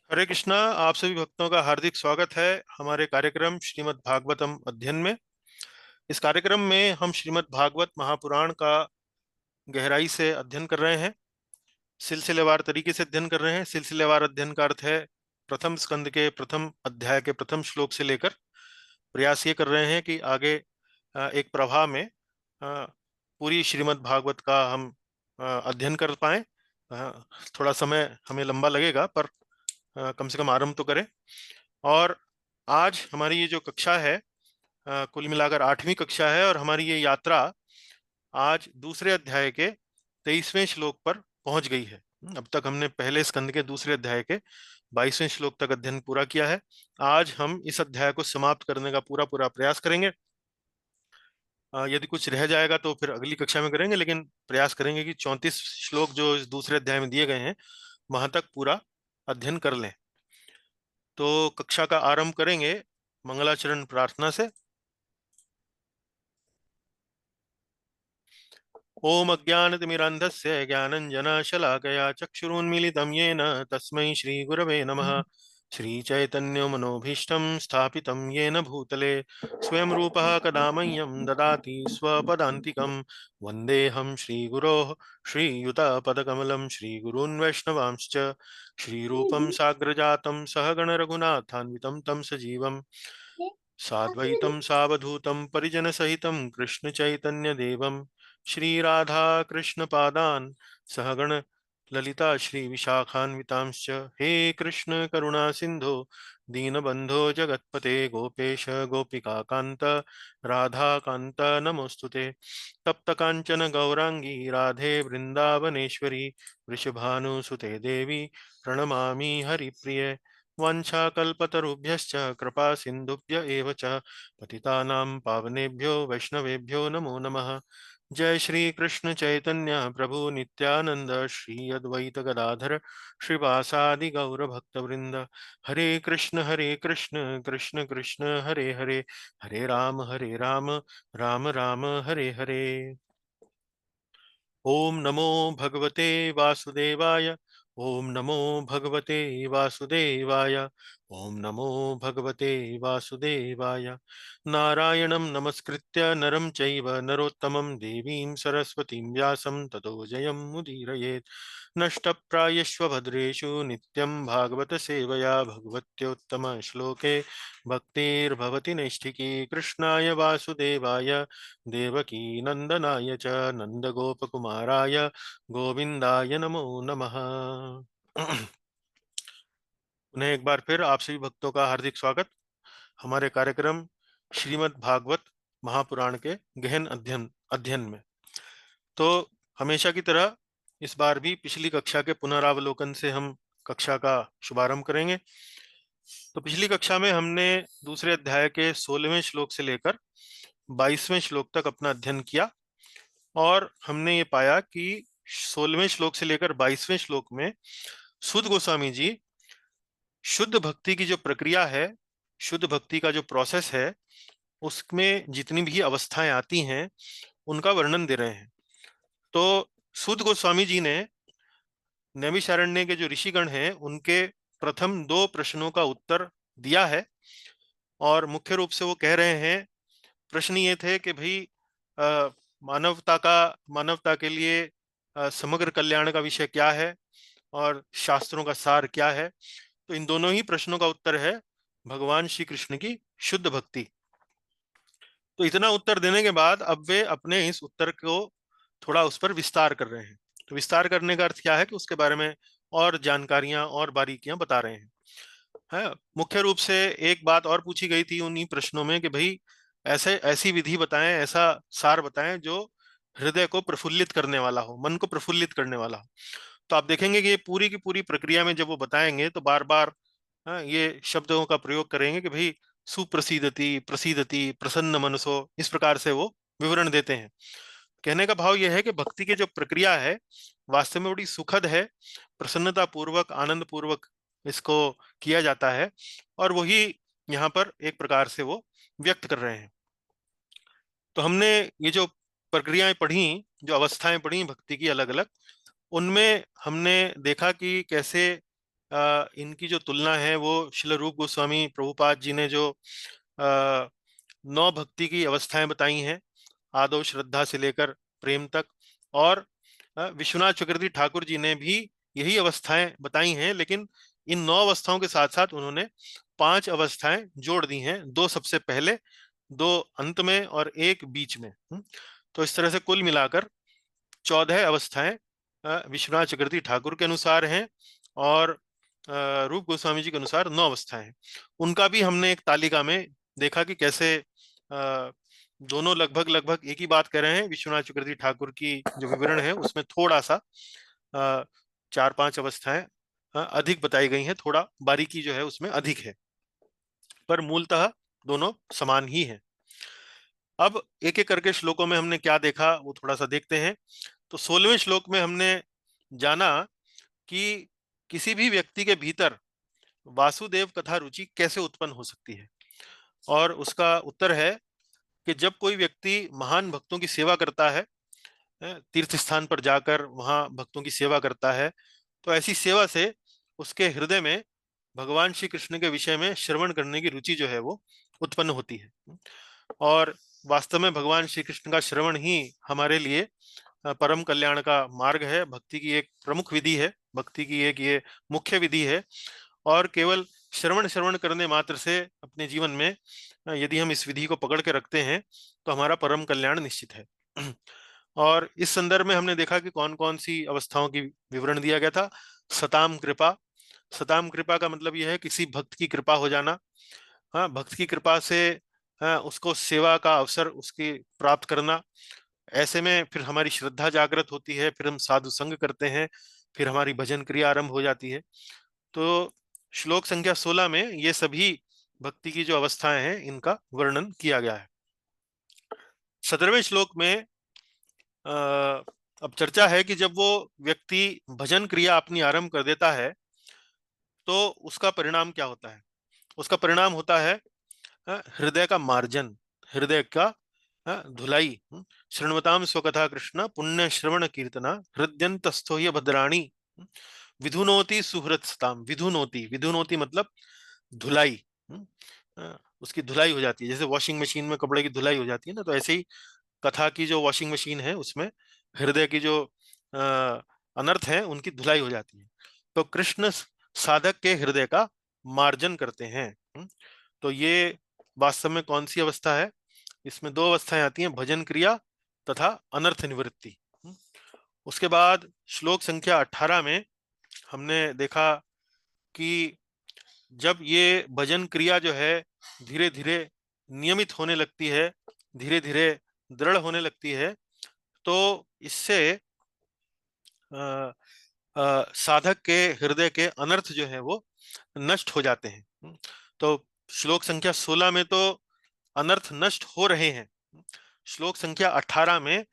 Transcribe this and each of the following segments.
हरे कृष्णा। आप सभी भक्तों का हार्दिक स्वागत है हमारे कार्यक्रम श्रीमद् भागवतम अध्ययन में। इस कार्यक्रम में हम श्रीमद् भागवत महापुराण का गहराई से अध्ययन कर रहे हैं, सिलसिलेवार तरीके से अध्ययन कर रहे हैं। सिलसिलेवार अध्ययन का अर्थ है प्रथम स्कंद के प्रथम अध्याय के प्रथम श्लोक से लेकर प्रयास ये कर रहे हैं कि आगे एक प्रवाह में पूरी श्रीमद् भागवत का हम अध्ययन कर पाए। थोड़ा समय हमें लंबा लगेगा, पर कम से कम आरंभ तो करें। और आज हमारी ये जो कक्षा है, कुल मिलाकर 8वीं कक्षा है, और हमारी ये यात्रा आज दूसरे अध्याय के 23वें श्लोक पर पहुंच गई है। अब तक हमने पहले स्कंद के दूसरे अध्याय के 22वें श्लोक तक अध्ययन पूरा किया है। आज हम इस अध्याय को समाप्त करने का पूरा पूरा प्रयास करेंगे। यदि कुछ रह जाएगा तो फिर अगली कक्षा में करेंगे, लेकिन प्रयास करेंगे कि 34 श्लोक जो इस दूसरे अध्याय में दिए गए हैं वहां तक पूरा अध्ययन कर लें। तो कक्षा का आरंभ करेंगे मंगलाचरण प्रार्थना से। ओम अज्ञानतिमिरान्धस्य ज्ञानञ्जनशलाकया चक्षुरुन्मीलितं येन तस्मै श्रीगुरवे नमः। श्रीचैतन्यमनोभीष्टं स्थापितं येन भूतले स्वयं रूपः कदा मह्यं ददाति स्वपदान्तिकं। वन्देऽहं श्रीगुरोः श्रीयुतपदकमलं श्रीगुरून् वैष्णवांश्च श्रीरूपं साग्रजातं सहगणरघुनाथान्वितं तं सजीवं साद्वैतं सावधूतं परिजनसहितं कृष्णचैतन्यदेवं श्रीराधा कृष्णपादान् सहगण ललिता श्रीविशाखान्वितांश्च। हे कृष्ण करुणा सिन्धो दीनबन्धो जगत्पते गोपेश गोपिकान्त राधाकान्त नमोऽस्तुते। तप्त काञ्चन गौराङ्गी राधे वृन्दावनेश्वरी वृषभानुसुते देवी प्रणमामि हरिप्रिये। वाञ्छाकल्पतरुभ्यश्च कृपा सिन्धुभ्य एव च पतितानां पावनेभ्यो वैष्णवेभ्यो नमो नमः। जय श्री कृष्ण चैतन्य प्रभु नित्यानंद श्री अद्वैत गदाधर श्रीवासादि गौर भक्तवृंद। हरे कृष्ण कृष्ण कृष्ण हरे हरे, हरे राम राम राम हरे हरे। ओम नमो भगवते वासुदेवाय। ओम नमो भगवते वासुदेवाय। ओम नमो भगवते वासुदेवाय। नारायणं नमस्कृत्य नरं चैव नरोत्तमं देवीं सरस्वतीं व्यासं ततो जयं मुदीरयेत्। नष्टप्रायश्व भद्रेषु नित्यं भागवत सेवया भगवत्योत्तम श्लोके भक्तिर्भवति नैष्ठिकी। कृष्णाय वासुदेवाय देवकी नंदनाय च नंदगोपकुमाराय गोविंदाय नमो नमः। उन्हें एक बार फिर आप सभी भक्तों का हार्दिक स्वागत हमारे कार्यक्रम श्रीमद् भागवत महापुराण के गहन अध्ययन अध्ययन में। तो हमेशा की तरह इस बार भी पिछली कक्षा के पुनरावलोकन से हम कक्षा का शुभारंभ करेंगे। तो पिछली कक्षा में हमने दूसरे अध्याय के 16वें श्लोक से लेकर 22वें श्लोक तक अपना अध्ययन किया, और हमने ये पाया कि 16वें श्लोक से लेकर 22वें श्लोक में सुध गोस्वामी जी शुद्ध भक्ति की जो प्रक्रिया है, शुद्ध भक्ति का जो प्रोसेस है, उसमें जितनी भी अवस्थाएं आती हैं उनका वर्णन दे रहे हैं। तो सुध गोस्वामी जी ने नैमिषारण्य के जो ऋषिगण हैं उनके प्रथम दो प्रश्नों का उत्तर दिया है, और मुख्य रूप से वो कह रहे हैं, प्रश्न ये थे कि भाई अ, मानवता के लिए समग्र कल्याण का विषय क्या है और शास्त्रों का सार क्या है। तो इन दोनों ही प्रश्नों का उत्तर है भगवान श्री कृष्ण की शुद्ध भक्ति। तो इतना उत्तर देने के बाद अब वे अपने इस उत्तर को थोड़ा उस पर विस्तार कर रहे हैं। तो विस्तार करने का अर्थ क्या है कि उसके बारे में और जानकारियां और बारीकियां बता रहे हैं। है मुख्य रूप से एक बात और पूछी गई थी उन्हीं प्रश्नों में कि भाई ऐसे ऐसी विधि बताएं, ऐसा सार बताएं जो हृदय को प्रफुल्लित करने वाला हो, मन को प्रफुल्लित करने वाला हो। तो आप देखेंगे कि ये पूरी की पूरी प्रक्रिया में जब वो बताएंगे तो बार बार ये शब्दों का प्रयोग करेंगे कि भाई सुप्रसिद्धति प्रसिद्धति प्रसन्न मनसो, इस प्रकार से वो विवरण देते हैं। कहने का भाव यह है कि भक्ति की जो प्रक्रिया है वास्तव में बड़ी सुखद है, प्रसन्नता पूर्वक आनंद पूर्वक इसको किया जाता है, और वही यहाँ पर एक प्रकार से वो व्यक्त कर रहे हैं। तो हमने ये जो प्रक्रियाएं पढ़ी, जो अवस्थाएं पढ़ी भक्ति की अलग अलग, उनमें हमने देखा कि कैसे इनकी जो तुलना है वो श्रील रूप गोस्वामी प्रभुपाद जी ने जो अ, 9 भक्ति की अवस्थाएं बताई हैं, आदौ श्रद्धा से लेकर प्रेम तक, और विश्वनाथ चक्रवर्ती ठाकुर जी ने भी यही अवस्थाएं बताई हैं, लेकिन इन 9 अवस्थाओं के साथ साथ उन्होंने 5 अवस्थाएं जोड़ दी हैं, 2 सबसे पहले, 2 अंत में और 1 बीच में। तो इस तरह से कुल मिलाकर 14 अवस्थाएं विश्वनाथ चक्रवर्ती ठाकुर के अनुसार हैं, और रूप गोस्वामी जी के अनुसार 9 अवस्थाएं हैं। उनका भी हमने एक तालिका में देखा कि कैसे दोनों लगभग लगभग एक ही बात कर रहे हैं। विश्वनाथ चक्रवर्ती ठाकुर की जो विवरण है उसमें थोड़ा सा 4-5 अवस्थाएं अधिक बताई गई हैं, थोड़ा बारीकी जो है उसमें अधिक है, पर मूलतः दोनों समान ही हैं। अब एक एक करके श्लोकों में हमने क्या देखा वो थोड़ा सा देखते हैं। तो 16वें श्लोक में हमने जाना कि किसी भी व्यक्ति के भीतर वासुदेव कथा रुचि कैसे उत्पन्न हो सकती है, और उसका उत्तर है कि जब कोई व्यक्ति महान भक्तों की सेवा करता है, तीर्थ स्थान पर जाकर वहां भक्तों की सेवा करता है, तो ऐसी सेवा से उसके हृदय में भगवान श्री कृष्ण के विषय में श्रवण करने की रुचि जो है वो उत्पन्न होती है। और वास्तव में भगवान श्री कृष्ण का श्रवण ही हमारे लिए परम कल्याण का मार्ग है, भक्ति की एक प्रमुख विधि है, भक्ति की एक ये मुख्य विधि है। और केवल श्रवण श्रवण करने मात्र से अपने जीवन में यदि हम इस विधि को पकड़ के रखते हैं तो हमारा परम कल्याण निश्चित है। और इस संदर्भ में हमने देखा कि कौन कौन सी अवस्थाओं की विवरण दिया गया था। सताम कृपा, सताम कृपा का मतलब यह है किसी भक्त की कृपा हो जाना। हाँ, भक्त की कृपा से उसको सेवा का अवसर उसकी प्राप्त करना। ऐसे में फिर हमारी श्रद्धा जागृत होती है, फिर हम साधु संग करते हैं, फिर हमारी भजन क्रिया आरंभ हो जाती है। तो श्लोक संख्या 16 में ये सभी भक्ति की जो अवस्थाएं हैं इनका वर्णन किया गया है। 17वें श्लोक में अब चर्चा है कि जब वो व्यक्ति भजन क्रिया अपनी आरंभ कर देता है तो उसका परिणाम क्या होता है। उसका परिणाम होता है हृदय का मार्जन, हृदय का धुलाई। शृण्वताम स्वकथा कृष्ण पुण्य श्रवण कीर्तना हृदयंतस्थो ये भद्राणी विधुनोति सुहृत्सताम। विधुनोति, विधुनोति मतलब धुलाई। उसकी धुलाई हो जाती है, जैसे वॉशिंग मशीन में कपड़े की धुलाई हो जाती है ना, तो ऐसे ही कथा की जो वॉशिंग मशीन है उसमें हृदय की जो अनर्थ है उनकी धुलाई हो जाती है। तो कृष्ण साधक के हृदय का मार्जन करते हैं। तो ये वास्तव में कौन सी अवस्था है। इसमें 2 अवस्थाएं आती हैं, भजन क्रिया तथा अनर्थ निवृत्ति। उसके बाद श्लोक संख्या 18 में हमने देखा कि जब ये भजन क्रिया जो है धीरे धीरे नियमित होने लगती है, धीरे धीरे दृढ़ होने लगती है, तो इससे साधक के हृदय के अनर्थ जो है वो नष्ट हो जाते हैं। तो श्लोक संख्या 16 में तो अनर्थ नष्ट हो रहे हैं, श्लोक संख्या 18 में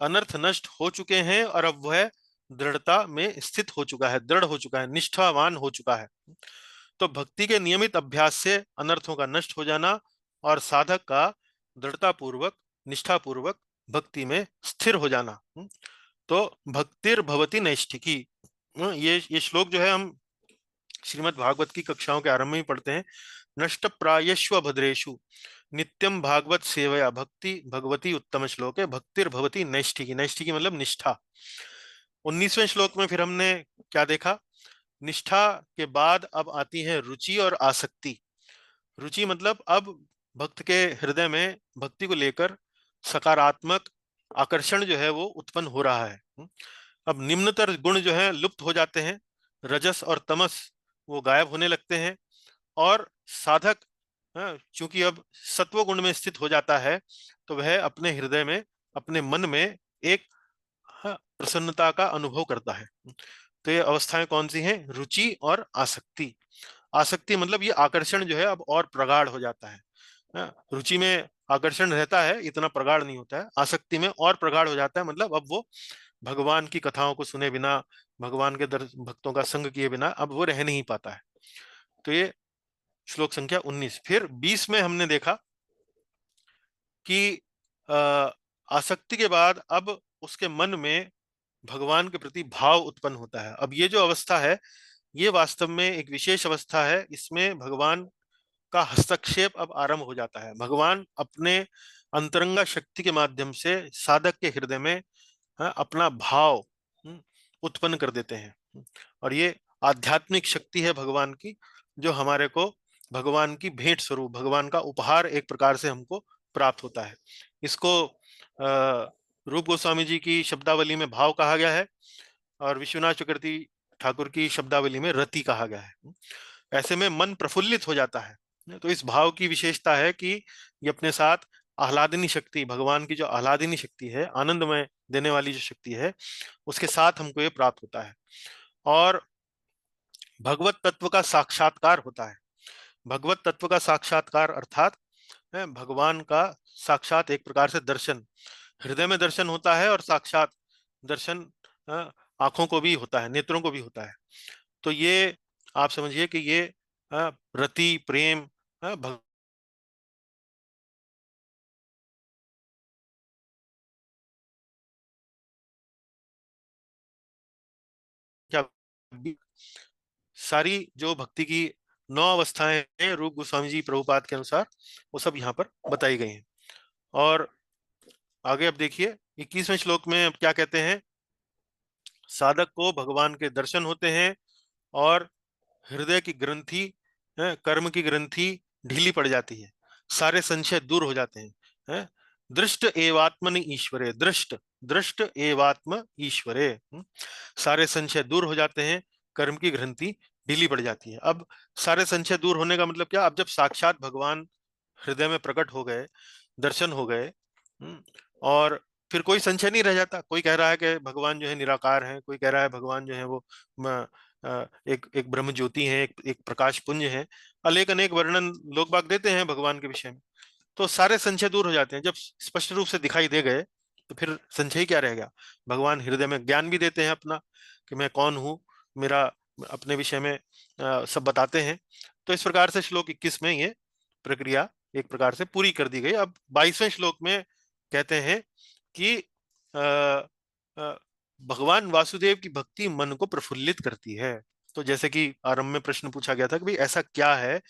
अनर्थ नष्ट हो चुके हैं और अब वह दृढ़ता में स्थित हो चुका है, दृढ़ हो चुका है, निष्ठावान हो चुका है। तो भक्ति के नियमित अभ्यास से अनर्थों का नष्ट हो जाना और साधक का दृढ़ता पूर्वक निष्ठा पूर्वक भक्ति में स्थिर हो जाना। तो भक्तिर भवति नैष्ठिकी। ये श्लोक जो है हम श्रीमद् भागवत की कक्षाओं के आरंभ में ही पढ़ते हैं। नष्ट प्रायश्व भद्रेशु नित्यम भागवत सेवया भक्ति भगवती उत्तम श्लोक है भक्तिर भवती नैष्ठिकी। नैष्ठिकी मतलब निष्ठा। 19वें श्लोक में फिर हमने क्या देखा। निष्ठा के बाद अब आती है रुचि और आसक्ति। रुचि मतलब अब भक्त के हृदय में भक्ति को लेकर सकारात्मक आकर्षण जो है वो उत्पन्न हो रहा है। अब निम्नतर गुण जो है लुप्त हो जाते हैं, रजस और तमस वो गायब होने लगते हैं, और साधक चूंकि अब सत्व गुण में स्थित हो जाता है तो वह अपने हृदय में अपने मन में एक प्रसन्नता का अनुभव करता है। तो ये अवस्थाएं कौन सी हैं, रुचि और आसक्ति। आसक्ति मतलब ये आकर्षण जो है अब और प्रगाढ़ हो जाता है। रुचि में आकर्षण रहता है, इतना प्रगाढ़ नहीं होता है। आसक्ति में और प्रगाढ़ हो जाता है, मतलब अब वो भगवान की कथाओं को सुने बिना, भगवान के भक्तों का संग किए बिना अब वो रह नहीं पाता है। तो ये श्लोक संख्या 19। फिर 20 में हमने देखा कि आसक्ति के बाद अब उसके मन में भगवान के प्रति भाव उत्पन्न होता है। अब ये जो अवस्था है ये वास्तव में एक विशेष अवस्था है। इसमें भगवान का हस्तक्षेप अब आरंभ हो जाता है। भगवान अपने अंतरंगा शक्ति के माध्यम से साधक के हृदय में अपना भाव उत्पन्न कर देते हैं। और ये आध्यात्मिक शक्ति है भगवान की, जो हमारे को भगवान की भेंट स्वरूप, भगवान का उपहार एक प्रकार से हमको प्राप्त होता है। इसको रूप गोस्वामी जी की शब्दावली में भाव कहा गया है और विश्वनाथ चक्रवर्ती ठाकुर की शब्दावली में रति कहा गया है। ऐसे में मन प्रफुल्लित हो जाता है। तो इस भाव की विशेषता है कि ये अपने साथ आह्लादिनी शक्ति, भगवान की जो आह्लादिनी शक्ति है, आनंदमय देने वाली जो शक्ति है, उसके साथ हमको ये प्राप्त होता है। और भगवत तत्व का साक्षात्कार होता है। भगवत तत्व का साक्षात्कार अर्थात भगवान का साक्षात एक प्रकार से दर्शन, हृदय में दर्शन होता है और साक्षात दर्शन आंखों को भी होता है, नेत्रों को भी होता है। तो ये आप समझिए कि ये रति प्रेम क्या सारी जो भक्ति की 9 अवस्थाएं हैं रूप गोस्वामी जी प्रभुपाद के अनुसार, वो सब यहाँ पर बताई गई हैं। और आगे अब देखिए 21वें श्लोक में अब क्या कहते हैं। साधक को भगवान के दर्शन होते हैं और हृदय की ग्रंथि, कर्म की ग्रंथि ढीली पड़ जाती है, सारे संशय दूर हो जाते हैं। दृष्ट एवात्मनि ईश्वरे, दृष्ट दृष्ट एवात्म ईश्वरे, सारे संशय दूर हो जाते हैं, कर्म की ग्रंथि ढीली पड़ जाती है। अब सारे संशय दूर होने का मतलब क्या? अब जब साक्षात भगवान हृदय में प्रकट हो गए, दर्शन हो गए, और फिर कोई संशय नहीं रह जाता। कोई कह रहा है कि भगवान जो है निराकार है, कोई कह रहा है भगवान जो है वो एक एक ब्रह्म ज्योति है, एक प्रकाश पुंज है। अनेक अनेक वर्णन लोग बाग देते हैं भगवान के विषय में। तो सारे संशय दूर हो जाते हैं जब स्पष्ट रूप से दिखाई दे गए। तो फिर संशय क्या रहेगा? भगवान हृदय में ज्ञान भी देते हैं अपना, कि मैं कौन हूँ, मेरा अपने विषय में सब बताते हैं। तो इस प्रकार से श्लोक 21 में ये प्रक्रिया एक प्रकार से पूरी कर दी गई। अब 22वें श्लोक में कहते हैं कि भगवान वासुदेव की भक्ति मन को प्रफुल्लित करती है। तो जैसे कि आरंभ में प्रश्न पूछा गया था कि भाई ऐसा क्या है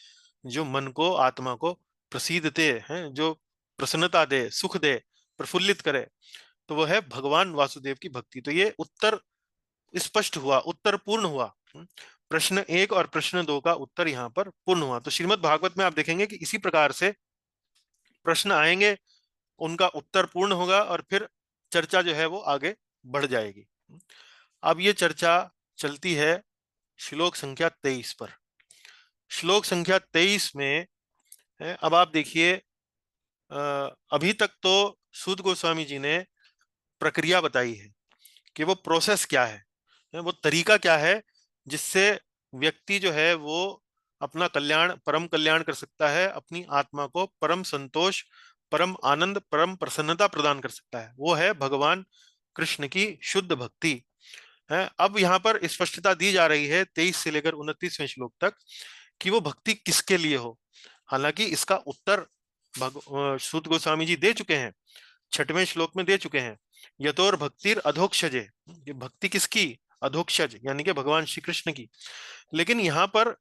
जो मन को, आत्मा को प्रसीद दे, हैं जो प्रसन्नता दे, सुख दे, प्रफुल्लित करे, तो वो है भगवान वासुदेव की भक्ति। तो ये उत्तर स्पष्ट हुआ, उत्तर पूर्ण हुआ। प्रश्न 1 और प्रश्न 2 का उत्तर यहाँ पर पूर्ण हुआ। तो श्रीमद् भागवत में आप देखेंगे कि इसी प्रकार से प्रश्न आएंगे, उनका उत्तर पूर्ण होगा और फिर चर्चा जो है वो आगे बढ़ जाएगी। अब ये चर्चा चलती है श्लोक संख्या 23 पर। श्लोक संख्या 23 में अब आप देखिए, अभी तक तो सूत गोस्वामी जी ने प्रक्रिया बताई है कि वो प्रोसेस क्या है, वो तरीका क्या है जिससे व्यक्ति जो है वो अपना कल्याण, परम कल्याण कर सकता है, अपनी आत्मा को परम संतोष, परम आनंद, परम प्रसन्नता प्रदान कर सकता है। वो है भगवान कृष्ण की शुद्ध भक्ति है। अब यहाँ पर स्पष्टता दी जा रही है 23 से लेकर 29वें श्लोक तक कि वो भक्ति किसके लिए हो। हालांकि इसका उत्तर सूत गोस्वामी जी दे चुके हैं, 6वें श्लोक में दे चुके हैं। यतोर भक्तिर अधोक्षजे, ये भक्ति किसकी? अधोक्षज यानी कि भगवान श्री कृष्ण की। लेकिन यहाँ पर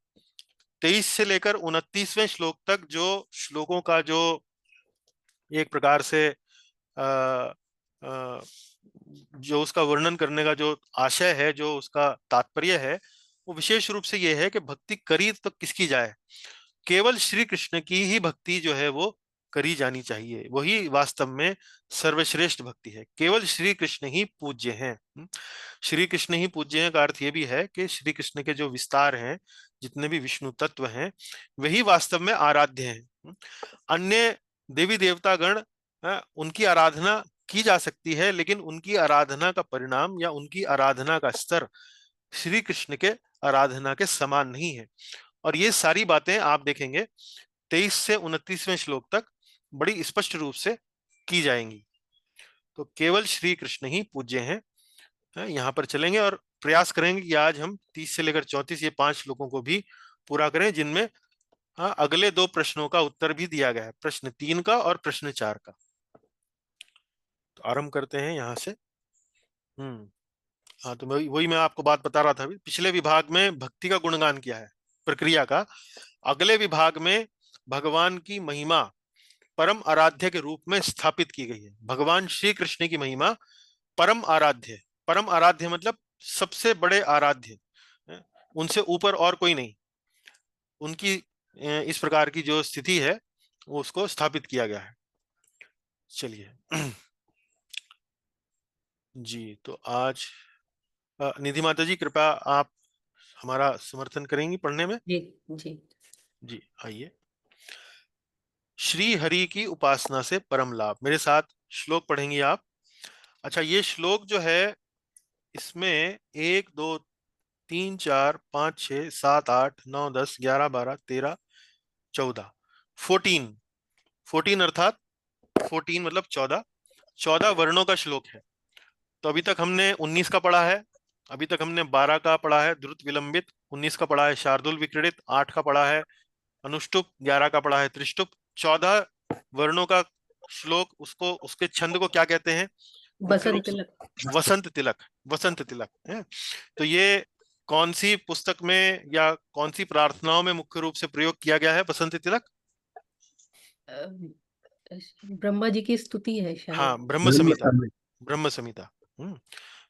23 से लेकर 29वें श्लोक तक जो श्लोकों का जो एक प्रकार से जो उसका वर्णन करने का जो आशय है, जो उसका तात्पर्य है, वो विशेष रूप से ये है कि भक्ति करी तो किसकी जाए? केवल श्री कृष्ण की ही भक्ति जो है वो करी जानी चाहिए। वही वास्तव में सर्वश्रेष्ठ भक्ति है। केवल श्री कृष्ण ही पूज्य हैं। श्री कृष्ण ही पूज्य हैं का अर्थ ये भी है कि श्री कृष्ण के जो विस्तार हैं, जितने भी विष्णु तत्व हैं, वही वास्तव में आराध्य हैं। अन्य देवी देवता गण, उनकी आराधना की जा सकती है, लेकिन उनकी आराधना का परिणाम या उनकी आराधना का स्तर श्री कृष्ण के आराधना के समान नहीं है। और ये सारी बातें आप देखेंगे 23 से 29वें श्लोक तक बड़ी स्पष्ट रूप से की जाएंगी। तो केवल श्री कृष्ण ही पूज्य हैं। यहाँ पर चलेंगे और प्रयास करेंगे कि आज हम 30 से लेकर 34 ये 5 श्लोकों को भी पूरा करें, जिनमें अगले 2 प्रश्नों का उत्तर भी दिया गया है, प्रश्न 3 का और प्रश्न 4 का। तो आरंभ करते हैं यहाँ से। हाँ, तो वही मैं आपको बात बता रहा था अभी। पिछले विभाग में भक्ति का गुणगान किया है, प्रक्रिया का। अगले विभाग में भगवान की महिमा परम आराध्य के रूप में स्थापित की गई है। भगवान श्री कृष्ण की महिमा परम आराध्य। परम आराध्य मतलब सबसे बड़े आराध्य, उनसे ऊपर और कोई नहीं। उनकी इस प्रकार की जो स्थिति है वो उसको स्थापित किया गया है। चलिए जी, तो आज निधि माता जी, कृपया आप हमारा समर्थन करेंगी पढ़ने में? जी जी। जी, आइए। श्री हरि की उपासना से परम लाभ, मेरे साथ श्लोक पढ़ेंगी आप। अच्छा, ये श्लोक जो है, इसमें 1 2 3 4 5 6 7 8 9 10 11 12 13 14, 14 अर्थात 14 मतलब 14, 14 वर्णों का श्लोक है। तो अभी तक हमने 19 का पढ़ा है, अभी तक हमने 12 का पढ़ा है द्रुत विलंबित, 19 का पढ़ा है शार्दुल विक्रीडित, 8 का पढ़ा है अनुष्टुप, 11 का पढ़ा है त्रिष्टुप। 14 वर्णों का श्लोक, उसको, उसके छंद को क्या कहते हैं? मुख्य रूप बसंत तिलक। से वसंत तिलक। वसंत तिलक है। तो ये कौन सी पुस्तक में या कौन सी प्रार्थनाओं में मुख्य रूप से प्रयोग किया गया है वसंत तिलक? अ, ब्रह्मा जी की स्तुति है शायद। हाँ, ब्रह्म संहिता। ब्रह्म संहिता।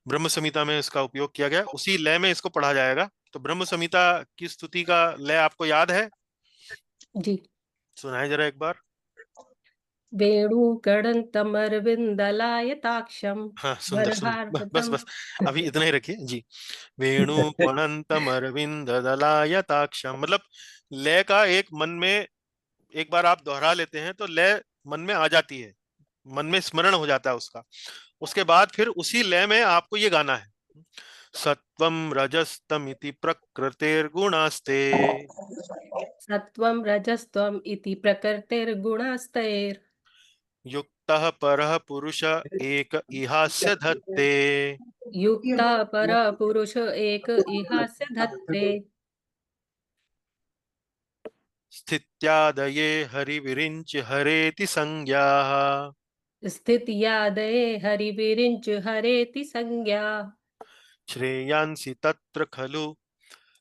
ब्रह्म संहिता में इसका उपयोग किया गया, उसी लय में इसको पढ़ा जाएगा। तो ब्रह्म संहिता की स्तुति का लय आपको याद है? जी। सुनाए जरा एक बार। वेणुकणन्तमरविन्दलायताक्षं हाँ, सुंदर सुंदर, बस वरहार्दतम्। बस, अभी इतना ही रखिए जी। वेणु अनंतम अरविंद दलायताक्षम, मतलब लय का एक मन में एक बार आप दोहरा लेते हैं तो लय मन में आ जाती है, मन में स्मरण हो जाता है उसका। उसके बाद फिर उसी लय में आपको ये गाना है। सत्वम रजस्तम इति प्रकृतिर्गुणास्ते, सत्वं रजस्त्वम् इति प्रकृतिर्गुणास्तैर् युक्तः परः पुरुष एक इहास्य धत्ते, युक्ता परपुरुष एक इहास्य धत्ते। स्थित्यादये हरिविरिञ्च हरेति संज्ञाः, स्थित्यादये हरिविरिञ्च हरेति संज्ञा। श्रेयांसि तत्र खलु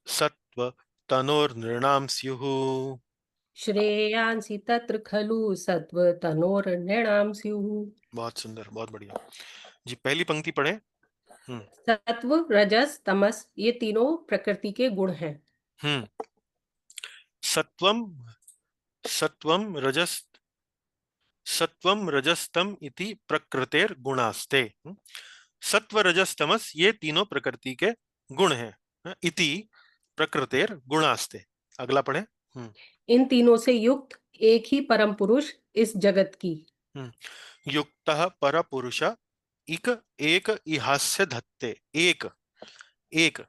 सत्त्व तनोर्नृणां स्युः। श्रेयांसि तत्र खलु सत्त्वतनोर्नृणां स्युः। बहुत सुंदर, बहुत बढ़िया जी। पहली पंक्ति पढ़े। सत्व रजस तमस ये तीनों प्रकृति के गुण हैं। हम्म। सत्वम, सत्वम रजस, सत्वम रजस्तम इति प्रकृतेर गुणास्ते। सत्व रजस तमस ये तीनों प्रकृति के गुण हैं। इति प्रकृतेर गुणास्ते। अगला पढ़े। इन तीनों से युक्त एक ही परम पुरुष इस जगत की। युक्तः पर पुरुष इक एक इहास्य धत्ते, एक एक,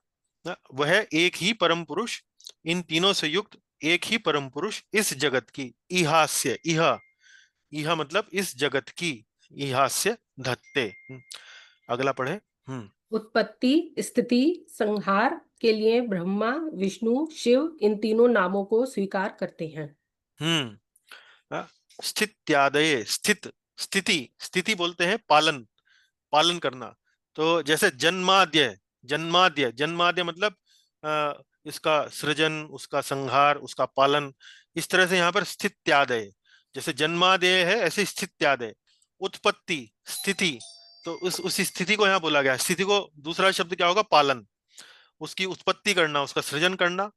वह एक ही परम पुरुष, इन तीनों से युक्त एक ही परम पुरुष इस जगत की। इहास्य, इह, इह मतलब इस जगत की, इहास्य धत्ते। अगला पढ़े। उत्पत्ति स्थिति संहार के लिए ब्रह्मा विष्णु शिव इन तीनों नामों को स्वीकार करते हैं। स्थित्यादये, स्थित, स्थिति, स्थिति बोलते हैं पालन, पालन करना। तो जैसे जन्माद्य, जन्माद्य, जन्माद्य मतलब इसका सृजन, उसका संहार, उसका पालन। इस तरह से यहाँ पर स्थित्यादय, जैसे जन्मादय है ऐसे स्थित्यादय। उत्पत्ति, स्थिति, तो उस स्थिति को यहाँ बोला गया। स्थिति को दूसरा शब्द क्या होगा? पालन। उसकी उत्पत्ति करना, उसका सृजन करना,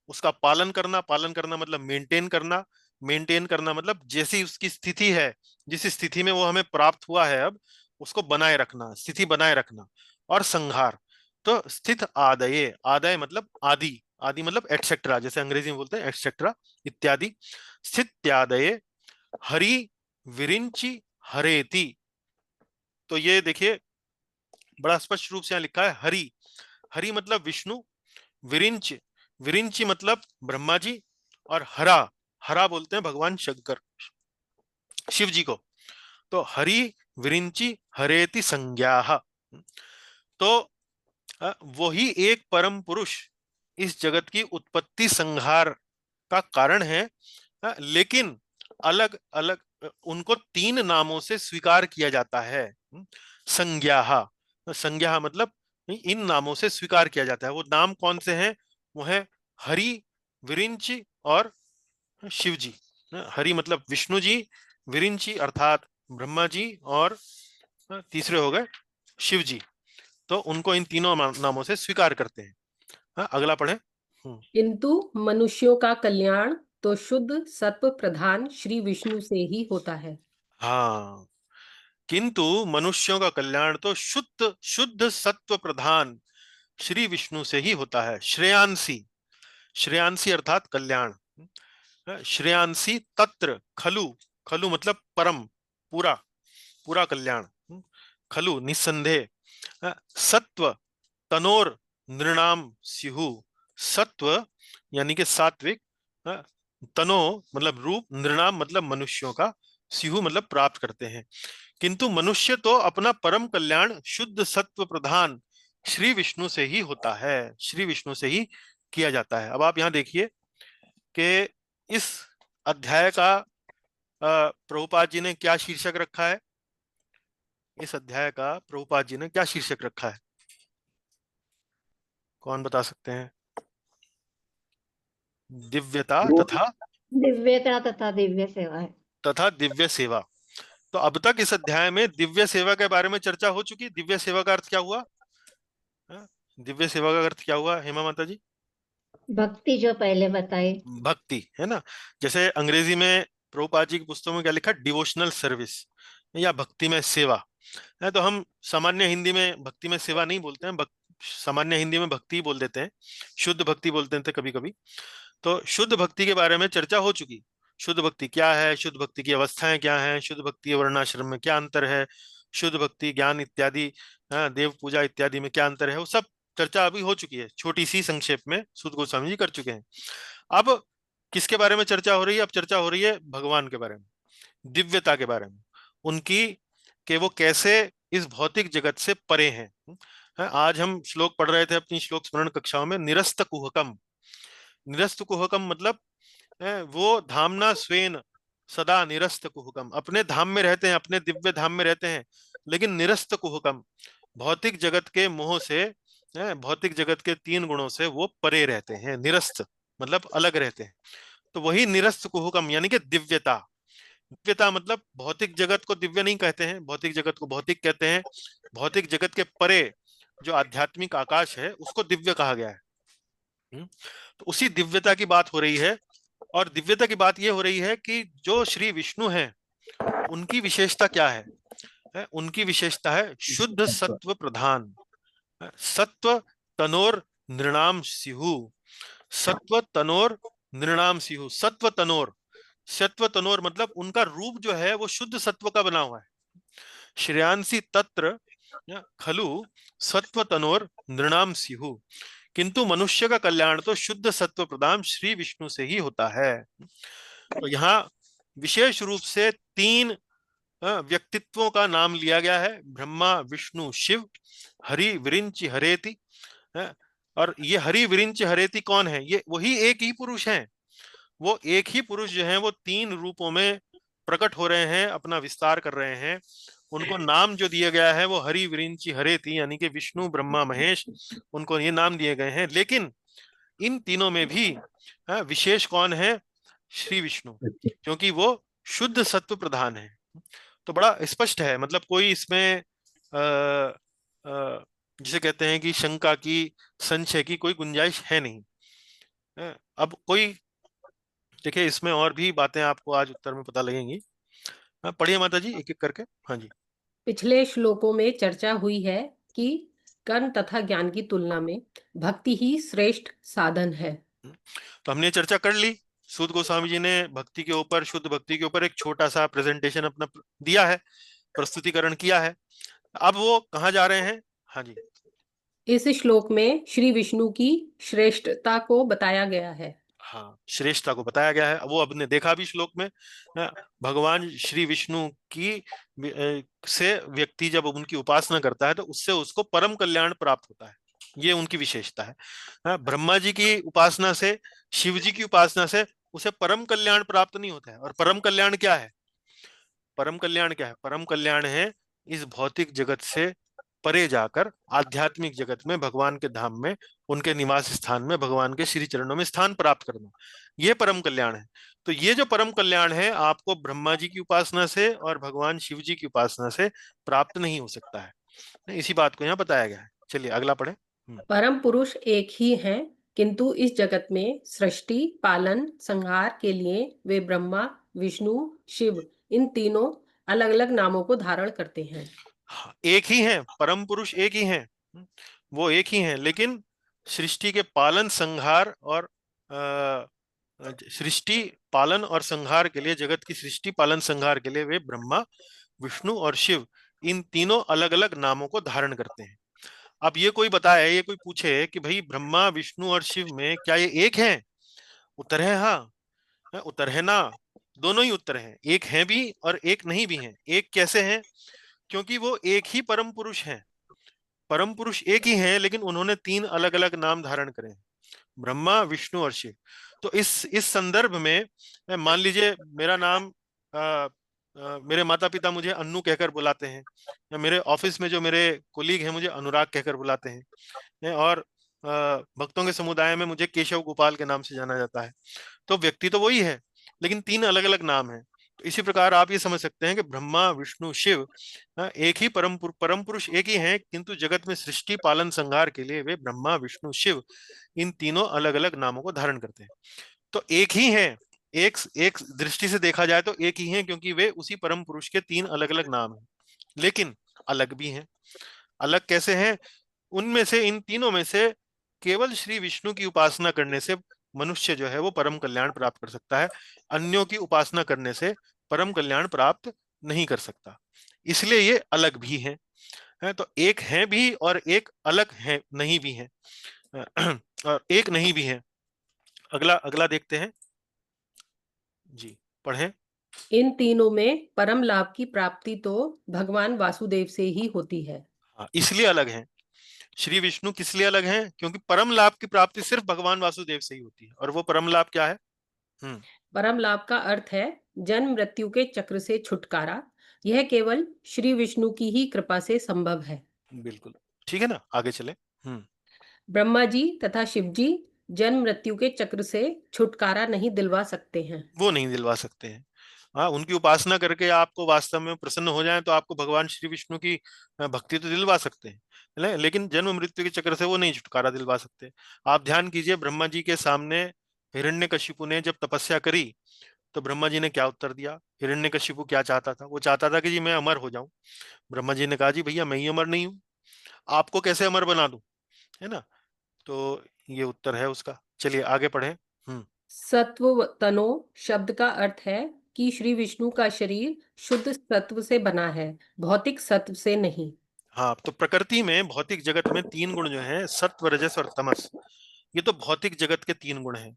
उसका पालन करना। पालन करना मतलब मेंटेन करना। मेंटेन करना मतलब जैसी उसकी स्थिति है, जिस स्थिति में वो हमें प्राप्त हुआ है अब, उसको बनाए रखना, स्थिति बनाए रखना। और संहार। तो स्थित आदये, आदय मतलब आदि, आदि मतलब एटसेट्रा, जैसे अंग्रेजी में बोलते हैं एटसेट्रा, इत्यादि। स्थित्यादये हरि विरिंचि हरेति। तो ये देखिए बड़ा स्पष्ट रूप से यहाँ लिखा है हरि। हरि मतलब विष्णु, विरिंच, विरिंची मतलब ब्रह्मा जी, और हरा, हरा बोलते हैं भगवान शंकर, शिव जी को। तो हरि विरिंची हरेति संज्ञा। तो वही एक परम पुरुष इस जगत की उत्पत्ति संहार का कारण है। लेकिन अलग अलग उनको तीन नामों से स्वीकार किया जाता है। संज्ञा, संज्ञा मतलब इन नामों से स्वीकार किया जाता है। वो नाम कौन से हैं? वो है हरि, विरिंच और शिव जी। हरि मतलब विष्णु जी, विरिंची अर्थात ब्रह्मा जी, और तीसरे हो गए शिव जी। तो उनको इन तीनों नामों से स्वीकार करते हैं। हाँ, अगला पढ़े। किंतु मनुष्यों का कल्याण तो शुद्ध सत्व प्रधान श्री विष्णु से ही होता है। हाँ, किंतु मनुष्यों का कल्याण तो शुद्ध शुद्ध सत्व प्रधान श्री विष्णु से ही होता है। श्रेयांसी, श्रेयांसी अर्थात कल्याण। श्रेयांसी तत्र खलु, खलु मतलब परम, पूरा, पूरा कल्याण। खलु निस्संदेह। सत्व तनोर नृणाम स्युः, सत्व यानी कि सात्विक, तनो मतलब रूप, नृणाम मतलब मनुष्यों का, स्युः मतलब प्राप्त करते हैं। किंतु मनुष्य तो अपना परम कल्याण शुद्ध सत्व प्रधान श्री विष्णु से ही होता है, श्री विष्णु से ही किया जाता है। अब आप यहाँ देखिए कि इस अध्याय का प्रभुपाद जी ने क्या शीर्षक रखा है? इस अध्याय का प्रभुपाद जी ने क्या शीर्षक रखा है? कौन बता सकते हैं? दिव्यता तथा, दिव्यता तथा दिव्य सेवा है। तथा दिव्य सेवा। तो अब तक इस अध्याय में दिव्य सेवा के बारे में चर्चा हो चुकी। दिव्य सेवा का अर्थ क्या हुआ? हाँ? दिव्य सेवा का अर्थ क्या हुआ हेमा माता जी? भक्ति जो पहले बताई। भक्ति है ना। जैसे अंग्रेजी में प्रभुपाद जी की पुस्तकों में क्या लिखा? डिवोशनल सर्विस या भक्ति में सेवा है। तो हम सामान्य हिंदी में भक्ति में सेवा नहीं बोलते हैं, सामान्य हिंदी में भक्ति ही बोल देते हैं, शुद्ध भक्ति बोलते थे कभी कभी। तो शुद्ध भक्ति के बारे में चर्चा हो चुकी। शुद्ध भक्ति क्या है, शुद्ध भक्ति की अवस्थाएं क्या हैं, शुद्ध भक्ति वर्णाश्रम में क्या अंतर है, शुद्ध भक्ति ज्ञान इत्यादि, देव पूजा इत्यादि में क्या अंतर है, वो सब चर्चा अभी हो चुकी है, छोटी सी संक्षेप में सूत गोस्वामी जी कर चुके हैं। अब किसके बारे में चर्चा हो रही है? अब चर्चा हो रही है भगवान के बारे में, दिव्यता के बारे में, उनकी, कि वो कैसे इस भौतिक जगत से परे हैं। आज हम श्लोक पढ़ रहे थे अपनी श्लोक स्मरण कक्षाओं में, निरस्त कुहकम। निरस्त कुहकम मतलब वो धामना स्वेन सदा निरस्त कुहकम, अपने धाम में रहते हैं, अपने दिव्य धाम में रहते हैं, लेकिन निरस्त कुहकम, भौतिक जगत के मोह से, भौतिक जगत के तीन गुणों से वो परे रहते हैं। निरस्त मतलब अलग रहते हैं। तो वही निरस्त कुहकम यानी कि दिव्यता। दिव्यता मतलब भौतिक जगत को दिव्य नहीं कहते हैं, भौतिक जगत को भौतिक कहते हैं। भौतिक जगत के परे जो आध्यात्मिक आकाश है उसको दिव्य कहा गया है। तो उसी दिव्यता की बात हो रही है। और दिव्यता की बात यह हो रही है कि जो श्री विष्णु हैं उनकी विशेषता क्या है? उनकी विशेषता है शुद्ध सत्व प्रधान। सत्व तनोर नृणाम स्युः, सत्व तनोर नृणाम स्युः। सत्व तनोर, सत्व तनोर मतलब उनका रूप जो है वो शुद्ध सत्व का बना हुआ है। श्रेयांसी तत्र खलु सत्व तनोर नृणाम स्युः, किंतु मनुष्य का कल्याण तो शुद्ध सत्व प्रदान श्री विष्णु से ही होता है। तो यहाँ विशेष रूप से तीन व्यक्तित्वों का नाम लिया गया है, ब्रह्मा विष्णु शिव, हरि विरिंच हरेति। और ये हरि विरिंच हरेति कौन है? ये वही एक ही पुरुष हैं। वो एक ही पुरुष जो हैं वो तीन रूपों में प्रकट हो रहे हैं, अपना विस्तार कर रहे हैं। उनको नाम जो दिया गया है वो हरि विरिंची हरेति यानी कि विष्णु ब्रह्मा महेश, उनको ये नाम दिए गए हैं। लेकिन इन तीनों में भी विशेष कौन है? श्री विष्णु, क्योंकि वो शुद्ध सत्व प्रधान है। तो बड़ा स्पष्ट है, मतलब कोई इसमें जिसे कहते हैं कि शंका की, संशय की कोई गुंजाइश है नहीं। अब कोई देखिए इसमें और भी बातें आपको आज उत्तर में पता लगेंगी। पढ़िए माता जी एक एक करके। हाँ जी। पिछले श्लोकों में चर्चा हुई है कि कर्म तथा ज्ञान की तुलना में भक्ति ही श्रेष्ठ साधन है। तो हमने चर्चा कर ली। सूत गोस्वामी जी ने भक्ति के ऊपर, शुद्ध भक्ति के ऊपर एक छोटा सा प्रेजेंटेशन अपना दिया है, प्रस्तुतिकरण किया है। अब वो कहाँ जा रहे हैं? हाँ जी। इस श्लोक में श्री विष्णु की श्रेष्ठता को बताया गया है। हाँ, श्रेष्ठता को बताया गया है। वो अब ने देखा भी श्लोक में, भगवान श्री विष्णु की से व्यक्ति जब उनकी उपासना करता है तो उससे उसको परम कल्याण प्राप्त होता है। ये उनकी विशेषता है। ब्रह्मा जी की उपासना से, शिव जी की उपासना से उसे परम कल्याण प्राप्त नहीं होता है। और परम कल्याण क्या है? परम कल्याण क्या है? परम कल्याण है इस भौतिक जगत से परे जाकर आध्यात्मिक जगत में भगवान के धाम में उनके निवास स्थान में भगवान के श्री चरणों में स्थान प्राप्त करना, ये परम कल्याण है। तो ये जो परम कल्याण है आपको ब्रह्मा जी की उपासना से और भगवान शिव जी की उपासना से प्राप्त नहीं हो सकता है। इसी बात को यहाँ बताया गया है। चलिए अगला पढ़े। परम पुरुष एक ही हैं, किंतु इस जगत में सृष्टि, पालन, संहार के लिए वे ब्रह्मा, विष्णु, शिव इन तीनों अलग अलग नामों को धारण करते हैं। एक ही हैं, परम पुरुष एक ही हैं, वो एक ही हैं, लेकिन सृष्टि के पालन संहार और सृष्टि पालन और संहार के लिए, जगत की सृष्टि पालन संहार के लिए वे ब्रह्मा, विष्णु और शिव इन तीनों अलग अलग नामों को धारण करते हैं। अब ये कोई बताए, ये कोई पूछे कि भाई ब्रह्मा, विष्णु और शिव में क्या ये एक हैं? उत्तर है हाँ, उत्तर है ना, दोनों ही उत्तर हैं। एक हैं भी और एक नहीं भी हैं। एक कैसे हैं? क्योंकि वो एक ही परम पुरुष हैं। परम पुरुष एक ही हैं, लेकिन उन्होंने तीन अलग अलग नाम धारण करे हैं, ब्रह्मा, विष्णु और शिव। तो इस संदर्भ में मान लीजिए मेरा नाम मेरे माता पिता मुझे अन्नू कहकर बुलाते हैं, या मेरे ऑफिस में जो मेरे कोलीग हैं मुझे अनुराग कहकर बुलाते हैं, और भक्तों के समुदाय में मुझे केशव गोपाल के नाम से जाना जाता है। तो व्यक्ति तो वही है, लेकिन तीन अलग अलग नाम हैं। तो इसी प्रकार आप ये समझ सकते हैं कि ब्रह्मा, विष्णु, शिव एक ही परम पुरुष एक ही हैं, किंतु जगत में सृष्टि पालन संहार के लिए वे ब्रह्मा, विष्णु, शिव इन तीनों अलग अलग नामों को धारण करते हैं। तो एक ही हैं, एक एक दृष्टि से देखा जाए तो एक ही हैं, क्योंकि वे उसी परम पुरुष के तीन अलग अलग नाम हैं, लेकिन अलग भी हैं। अलग कैसे हैं? उनमें से, इन तीनों में से केवल श्री विष्णु की उपासना करने से मनुष्य जो है वो परम कल्याण प्राप्त कर सकता है, अन्यों की उपासना करने से परम कल्याण प्राप्त नहीं कर सकता। इसलिए ये अलग भी हैं। तो एक हैं भी और एक अलग है नहीं भी हैं, और एक नहीं भी है। अगला अगला देखते हैं जी, पढ़ें। इन तीनों में परम लाभ की प्राप्ति तो भगवान वासुदेव से ही होती है। हाँ, इसलिए अलग हैं। श्री विष्णु किस लिए अलग हैं? क्योंकि परम लाभ की प्राप्ति सिर्फ भगवान वासुदेव से ही होती है। और वो परम लाभ क्या है? परम लाभ का अर्थ है जन्म मृत्यु के चक्र से छुटकारा। यह केवल श्री विष्णु की ही कृपा से संभव है। बिल्कुल ठीक है ना, आगे चले। ब्रह्मा जी तथा शिव जी जन्म मृत्यु के चक्र से छुटकारा नहीं दिलवा सकते हैं। वो नहीं दिलवा सकते हैं। हाँ, उनकी उपासना करके आपको वास्तव में प्रसन्न हो जाए तो आपको भगवान श्री विष्णु की भक्ति तो दिलवा सकते हैं, लेकिन जन्म मृत्यु के चक्र से वो नहीं छुटकारा दिलवा सकते। आप ध्यान कीजिए, ब्रह्मा जी के सामने हिरण्यकशिपु ने जब तपस्या करी तो ब्रह्मा जी ने क्या उत्तर दिया? हिरण्यकशिपु क्या चाहता था? वो चाहता था कि जी मैं अमर हो जाऊं। ब्रह्मा जी ने कहा जी भैया मैं ही अमर नहीं हूं, आपको कैसे अमर बना दूं, है ना। तो ये उत्तर है उसका। चलिए आगे पढ़ें। सत्व तनो शब्द का अर्थ है कि श्री विष्णु का शरीर शुद्ध सत्व से बना है, भौतिक सत्व से नहीं। हाँ, तो प्रकृति में, भौतिक जगत में तीन गुण जो हैं, सत्व, रजस और तमस, ये तो भौतिक जगत के तीन गुण हैं।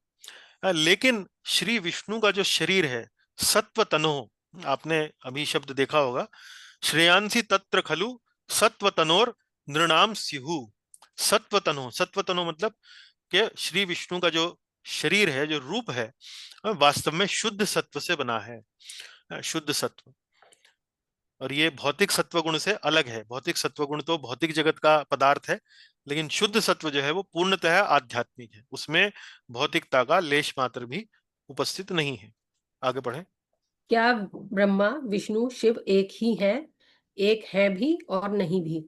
लेकिन श्री विष्णु का जो शरीर है, सत्व तनो, आपने अभी शब्द देखा होगा, श्रेयांसी तत्र खलु सत्व तनोर नृणाम स्युः। सत्व तनो, सत्व तनो मतलब कि श्री विष्णु का जो शरीर है, जो रूप है, वास्तव में शुद्ध सत्व से बना है, शुद्ध सत्व। और ये भौतिक सत्व गुण से अलग है। भौतिक सत्व गुण तो भौतिक जगत का पदार्थ है, लेकिन शुद्ध सत्व जो है वो पूर्णतः आध्यात्मिक है, उसमें भौतिकता का लेश मात्र भी उपस्थित नहीं है। आगे बढ़े। क्या ब्रह्मा, विष्णु, शिव एक ही हैं? एक है भी और नहीं भी।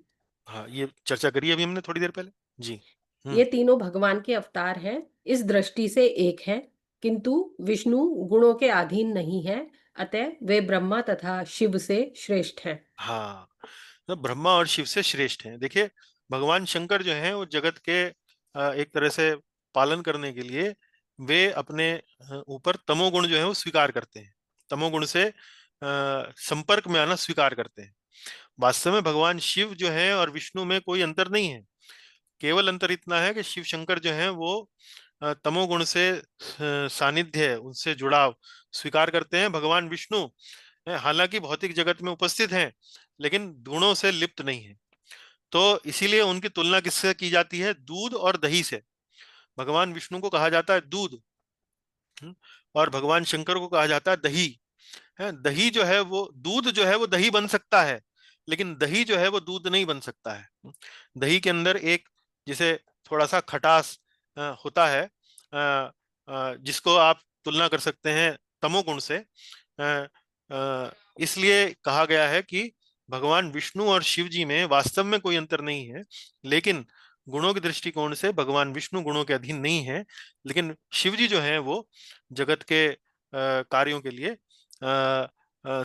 हाँ, ये चर्चा करी अभी हमने थोड़ी देर पहले जी। ये तीनों भगवान के अवतार हैं, इस दृष्टि से एक हैं, किंतु विष्णु गुणों के अधीन नहीं है, अतः वे ब्रह्मा तथा शिव से श्रेष्ठ हैं। हाँ, तो ब्रह्मा और शिव से श्रेष्ठ हैं। देखिए, भगवान शंकर जो हैं वो जगत के एक तरह से पालन करने के लिए वे अपने ऊपर तमोगुण जो है वो स्वीकार करते हैं, तमोगुण से संपर्क में आना स्वीकार करते हैं। वास्तव में भगवान शिव जो है और विष्णु में कोई अंतर नहीं है, केवल अंतर इतना है कि शिव शंकर जो है वो तमोगुण से सानिध्य, उनसे जुड़ाव स्वीकार करते हैं। भगवान विष्णु हालांकि भौतिक जगत में उपस्थित हैं, लेकिन गुणों से लिप्त नहीं है। तो इसीलिए उनकी तुलना किससे की जाती है? दूध और दही से। भगवान विष्णु को कहा जाता है दूध, और भगवान शंकर को कहा जाता है दही। है, दही जो है वो, दूध जो है वो दही बन सकता है, लेकिन दही जो है वो दूध नहीं बन सकता है। दही के अंदर एक जिसे थोड़ा सा खटास होता है, जिसको आप तुलना कर सकते हैं तमोगुण से। इसलिए कहा गया है कि भगवान विष्णु और शिव जी में वास्तव में कोई अंतर नहीं है, लेकिन गुणों के दृष्टिकोण से भगवान विष्णु गुणों के अधीन नहीं है, लेकिन शिव जी जो हैं वो जगत के कार्यों के लिए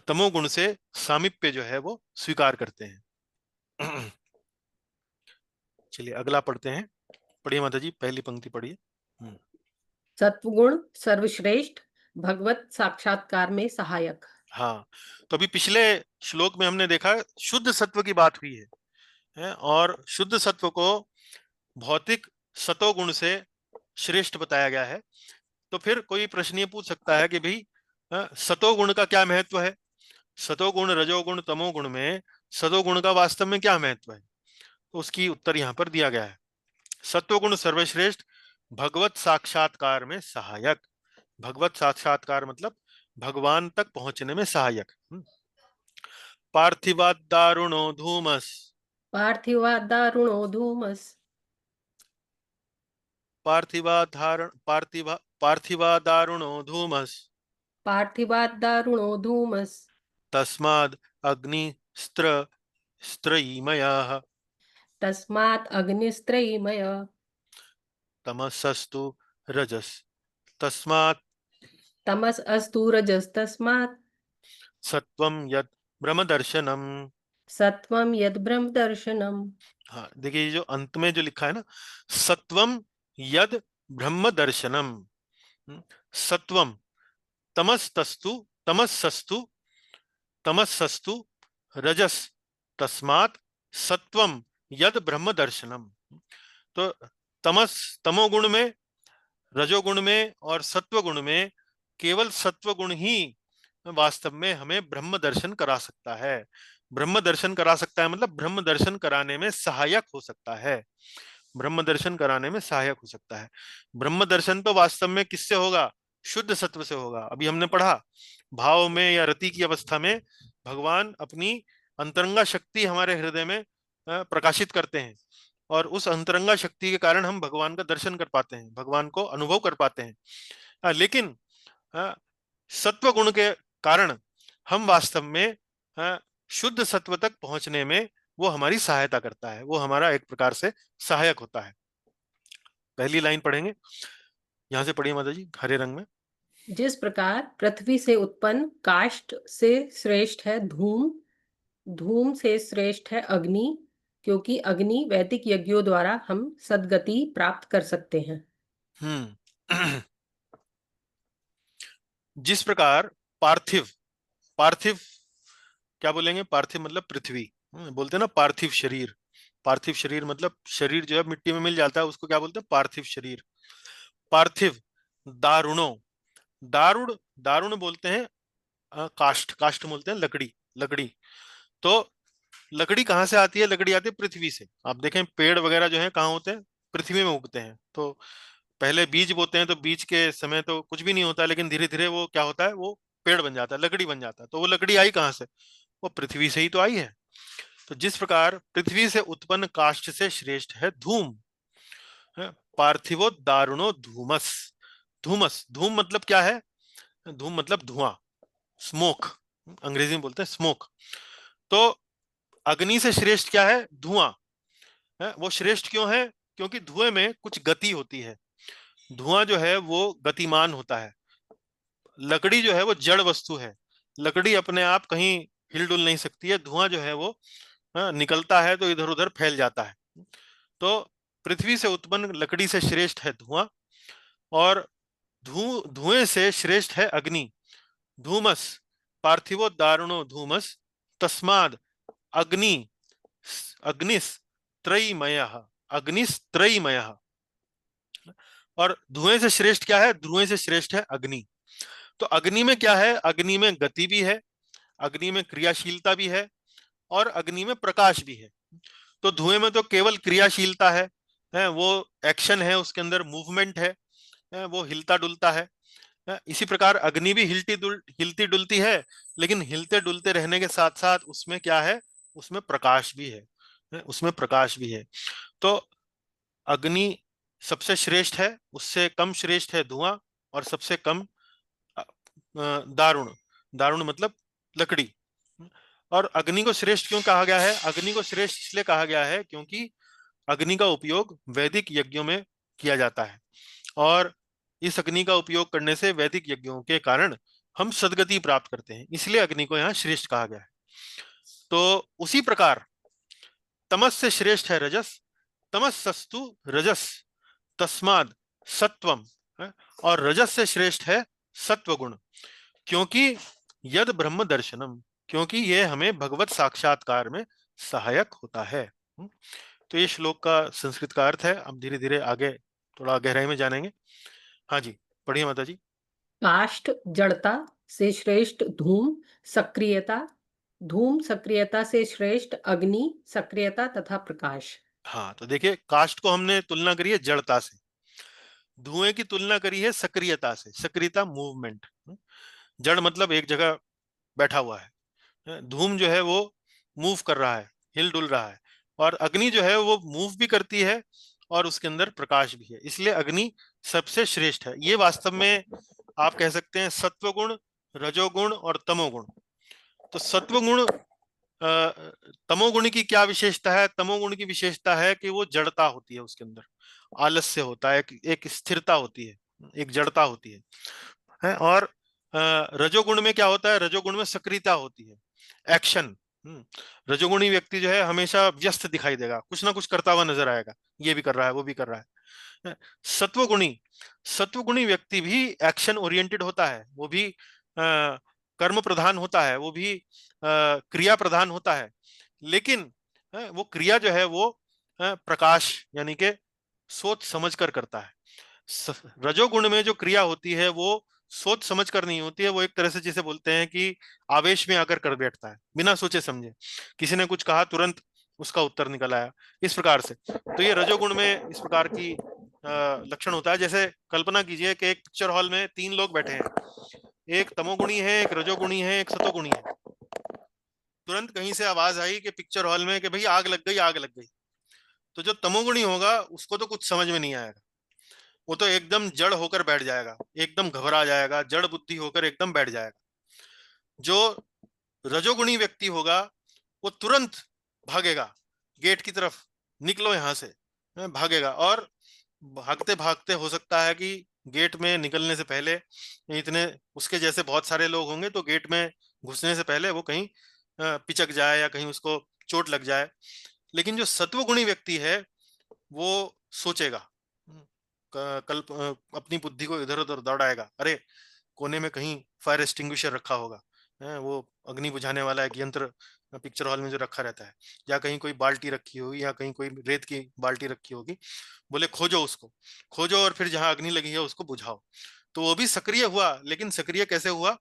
तमोगुण से सामीप्य जो है वो स्वीकार करते हैं। चलिए अगला पढ़ते हैं। पढ़िए माता जी, पहली पंक्ति पढ़िए। सत्वगुण सर्वश्रेष्ठ, भगवत साक्षात्कार में सहायक। हाँ, तो अभी पिछले श्लोक में हमने देखा शुद्ध सत्व की बात हुई है, और शुद्ध सत्व को भौतिक सतोगुण से श्रेष्ठ बताया गया है। तो फिर कोई प्रश्न ये पूछ सकता है कि भाई सतोगुण का क्या महत्व है? सतोगुण, रजोगुण, तमोगुण में सतोगुण का वास्तव में क्या महत्व है? तो उसकी उत्तर यहाँ पर दिया गया है। सत्वगुण सर्वश्रेष्ठ, भगवत साक्षात्कार में सहायक। भगवत साक्षात्कार मतलब भगवान तक पहुंचने में सहायक। पार्थिवाद दारुणो धूमस। पार्थिवादारुणो धूमस। पार्थिवा दारुणो धूमस। पार्थिवादारुणो धूमस। तस्माद् अग्निस्त्र स्त्रयीमयः। तस्मात् अग्निस्त्रयीमय। तमसस्तु रजस तस्मात् तमस अस्तु रजस्तस्मात् सत्वं यत् ब्रह्मदर्शनम। सत्वं यद् ब्रह्म दर्शनम। हाँ, देखिए जो अंत में जो लिखा है ना, सत्वम यद ब्रह्म दर्शनम। सत्वम, तमस्तस्तु तमसस्तु तमसस्तु रजस तस्मात् सत्वम यद ब्रह्म दर्शनम। तो तमोगुण में, रजोगुण में और सत्व गुण में केवल सत्व गुण ही वास्तव में हमें ब्रह्म दर्शन करा सकता है। ब्रह्म दर्शन करा सकता है मतलब ब्रह्म दर्शन कराने में सहायक हो सकता है। ब्रह्म दर्शन कराने में सहायक हो सकता है। ब्रह्म दर्शन तो वास्तव में किससे होगा? शुद्ध सत्व से होगा। अभी हमने पढ़ा भाव में या रति की अवस्था में भगवान अपनी अंतरंगा शक्ति हमारे हृदय में प्रकाशित करते हैं, और उस अंतरंगा शक्ति के कारण हम भगवान का दर्शन कर पाते हैं, भगवान को अनुभव कर पाते हैं। लेकिन सत्व गुण के कारण हम वास्तव में शुद्ध सत्व तक पहुंचने में वो हमारी सहायता करता है, वो हमारा एक प्रकार से सहायक होता है। पहली लाइन पढ़ेंगे, यहां से पढ़िए माता जी, हरे रंग में। जिस प्रकार पृथ्वी से उत्पन्न काष्ठ से श्रेष्ठ है धूम, धूम से श्रेष्ठ है अग्नि, क्योंकि अग्नि वैदिक यज्ञों द्वारा हम सद्गति प्राप्त कर सकते हैं। जिस प्रकार पार्थिव, पार्थिव क्या बोलेंगे? पार्थिव मतलब पृथ्वी, बोलते हैं ना पार्थिव शरीर। पार्थिव शरीर मतलब शरीर जो है मिट्टी में मिल जाता है, उसको क्या बोलते हैं? पार्थिव शरीर। पार्थिव दारुणो, दारुण, दारुण बोलते हैं काष्ठ, काष्ठ बोलते हैं लकड़ी, लकड़ी। तो लकड़ी कहाँ से आती है? लकड़ी आती है पृथ्वी से। आप देखें पेड़ वगैरह जो है कहाँ होते हैं? पृथ्वी में उगते हैं। तो पहले बीज बोते हैं, तो बीज के समय तो कुछ भी नहीं होता, लेकिन धीरे धीरे वो क्या होता है? वो पेड़ बन जाता है, लकड़ी बन जाता है। तो वो लकड़ी आई कहाँ से? वो पृथ्वी से ही तो आई है। तो जिस प्रकार पृथ्वी से उत्पन्न काष्ठ से श्रेष्ठ है धूम, पार्थिवो दारुणो धूमस। धूमस, धूम मतलब क्या है? धूम मतलब धुआं, स्मोक, अंग्रेजी में बोलते हैं स्मोक। तो अग्नि से श्रेष्ठ क्या है? धुआं है। वो श्रेष्ठ क्यों है? क्योंकि धुएं में कुछ गति होती है। धुआं जो है वो गतिमान होता है। लकड़ी जो है वो जड़ वस्तु है, लकड़ी अपने आप कहीं हिलडुल नहीं सकती है। धुआं जो है वो निकलता है तो इधर उधर फैल जाता है। तो पृथ्वी से उत्पन्न लकड़ी से श्रेष्ठ है धुआं, और धुएं से श्रेष्ठ है अग्नि। धूमस, पार्थिवो दारुणो धूमस, तस्माद अग्नि, अग्निस त्रयीमयः, अग्निस त्रयीमयः। और धुएं से श्रेष्ठ क्या है? धुएं से श्रेष्ठ है अग्नि। तो अग्नि में क्या है? अग्नि में गति भी है, अग्नि में क्रियाशीलता भी है, और अग्नि में प्रकाश भी है। तो धुएं में तो केवल क्रियाशीलता है, वो एक्शन है, उसके अंदर मूवमेंट है, वो हिलता डुलता है। इसी प्रकार अग्नि भी हिलती डुलती है, लेकिन हिलते डुलते रहने के साथ साथ उसमें क्या है? उसमें प्रकाश भी है, उसमें प्रकाश भी है। तो अग्नि सबसे श्रेष्ठ है, उससे कम श्रेष्ठ है धुआं, और सबसे कम दारुण, दारुण मतलब लकड़ी। और अग्नि को श्रेष्ठ क्यों कहा गया है? अग्नि को श्रेष्ठ इसलिए कहा गया है क्योंकि अग्नि का उपयोग वैदिक यज्ञों में किया जाता है, और इस अग्नि का उपयोग करने से वैदिक यज्ञों के कारण हम सद्गति प्राप्त करते हैं, इसलिए अग्नि को यहाँ श्रेष्ठ कहा गया है। तो उसी प्रकार तमस से श्रेष्ठ है रजस, तमसस्तु रजस, तस्माद सत्वम, और रजस से श्रेष्ठ है सत्व गुण, क्योंकि यद ब्रह्म दर्शनम, क्योंकि ये हमें भगवत साक्षात्कार में सहायक होता है। तो ये श्लोक का संस्कृत का अर्थ है। अब धीरे धीरे आगे थोड़ा गहराई में जानेंगे। हाँ जी, पढ़िए माता जी। काष्ठ जड़ता से श्रेष्ठ धूम सक्रियता, धूम सक्रियता से श्रेष्ठ अग्नि सक्रियता तथा प्रकाश। हाँ, तो देखिए, काष्ठ को हमने तुलना करी है जड़ता से, धुएं की तुलना करी है सक्रियता से, सक्रियता मूवमेंट। जड़ मतलब एक जगह बैठा हुआ है, धूम जो है वो मूव कर रहा है, हिल डुल रहा है, और अग्नि जो है वो मूव भी करती है और उसके अंदर प्रकाश भी है, इसलिए अग्नि सबसे श्रेष्ठ है। ये वास्तव में आप कह सकते हैं सत्वगुण, रजोगुण और तमोगुण। तो सत्वगुण, तमोगुण की क्या विशेषता है? तमोगुण की विशेषता है कि वो जड़ता होती है, उसके अंदर आलस्य होता है, एक स्थिरता होती है, एक जड़ता होती है। और रजोगुण में क्या होता है? रजोगुण में सक्रियता होती है, एक्शन। रजोगुणी व्यक्ति जो है हमेशा व्यस्त दिखाई देगा, कुछ ना कुछ करता हुआ नजर आएगा, ये भी कर रहा है, वो भी कर रहा है। सत्वगुणी, सत्वगुणी व्यक्ति भी एक्शन ओरिएंटेड होता है, वो भी कर्म प्रधान होता है, वो भी क्रिया प्रधान होता है, लेकिन वो क्रिया जो है वो प्रकाश यानी के सोच समझ कर करता है। रजोगुण में जो क्रिया होती है वो सोच समझ कर नहीं होती है, वो एक तरह से जिसे बोलते हैं कि आवेश में आकर कर बैठता है, बिना सोचे समझे। किसी ने कुछ कहा, तुरंत उसका उत्तर निकल आया, इस प्रकार से। तो ये रजोगुण में इस प्रकार की लक्षण होता है। जैसे कल्पना कीजिए कि एक पिक्चर हॉल में 3 लोग बैठे हैं, एक तमोगुणी है, एक रजोगुणी है, एक सतोगुणी है। तुरंत कहीं से आवाज आई कि पिक्चर हॉल में कि भाई आग लग गई, आग लग गई। तो जो तमोगुणी होगा उसको तो कुछ समझ में नहीं आएगा, वो तो एकदम जड़ होकर बैठ जाएगा, एकदम घबरा जाएगा, जड़ बुद्धि होकर एकदम बैठ जाएगा। जो रजोगुणी व्यक्ति होगा वो तुरंत भागेगा गेट की तरफ, निकलो यहां से, भागेगा। और भागते भागते हो सकता है कि गेट में निकलने से पहले इतने उसके जैसे बहुत सारे लोग होंगे, तो गेट में घुसने से पहले वो कहीं पिचक जाए या कहीं उसको चोट लग जाए। लेकिन जो सत्वगुणी व्यक्ति है वो सोचेगा, कल्प अपनी बुद्धि को इधर उधर दौड़ाएगा, अरे कोने में कहीं फायर एक्सटिंग्विशर रखा होगा, वो अग्नि बुझाने वाला एक यंत्र पिक्चर हॉल में जो रखा रहता है, या कहीं कोई बाल्टी रखी होगी, या कहीं कोई रेत की बाल्टी रखी होगी, बोले खोजो उसको, खोजो और फिर जहां अग्नि लगी है उसको बुझाओ। तो वो भी सक्रिय हुआ, लेकिन सक्रिय कैसे हुआ?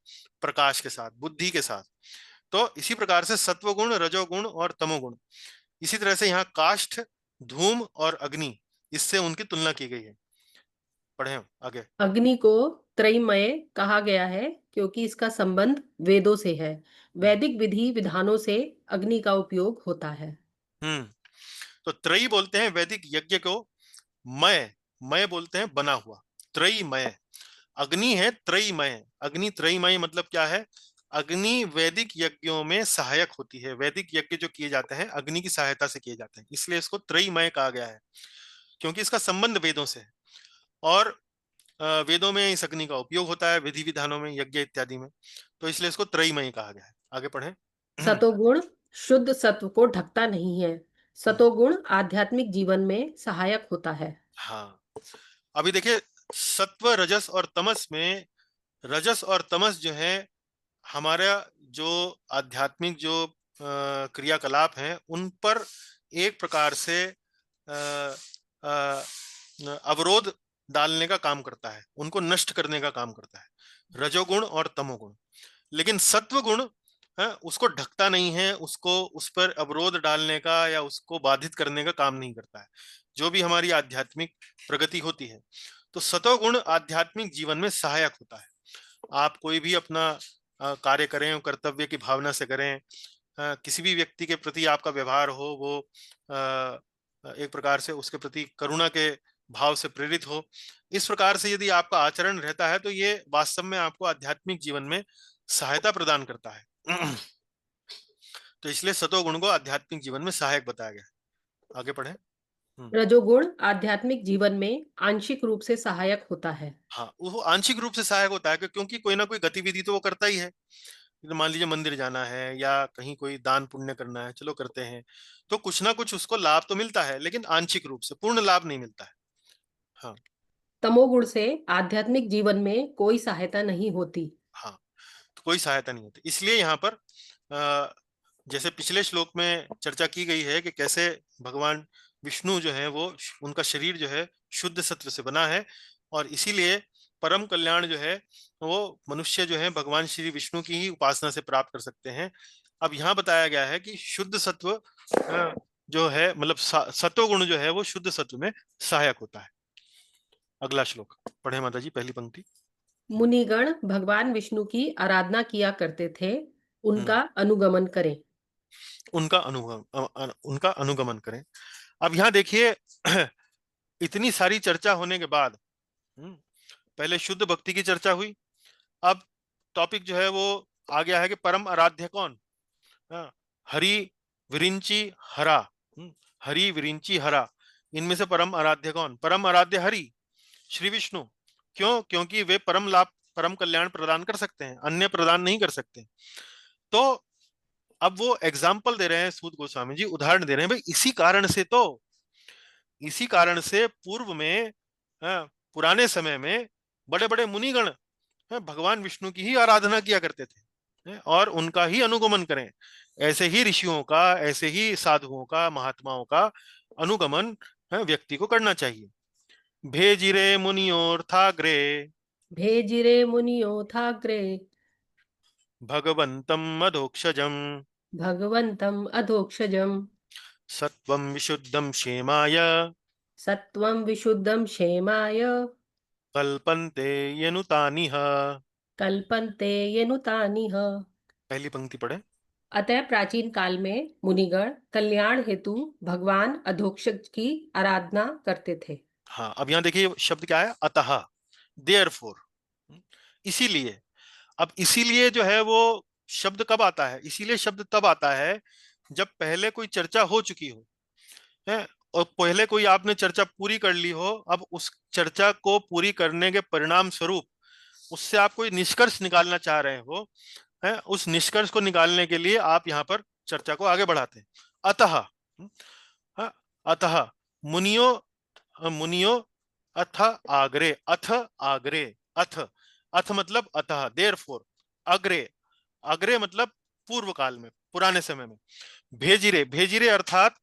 प्रकाश के साथ, बुद्धि के साथ। तो इसी प्रकार से सत्वगुण, रजोगुण और तमोगुण, इसी तरह से यहाँ काष्ठ, धूम और अग्नि, इससे उनकी तुलना की गई है। पढ़े आगे। अग्नि को त्रयमय कहा गया है क्योंकि इसका संबंध वेदों से है। वैदिक विधि विधानों से अग्नि का उपयोग होता है। हम्म तो त्रयी बोलते हैं वैदिक यज्ञ को, मय, मय बोलते हैं बना हुआ, त्रयीमय। अग्नि है त्रयीमय, अग्नि त्रयीमय मतलब क्या है? अग्नि वैदिक यज्ञों में सहायक होती है, वैदिक यज्ञ जो किए जाते हैं अग्नि की सहायता से किए जाते हैं, इसलिए इसको त्रयीमय कहा गया है, क्योंकि इसका संबंध वेदों से है। और वेदों में इस अग्नि का उपयोग होता है, विधि विधानों में, यज्ञ इत्यादि में, तो इसलिए इसको त्रयीमय कहा गया है। आगे पढ़ें। सतोगुण शुद्ध सत्व को ढकता नहीं है। सतोगुण आध्यात्मिक जीवन में सहायक होता है। हाँ, अभी देखिए, सत्व, रजस और तमस में, रजस और तमस जो है हमारा जो आध्यात्मिक जो क्रियाकलाप हैं उन पर एक प्रकार से अवरोध डालने का काम करता है, उनको नष्ट करने का काम करता है, रजोगुण और तमोगुण। लेकिन सत्व गुण उसको ढकता नहीं है, उसको उस पर अवरोध डालने का या उसको बाधित करने का काम नहीं करता है, जो भी हमारी आध्यात्मिक प्रगति होती है। तो सतोगुण आध्यात्मिक जीवन में सहायक होता है। आप कोई भी अपना कार्य करें, कर्तव्य की भावना से करें, किसी भी व्यक्ति के प्रति आपका व्यवहार हो वो एक प्रकार से उसके प्रति करुणा के भाव से प्रेरित हो, इस प्रकार से यदि आपका आचरण रहता है तो ये वास्तव में आपको आध्यात्मिक जीवन में सहायता प्रदान करता है। तो इसलिए सतोगुण को आध्यात्मिक जीवन में सहायक बताया गया है। आगे पढ़ें। रजोगुण आध्यात्मिक जीवन में आंशिक रूप से सहायक होता है। हाँ, वो आंशिक रूप से सहायक होता है क्योंकि कोई ना कोई गतिविधि तो वो करता ही है। तो मान लीजिए मंदिर जाना है या कहीं कोई दान पुण्य करना है, चलो करते हैं, तो कुछ ना कुछ उसको लाभ तो मिलता है, लेकिन आंशिक रूप से, पूर्ण लाभ नहीं मिलता है। हाँ। तमोगुण से आध्यात्मिक जीवन में कोई सहायता नहीं होती। हाँ, तो कोई सहायता नहीं होती। इसलिए यहाँ पर जैसे पिछले श्लोक में चर्चा की गई है कि कैसे भगवान विष्णु जो है वो उनका शरीर जो है शुद्ध सत्व से बना है, और इसीलिए परम कल्याण जो है वो मनुष्य जो है भगवान श्री विष्णु की ही उपासना से प्राप्त कर सकते हैं। अब यहाँ बताया गया है कि शुद्ध सत्व जो है मतलब सत्वगुण जो है वो शुद्ध सत्व में सहायक होता है। अगला श्लोक पढ़े माता जी, पहली पंक्ति। मुनिगण भगवान विष्णु की आराधना किया करते थे, उनका अनुगमन करें। उनका अनुगमन करें। अब यहाँ देखिए, इतनी सारी चर्चा होने के बाद पहले शुद्ध भक्ति की चर्चा हुई, अब टॉपिक जो है वो आ गया है कि परम आराध्य कौन। हरि विरिंची हरा, हरि विरिंची हरा, इनमें से परम आराध्य कौन? परम आराध्य हरि, श्री विष्णु। क्यों? क्योंकि वे परम लाभ परम कल्याण प्रदान कर सकते हैं, अन्य प्रदान नहीं कर सकते। तो अब वो एग्जाम्पल दे रहे हैं सूत गोस्वामी जी, उदाहरण दे रहे हैं, भाई इसी कारण से पूर्व में पुराने समय में बड़े बड़े मुनिगण भगवान विष्णु की ही आराधना किया करते थे और उनका ही अनुगमन करें। ऐसे ही ऋषियों का, ऐसे ही साधुओं का, महात्माओं का अनुगमन व्यक्ति को करना चाहिए। भेजिरे मुनियोर्थाग्रे, भेजिरे मुनियोथाग्रे, भगवंतम अधोक्षजम, भगवंतम अधोक्षजम, सत्वं विशुद्धं क्षेमाय, सत्वं विशुद्धं क्षेमाय, कल्पन्ते यनुतानिह। कल्पन्ते येनुतानिह। पहली पंक्ति पढ़े। अतः प्राचीन काल में मुनिगण कल्याण हेतु भगवान अधोक्षज की आराधना करते थे। हाँ, अब यहाँ देखिए शब्द क्या है, अतः, देयरफॉर, इसीलिए। अब इसीलिए जो है वो शब्द कब आता है? इसीलिए शब्द तब आता है जब पहले कोई चर्चा हो चुकी हो है, और पहले कोई आपने चर्चा पूरी कर ली हो। अब उस चर्चा को पूरी करने के परिणाम स्वरूप उससे आप कोई निष्कर्ष निकालना चाह रहे हो है, उस निष्कर्ष को निकालने के लिए आप यहाँ पर चर्चा को आगे बढ़ाते हैं। अतः, अतः मुनियो, मुनियो अथ आग्रे, अथ आग्रे, अथ, अथ मतलब अतः, देयरफॉर, अग्रे, अग्रे मतलब पूर्व काल में, पुराने समय में। भेजिरे, भेजिरे अर्थात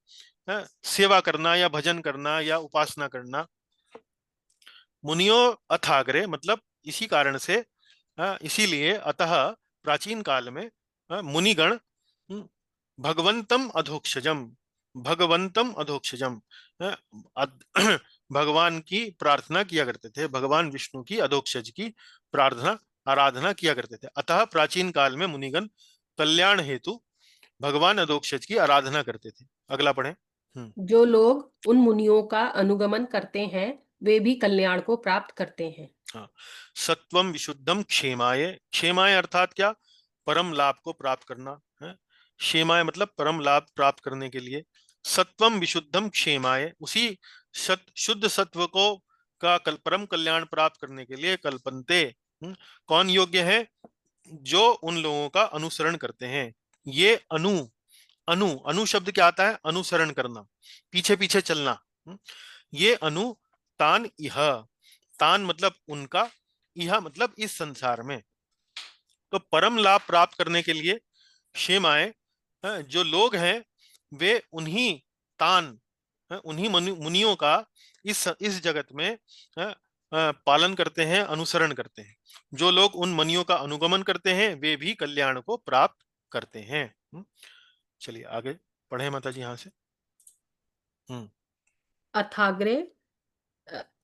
सेवा करना या भजन करना या उपासना करना। मुनियो अथाग्रे मतलब इसी कारण से, इसीलिए, अतः प्राचीन काल में मुनिगण भगवंतम अधोक्षजम, भगवंतम अधोक्षजम, भगवान की प्रार्थना किया करते थे, भगवान विष्णु की अधोक्षज की प्रार्थना आराधना किया करते थे। अतः प्राचीन काल में मुनिगण कल्याण हेतु भगवान अधोक्षज की आराधना करते थे। अगला पढ़ें। जो लोग उन मुनियों का अनुगमन करते हैं वे भी कल्याण को प्राप्त करते हैं। हाँ, सत्वम विशुद्धम क्षेमाय, क्षेमाय अर्थात क्या? परम लाभ को प्राप्त करना है। क्षेमाय मतलब परम लाभ प्राप्त करने के लिए। सत्वम विशुद्धम क्षेमाय, उसी शुद्ध सत्व को का परम कल्याण प्राप्त करने के लिए कल्पन्ते, कौन योग्य है? जो उन लोगों का अनुसरण करते हैं। ये अनु, अनु शब्द क्या आता है? अनुसरण करना, पीछे पीछे चलना। ये अनु तान इह, तान मतलब उनका, यह मतलब इस संसार में। तो परम लाभ प्राप्त करने के लिए क्षेमाए जो लोग हैं वे उन्हीं तान, उन्हीं मुनियों का इस जगत में पालन करते हैं, अनुसरण करते हैं। जो लोग उन मुनियों का अनुगमन करते हैं वे भी कल्याण को प्राप्त करते हैं। चलिए आगे पढ़े माता जी यहाँ से। अथाग्रे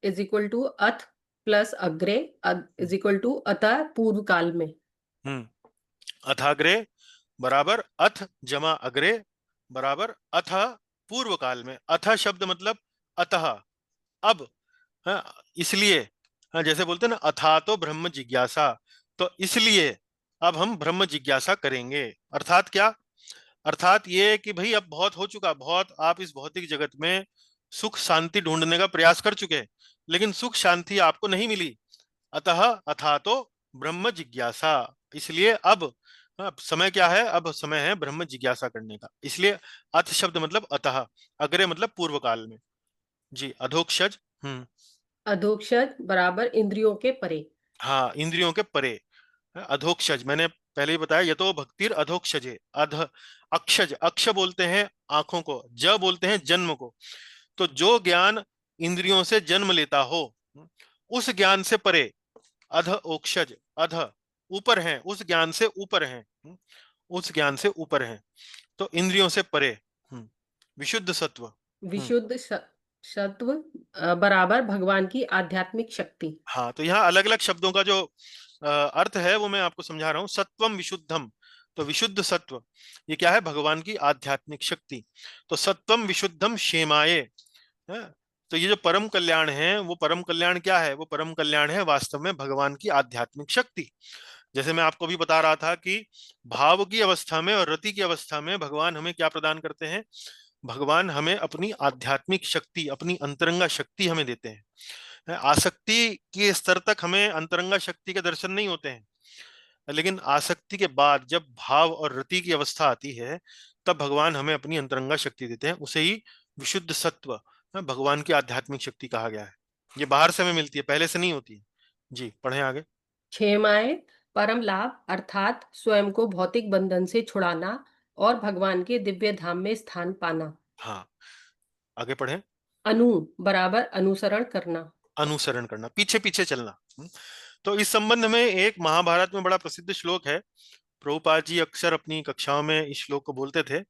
इज इक्वल टू अथ प्लस अग्रे इज इक्वल टू अतः पूर्व काल में। अथाग्रे बराबर अथ जमा अग्रे बराबर अथ पूर्व काल में। अथ शब्द मतलब अतः, अब, हाँ, इसलिए, हाँ, जैसे बोलते हैं ना अथा तो ब्रह्म जिज्ञासा, तो इसलिए अब हम ब्रह्म जिज्ञासा करेंगे। अर्थात क्या? अर्थात ये कि भाई अब बहुत हो चुका, बहुत आप इस भौतिक जगत में सुख शांति ढूंढने का प्रयास कर चुके हैं, लेकिन सुख शांति आपको नहीं मिली। अतः अथा तो ब्रह्म जिज्ञासा, इसलिए अब समय क्या है? अब समय है ब्रह्म जिज्ञासा करने का। इसलिए अथ शब्द मतलब अतः, अग्रे मतलब पूर्व काल में। जी, अधोक्षज। अधोक्षज बराबर इंद्रियों के परे। हाँ, इंद्रियों के परे। अधोक्षज मैंने पहले ही बताया, ये तो भक्तिर अधोक्षज है। अध अक्षज, अक्ष बोलते हैं आंखों को, ज बोलते हैं जन्म को। तो जो ज्ञान इंद्रियों से जन्म लेता हो, उस ज्ञान से परे। अध ओक्षज, अध ऊपर है, उस ज्ञान से ऊपर है, उस ज्ञान से ऊपर है, तो इंद्रियों से परे। विशुद्ध सत्व। विशुद्ध सत्व बराबर भगवान की आध्यात्मिक शक्ति। हाँ, तो यहाँ अलग अलग शब्दों का जो अर्थ है वो मैं आपको समझा रहा हूँ। सत्वम विशुद्धम, तो विशुद्ध सत्व ये क्या है? भगवान की आध्यात्मिक शक्ति। तो सत्वम विशुद्धम क्षेमाये है। तो ये जो परम कल्याण है, वो परम कल्याण क्या है? वो परम कल्याण है वास्तव में भगवान की आध्यात्मिक शक्ति। जैसे मैं आपको भी बता रहा था कि भाव की अवस्था में और रति की अवस्था में भगवान हमें क्या प्रदान करते हैं? भगवान हमें अपनी आध्यात्मिक शक्ति, अपनी अंतरंगा शक्ति हमें देते हैं। आसक्ति के स्तर तक हमें अंतरंगा शक्ति के दर्शन नहीं होते हैं, लेकिन आसक्ति के बाद जब भाव और रति की अवस्था आती है, तब भगवान हमें अपनी अंतरंगा शक्ति देते हैं। उसे ही विशुद्ध सत्व, भगवान की आध्यात्मिक शक्ति कहा गया है। ये बाहर से हमें मिलती है, पहले से नहीं होती है। जी, पढ़ें आगे। क्षेमाए परम लाभ अर्थात स्वयं को भौतिक बंधन से छुड़ाना और भगवान के दिव्य धाम में स्थान पाना। हाँ, आगे पढ़ें। अनु बराबर अनुसरण करना। अनुसरण करना, पीछे पीछे चलना। तो इस संबंध में एक महाभारत में बड़ा प्रसिद्ध श्लोक है। प्रभुपाद जी अक्सर अपनी कक्षाओं में इस श्लोक को बोलते थे।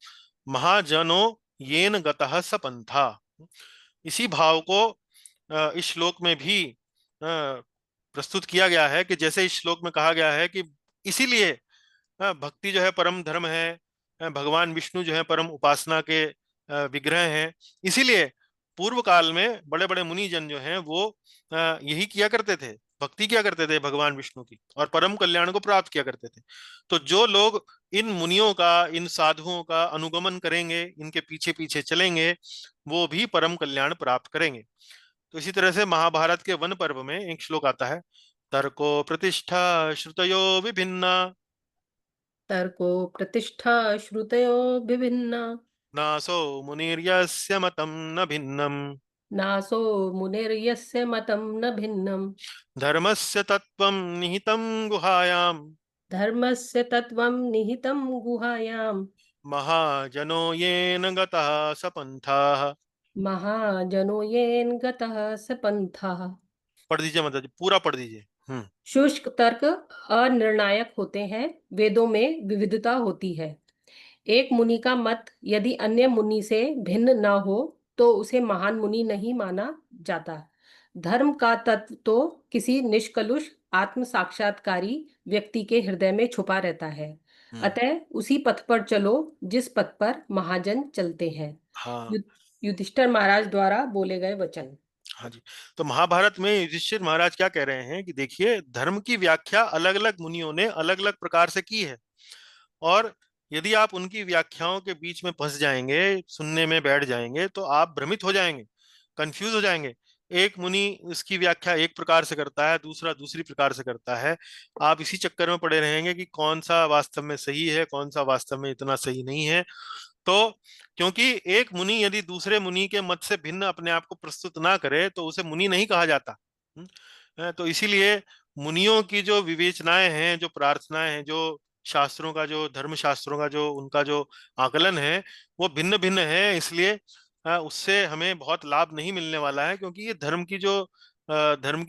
महाजनो येन गतः स पंथा। इसी भाव को इस श्लोक में भी प्रस्तुत किया गया है कि जैसे इस श्लोक में कहा गया है कि इसीलिए भक्ति जो है परम धर्म है, भगवान विष्णु जो है परम उपासना के विग्रह हैं। इसीलिए पूर्व काल में बड़े बड़े मुनि जन जो हैं वो यही किया करते थे, भक्ति किया करते थे भगवान विष्णु की, और परम कल्याण को प्राप्त किया करते थे। तो जो लोग इन मुनियों का, इन साधुओं का अनुगमन करेंगे, इनके पीछे पीछे चलेंगे, वो भी परम कल्याण प्राप्त करेंगे। तो इसी तरह से महाभारत के वन पर्व में एक श्लोक आता है। तर्को प्रतिष्ठा श्रुतयो विभिन्ना, तर्को प्रतिष्ठा श्रुतयो विभिन्ना, नासो मुनिर्यस्य मतं न भिन्नम्, नासो मुनिर्यस्य मतं न भिन्नम्, धर्मस्य तत्त्वं निहितं गुहायां, धर्मस्य तत्त्वं निहितं गुहायां, महाजनो येन गतः स पंथाः। महाजनो येन गतः स पंथः। पढ़ दीजिए, मतलब पूरा पढ़ दीजिए। शुष्क तर्क अनिर्णायक होते हैं, वेदों में विविधता होती है। एक मुनि का मत यदि अन्य मुनि से भिन्न न हो तो उसे महान मुनि नहीं माना जाता। धर्म का तत्व तो किसी निष्कलुष आत्म साक्षात्कारी व्यक्ति के हृदय में छुपा रहता है। अतः उसी पथ पर चलो जिस पथ पर महाजन चलते हैं। हाँ, युधिष्ठिर महाराज द्वारा बोले गए वचन। हाँ जी। तो महाभारत में युधिष्ठिर महाराज क्या कह रहे हैं कि देखिए, धर्म की व्याख्या अलग अलग मुनियों ने अलग अलग प्रकार से की है, और यदि आप उनकी व्याख्याओं के बीच में फंस जाएंगे, सुनने में बैठ जाएंगे, तो आप भ्रमित हो जाएंगे, कंफ्यूज हो जाएंगे। एक मुनि उसकी व्याख्या एक प्रकार से करता है, दूसरा दूसरी प्रकार से करता है। आप इसी चक्कर में पड़े रहेंगे कि कौन सा वास्तव में सही है, कौन सा वास्तव में इतना सही नहीं है। तो क्योंकि एक मुनि यदि दूसरे मुनि के मत से भिन्न अपने आप को प्रस्तुत ना करे तो उसे मुनि नहीं कहा जाता। तो इसीलिए मुनियों की जो विवेचनाएं हैं, जो प्रार्थनाएं हैं, जो शास्त्रों का, जो धर्म शास्त्रों का जो उनका जो आकलन है, वो भिन्न भिन्न है। इसलिए उससे हमें बहुत लाभ नहीं मिलने वाला है, क्योंकि ये धर्म की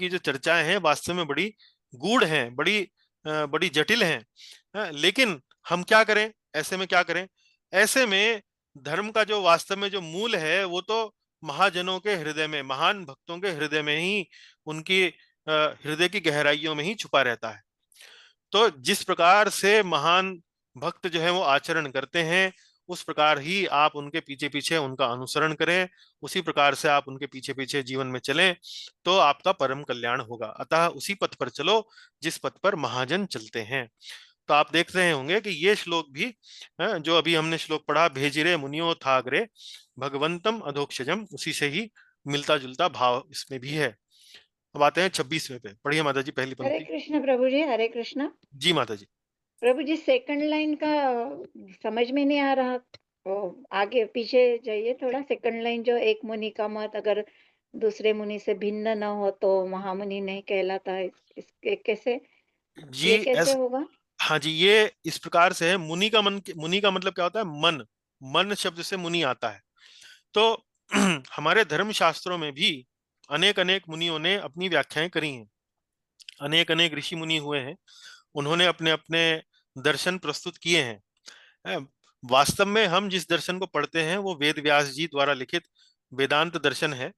जो चर्चाएं हैं वास्तव में बड़ी गूढ़ हैं, बड़ी जटिल हैं। लेकिन हम क्या करें? ऐसे में क्या करें? ऐसे में धर्म का जो वास्तव में जो मूल है, वो तो महाजनों के हृदय में, महान भक्तों के हृदय में ही, उनकी हृदय की गहराइयों में ही छुपा रहता है। तो जिस प्रकार से महान भक्त जो है वो आचरण करते हैं, उस प्रकार ही आप उनके पीछे पीछे उनका अनुसरण करें, उसी प्रकार से आप उनके पीछे पीछे जीवन में चलें, तो आपका परम कल्याण होगा। अतः उसी पथ पर चलो जिस पथ पर महाजन चलते हैं। तो आप देख रहे होंगे कि ये श्लोक भी, जो अभी हमने श्लोक पढ़ा, भेजिरे मुनियो थाग्रे भगवंतम अधोक्षजम, उसी से ही मिलता जुलता भाव इसमें भी है। अब आते हैं 26वें पे। पढ़िए माता जी पहली हरे पंक्ति। कृष्ण प्रभु जी, हरे कृष्ण जी माता जी। प्रभु जी। सेकंड लाइन का समझ में नहीं आ रहा, तो आगे पीछे जाइए थोड़ा। सेकंड लाइन जो एक मुनि का मत अगर दूसरे मुनि से भिन्न न हो तो महामुनि नहीं कहलाता है, इसके कैसे, जी ये कैसे एस होगा? हाँ जी, ये इस प्रकार से है। मुनि का मन, मुनि का मतलब क्या होता है? मन। मन शब्द से मुनि आता है। तो हमारे धर्म शास्त्रों में भी अनेक अनेक मुनियों ने अपनी व्याख्याएं करी हैं। अनेक अनेक ऋषि मुनि हुए हैं, उन्होंने अपने अपने दर्शन प्रस्तुत किए हैं। हैं? वास्तव में हम जिस दर्शन को पढ़ते हैं वो वेद व्यास जी द्वारा लिखित वेदांत दर्शन है,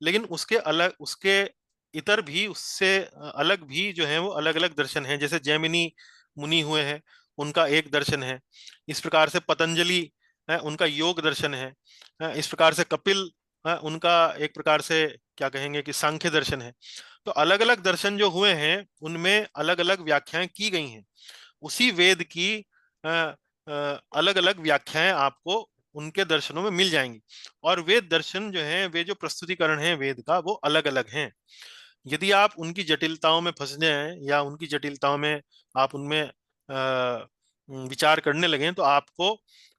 लेकिन उसके अलग, उसके इतर भी, उससे अलग भी जो है वो अलग अलग दर्शन हैं। जैसे जैमिनी मुनि हुए हैं, उनका एक दर्शन है। इस प्रकार से पतंजलि है, उनका योग दर्शन है। इस प्रकार से कपिल है, उनका एक प्रकार से क्या कहेंगे कि सांख्य दर्शन है। तो अलग अलग दर्शन जो हुए हैं उनमें अलग अलग व्याख्याएं की गई हैं। उसी वेद की अलग अलग व्याख्याएं आपको उनके दर्शनों में मिल जाएंगी। और वेद दर्शन जो है, वे जो प्रस्तुतिकरण है वेद का, वो अलग अलग हैं। यदि आप उनकी जटिलताओं में फंस जाएं या उनकी जटिलताओं में आप उनमें विचार करने लगें, तो आपको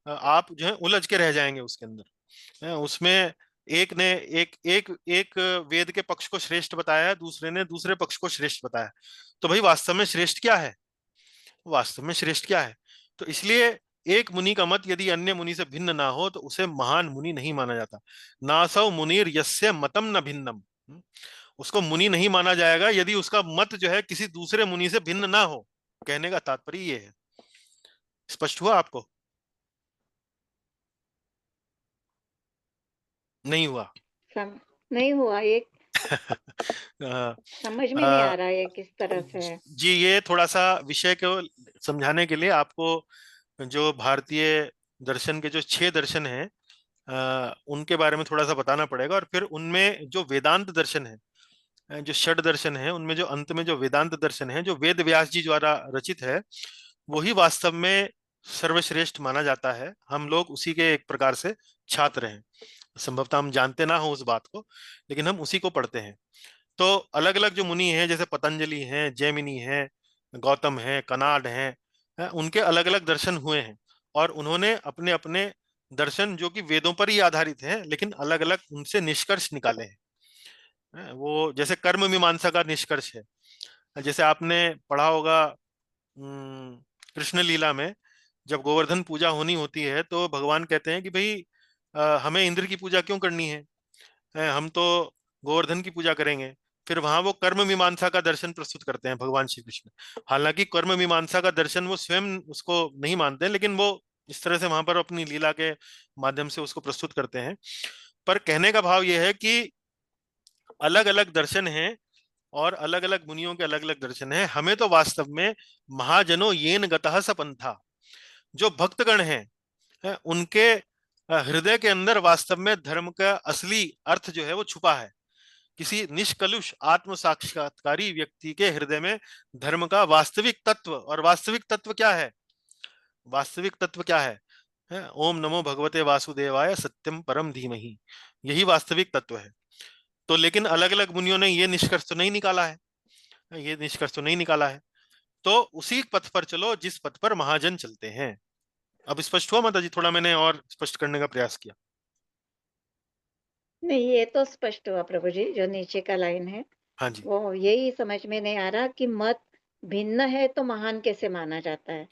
आप जो है उलझ के रह जाएंगे उसके अंदर। उसमें एक ने एक एक एक वेद के पक्ष को श्रेष्ठ बताया है, दूसरे ने दूसरे पक्ष को श्रेष्ठ बताया। तो भाई वास्तव में श्रेष्ठ क्या है? वास्तव में श्रेष्ठ क्या है? तो इसलिए एक मुनि का मत यदि अन्य मुनि से भिन्न ना हो तो उसे महान मुनि नहीं माना जाता। नासौ मुनिर यस्य मतम न भिन्नम। उसको मुनि नहीं माना जाएगा यदि उसका मत जो है किसी दूसरे मुनि से भिन्न ना हो। कहने का तात्पर्य ये है। स्पष्ट हुआ आपको? नहीं हुआ? सम, नहीं हुआ ये, अ, समझ में नहीं आ अ, रहा है किस तरह से है। जी, ये थोड़ा सा विषय को समझाने के लिए आपको जो भारतीय दर्शन के जो 6 दर्शन हैं, उनके बारे में थोड़ा सा बताना पड़ेगा। और फिर उनमें जो वेदांत दर्शन है, जो षड दर्शन है, उनमें जो अंत में जो वेदांत दर्शन है, जो वेद व्यास जी द्वारा रचित है, वही वास्तव में सर्वश्रेष्ठ माना जाता है। हम लोग उसी के एक प्रकार से छात्र हैं। संभवतः हम जानते ना हो उस बात को, लेकिन हम उसी को पढ़ते हैं। तो अलग अलग जो मुनि हैं, जैसे पतंजलि हैं, जैमिनी हैं, गौतम हैं, कनाड हैं, उनके अलग अलग दर्शन हुए हैं। और उन्होंने अपने अपने दर्शन जो कि वेदों पर ही आधारित हैं, लेकिन अलग अलग उनसे निष्कर्ष निकाले हैं। वो जैसे कर्म मीमांसा का निष्कर्ष है। जैसे आपने पढ़ा होगा कृष्ण लीला में, जब गोवर्धन पूजा होनी होती है तो भगवान कहते हैं कि भाई हमें इंद्र की पूजा क्यों करनी है? हम तो गोवर्धन की पूजा करेंगे। फिर वहां वो कर्म मीमांसा का दर्शन प्रस्तुत करते हैं भगवान श्री कृष्ण। हालांकि कर्म मीमांसा का दर्शन वो स्वयं उसको नहीं मानते हैं, लेकिन वो इस तरह से वहां पर अपनी लीला के माध्यम से उसको प्रस्तुत करते हैं। पर कहने का भाव यह है कि अलग अलग दर्शन हैं, और अलग अलग मुनियों के अलग अलग दर्शन हैं। हमें तो वास्तव में महाजनो येन गतः स पंथा, जो भक्तगण हैं, उनके हृदय के अंदर वास्तव में धर्म का असली अर्थ जो है वो छुपा है। किसी निष्कलुष आत्म साक्षात्कारी व्यक्ति के हृदय में धर्म का वास्तविक तत्व, और वास्तविक तत्व क्या है? वास्तविक तत्व क्या है? ओम नमो भगवते वासुदेवाय सत्यम परम धीमहि, यही वास्तविक तत्व है। तो लेकिन अलग अलग मुनियों ने ये निष्कर्ष तो नहीं निकाला है, ये निष्कर्ष तो नहीं निकाला है। तो उसी पथ पर चलो जिस पथ पर महाजन चलते हैं। अब स्पष्ट हुआ माता जी? थोड़ा मैंने और स्पष्ट करने का प्रयास किया। नहीं, ये तो स्पष्ट हुआ प्रभु जी। जो नीचे का लाइन है हाँ जी। वो यही समझ में नहीं आ रहा कि मत भिन्न है तो महान कैसे माना जाता है?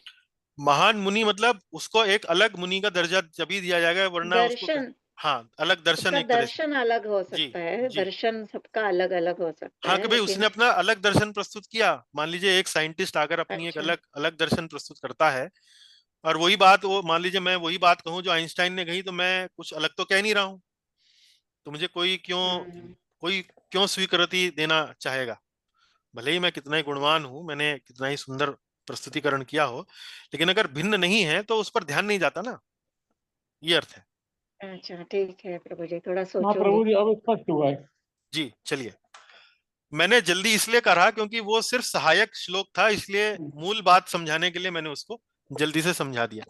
महान मुनि मतलब उसको एक अलग मुनि का दर्जा तभी दिया जाएगा, वरना उसको दर्शन, हाँ, अलग दर्शन उसका एक तरह से। दर्शन अलग हो जी। सकता है, जी। दर्शन सबका अलग अलग हो सकता हाँ, कि है, भाई उसने लेकिन अपना अलग दर्शन प्रस्तुत किया। मान लीजिए एक साइंटिस्ट अगर अपनी एक अच्छा। अलग अलग दर्शन प्रस्तुत करता है, और वही बात, वो मान लीजिए मैं वही बात कहूं जो आइंस्टाइन ने कही, तो मैं कुछ अलग तो कह नहीं रहा हूं। तो मुझे हम्म। कोई क्यों स्वीकृति देना चाहेगा? भले ही मैं कितना ही गुणवान हूं, मैंने कितना ही सुंदर प्रस्तुतिकरण किया हो, लेकिन अगर भिन्न नहीं है तो उस पर ध्यान नहीं जाता ना, ये अर्थ है। अच्छा, ठीक है प्रभु जी, थोड़ा हाँ सोचूंगी। प्रभु जी, अब स्पष्ट हुआ है। जी चलिए। मैंने जल्दी इसलिए कहा क्योंकि वो सिर्फ सहायक श्लोक था, इसलिए मूल बात समझाने के लिए मैंने उसको जल्दी से समझा दिया।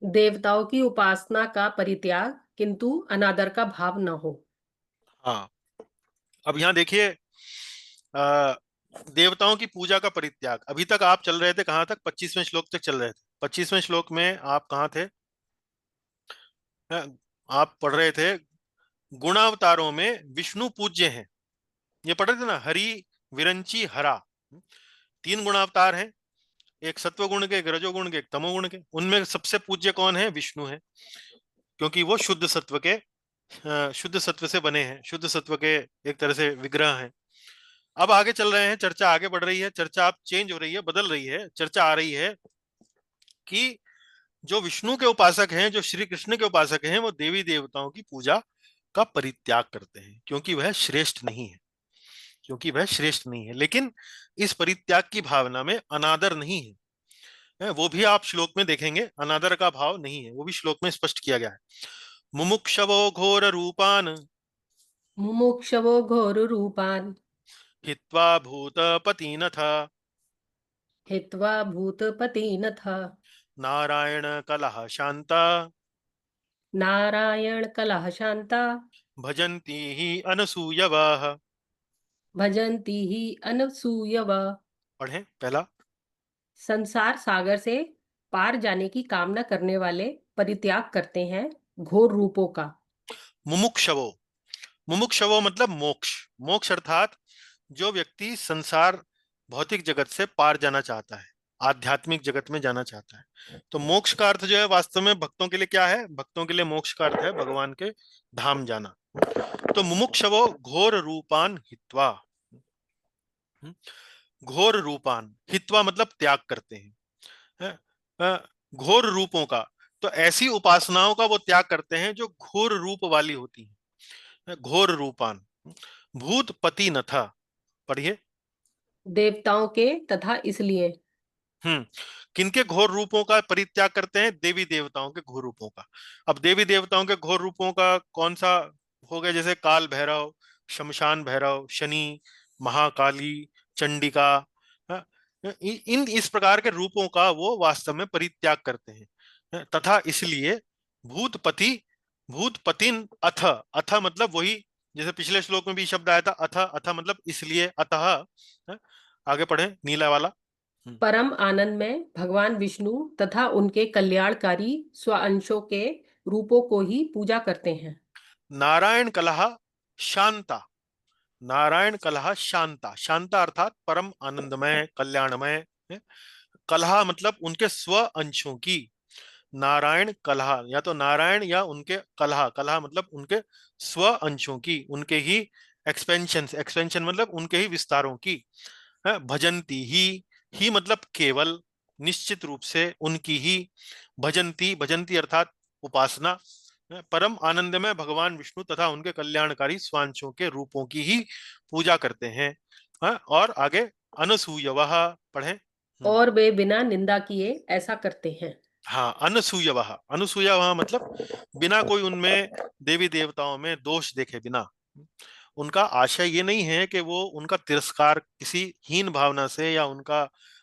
देवताओं की उपासना का परित्याग किंतु अनादर का भाव न हो। हाँ, अब यहाँ देखिए, अ, देवताओं की पूजा का परित्याग। अभी तक आप चल रहे थे कहाँ तक? 25वें श्लोक तक चल रहे थे। 25वें श्लोक में आप कहाँ थे? आप पढ़ रहे थे गुणावतारों में विष्णु पूज्य हैं, ये पढ़ रहे थे ना, हरि विरंची हरा। 3 गुणावतार हैं, एक सत्व गुण के, एक रजोगुण के, एक तमोगुण के। उनमें सबसे पूज्य कौन है? विष्णु है, क्योंकि वो शुद्ध सत्व के, शुद्ध सत्व से बने हैं, शुद्ध सत्व के एक तरह से विग्रह हैं। अब आगे चल रहे हैं, चर्चा आगे बढ़ रही है, चर्चा अब चेंज हो रही है, बदल रही है। चर्चा आ रही है कि जो विष्णु के उपासक हैं, जो श्री कृष्ण के उपासक हैं, वो देवी देवताओं की पूजा का परित्याग करते हैं, क्योंकि वह श्रेष्ठ नहीं है, क्योंकि वह श्रेष्ठ नहीं है। लेकिन इस परित्याग की भावना में अनादर नहीं है, वो भी आप श्लोक में देखेंगे, अनादर का भाव नहीं है, वो भी श्लोक में स्पष्ट किया गया है। मुमुक्षवो घोर रूपान मुमुक्षवो घोर रूपान हित्वा भूतपतिनथ हित्वा भूतपतिनथ नारायण कलह शांता नारायण कलह शांता भजन्ति ही अनसूयवः। भजन्ति ही अनसूयव। पढ़ें पहला। संसार सागर से पार जाने की कामना करने वाले परित्याग करते हैं घोर रूपों का। मुमुक्षवो, मुमुक्षवो मतलब मोक्ष। मोक्ष अर्थात जो व्यक्ति संसार भौतिक जगत से पार जाना चाहता है, आध्यात्मिक जगत में जाना चाहता है। तो मोक्ष का अर्थ जो है वास्तव में भक्तों के लिए क्या है? भक्तों के लिए मोक्ष का अर्थ है भगवान के धाम जाना। तो मुमुक्षवो घोर रूपान हित्वा, घोर रूपान, हित्वा मतलब त्याग करते हैं, घोर रूपों का। तो ऐसी उपासनाओं का वो त्याग करते हैं जो घोर रूप वाली होती है। घोर रूपान, भूतपति न था। पढ़िए। देवताओं के तथा इसलिए किनके घोर रूपों का परित्याग करते हैं? देवी देवताओं के घोर रूपों का। अब देवी देवताओं के घोर रूपों का कौन सा हो गया? जैसे काल भैरव, शमशान भैरव, शनि, महाकाली, चंडिका, हाँ, इन इस प्रकार के रूपों का वो वास्तव में परित्याग करते हैं। तथा इसलिए भूतपति, भूतपतिन अथ, अथ मतलब वही, जैसे पिछले श्लोक में भी शब्द आया था अथ, अथ मतलब इसलिए, अतः। आगे पढ़े नीला वाला। परम आनंद में भगवान विष्णु तथा उनके कल्याणकारी स्वांशों के रूपों को ही पूजा करते हैं। नारायण कलह शांता, नारायण कलह शांता, शांता अर्थात परम आनंदमय, कल्याणमय। कलह मतलब उनके स्व अंशों की। नारायण कलह, या तो नारायण या उनके कलह, कलह मतलब उनके स्व अंशों की, उनके ही एक्सपेंशन, एक्सपेंशन मतलब उनके ही विस्तारों की। भजंती ही मतलब केवल, निश्चित रूप से उनकी ही। भजंती, भजंती अर्थात उपासना। परम आनंद में भगवान विष्णु तथा उनके कल्याणकारी स्वांशों के रूपों की ही पूजा करते हैं। और आगे अनसूयवः पढ़ें। और वे बिना निंदा किए ऐसा करते हैं। हाँ, अनसूयवः, अनसूयवः मतलब बिना कोई उनमें देवी देवताओं में दोष देखे बिना। उनका आशय ये नहीं है कि वो उनका तिरस्कार किसी हीन भावना से या उनका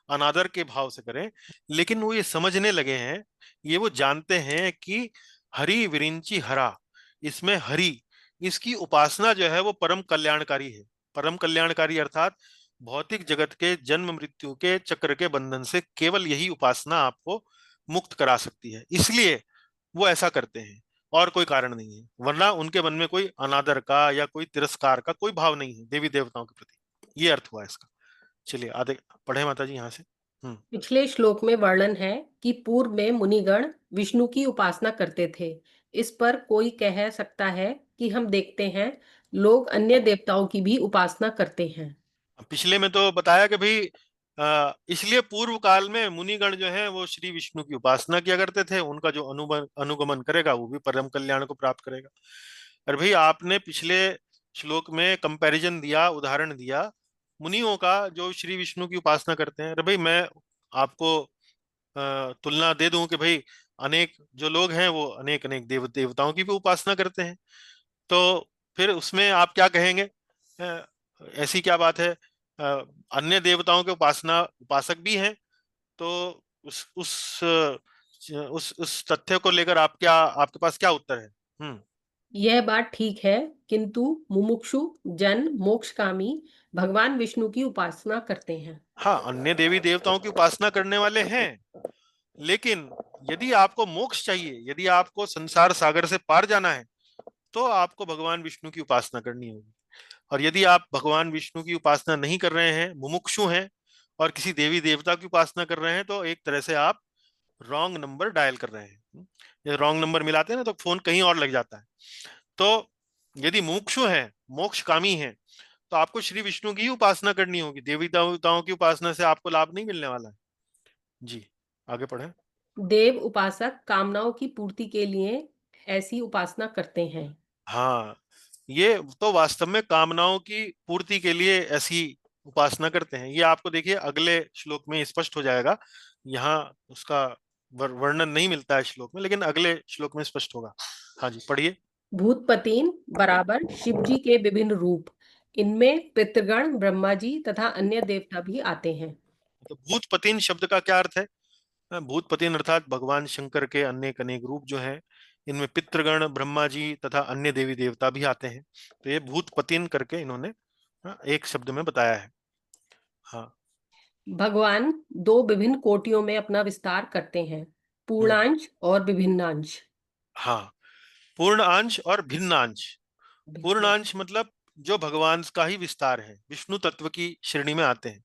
अनादर के भाव से करें, लेकिन वो ये समझने लगे हैं, ये वो जानते हैं कि हरि विरिंची हरा, इसमें हरि, इसकी उपासना जो है वो परम कल्याणकारी है। परम कल्याणकारी अर्थात भौतिक जगत के जन्म मृत्यु के चक्र के बंधन से केवल यही उपासना आपको मुक्त करा सकती है, इसलिए वो ऐसा करते हैं, और कोई कारण नहीं है। वरना उनके मन में कोई अनादर का या कोई तिरस्कार का कोई भाव नहीं है देवी देवताओं के प्रति। ये अर्थ हुआ इसका। चलिए आगे पढ़े माता जी यहाँ से। पिछले श्लोक में वर्णन है कि पूर्व में मुनिगण विष्णु की उपासना करते थे। इस पर कोई कह सकता है कि हम देखते हैं लोग अन्य देवताओं की भी उपासना करते हैं। पिछले में तो बताया कि भाई इसलिए पूर्व काल में मुनिगण जो है वो श्री विष्णु की उपासना किया करते थे, उनका जो अनुगमन करेगा वो भी परम कल्याण को प्राप्त करेगा। अरे भाई, आपने पिछले श्लोक में कंपैरिजन दिया, उदाहरण दिया मुनियों का जो श्री विष्णु की उपासना करते हैं, अरे भाई मैं आपको तुलना दे दूं कि भाई अनेक जो लोग हैं वो अनेक अनेक देवताओं की भी उपासना करते हैं, तो फिर उसमें आप क्या कहेंगे? ऐसी क्या बात है? अन्य देवताओं के उपासक भी हैं, तो उस तथ्य को लेकर आप क्या, आपके पास क्या उत्तर है? हम्म। यह बात ठीक है, किंतु मुमुक्षु जन मोक्षकामी भगवान विष्णु की उपासना करते हैं। हाँ, अन्य देवी देवताओं की उपासना करने वाले हैं, लेकिन यदि आपको मोक्ष चाहिए, यदि आपको संसार सागर से पार जाना है, तो आपको भगवान विष्णु की उपासना करनी होगी। और यदि आप भगवान विष्णु की उपासना नहीं कर रहे हैं, मुमुक्षु हैं और किसी देवी देवता की उपासना कर रहे हैं, तो एक तरह से आप रॉन्ग नंबर डायल कर रहे हैं। ये रॉन्ग नंबर मिलाते हैं ना, तो फोन कहीं और लग जाता है। तो यदि मुमुक्षु है, मोक्ष कामी है, तो आपको श्री विष्णु की ही उपासना करनी होगी। देवी देवताओं की उपासना से आपको लाभ नहीं मिलने वाला है। जी, आगे पढ़ें। देव उपासक कामनाओं की पूर्ति के लिए ऐसी उपासना करते हैं। हाँ, ये तो वास्तव में कामनाओं की पूर्ति के लिए ऐसी उपासना करते हैं। ये आपको देखिए अगले श्लोक में स्पष्ट हो जाएगा। यहाँ उसका वर्णन नहीं मिलता है श्लोक में, लेकिन अगले श्लोक में स्पष्ट होगा। हाँ जी, पढ़िए। भूतपतीन बराबर शिव जी के विभिन्न रूप, इनमें पितृगण ब्रह्मा जी तथा अन्य देवता भी आते हैं। तो भूतपतिन शब्द का क्या अर्थ है? भूतपतिन अर्थात भगवान शंकर के अनेक अनेक रूप जो हैं, इनमें पितृगण ब्रह्मा जी तथा अन्य देवी देवता भी आते हैं। तो ये भूतपतिन करके इन्होंने एक शब्द में बताया है। हाँ। भगवान दो विभिन्न कोटियों में अपना विस्तार करते हैं, हम्म। पूर्णांश और विभिन्नांश। हाँ, पूर्ण अंश और भिन्न अंश। भिन्न पूर्णांश मतलब जो भगवान का ही विस्तार है, विष्णु तत्व की श्रेणी में आते हैं।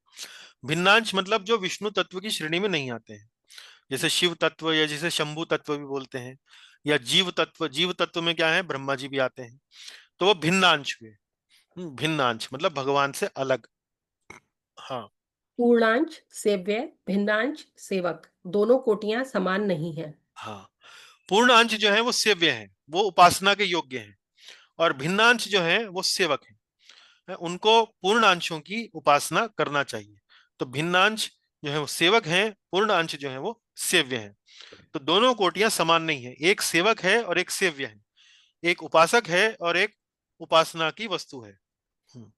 भिन्नांश मतलब जो विष्णु तत्व की श्रेणी में नहीं आते हैं, जैसे शिव तत्व या जिसे शंभु तत्व भी बोलते हैं, या जीव तत्व। जीव तत्व में क्या है? ब्रह्मा जी भी आते हैं, तो वो भिन्नांश हुए। भिन्नांश मतलब भगवान से अलग। हाँ। पूर्णांश सेव्य, भिन्नांश सेवक, दोनों कोटियां समान नहीं हैं। हाँ, पूर्णांश जो है वो सेव्य है, वो उपासना के योग्य है, और भिन्नांश जो है वो सेवक है, उनको पूर्णांशों की उपासना करना चाहिए। तो भिन्नांश जो है वो सेवक है, पूर्णांश जो है वो सेव्य है। तो दोनों कोटियां समान नहीं है, एक सेवक है और एक सेव्य है, एक उपासक है और एक उपासना की वस्तु है। हम्म।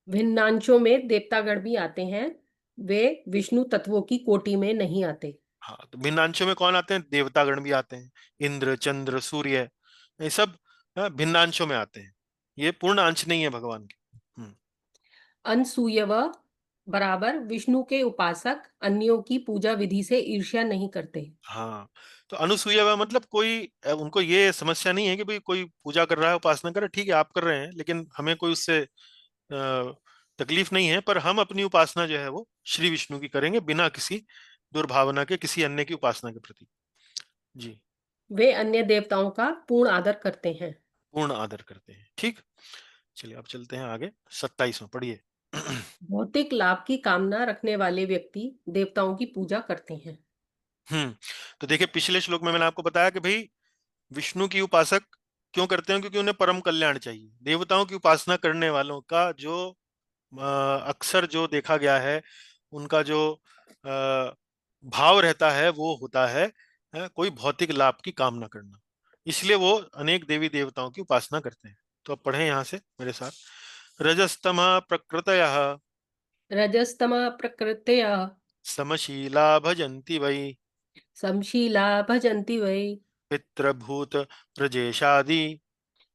भिन्नांशों में देवतागण भी आते हैं, वे विष्णु तत्वों की कोटि में नहीं आते। हाँ, तो भिन्नांशों में कौन आते हैं? देवतागण भी आते हैं, इंद्र चंद्र सूर्य, ये सब भिन्नांशों में आते हैं। ये पूर्ण अंश नहीं है भगवान के। हम्म। अनसूयव बराबर विष्णु के उपासक अन्यों की पूजा विधि से ईर्ष्या नहीं करते। हाँ, तो अनुसूया मतलब कोई उनको ये समस्या नहीं है कि भाई कोई पूजा कर रहा है, उपासना कर रहा है, ठीक है आप कर रहे हैं, लेकिन हमें कोई उससे तकलीफ नहीं है, पर हम अपनी उपासना जो है वो श्री विष्णु की करेंगे, बिना किसी दुर्भावना के, किसी अन्य की उपासना के प्रति। जी। वे अन्य देवताओं का पूर्ण आदर करते हैं। पूर्ण आदर करते हैं। ठीक, चलिए अब चलते हैं आगे। 27वां पढ़िए। भौतिक लाभ की कामना रखने वाले व्यक्ति देवताओं की पूजा करते हैं। हम्म। तो देखिए पिछले श्लोक में मैंने आपको बताया कि भाई विष्णु की उपासक क्यों करते हैं? क्योंकि उन्हें परम कल्याण चाहिए। देवताओं की उपासना करने वालों का जो अक्सर जो देखा गया है, उनका जो भाव रहता है वो होता है कोई भौतिक लाभ की कामना करना। इसलिए वो अनेक देवी देवताओं की उपासना करते हैं। तो अब पढ़ें यहाँ से मेरे साथ। रजस्तमा प्रकृतयः रजस्तमा प्रकृत्या समशीला भजन्ति वै समशीला भजन्ति वै पितृभूत प्रजेशादि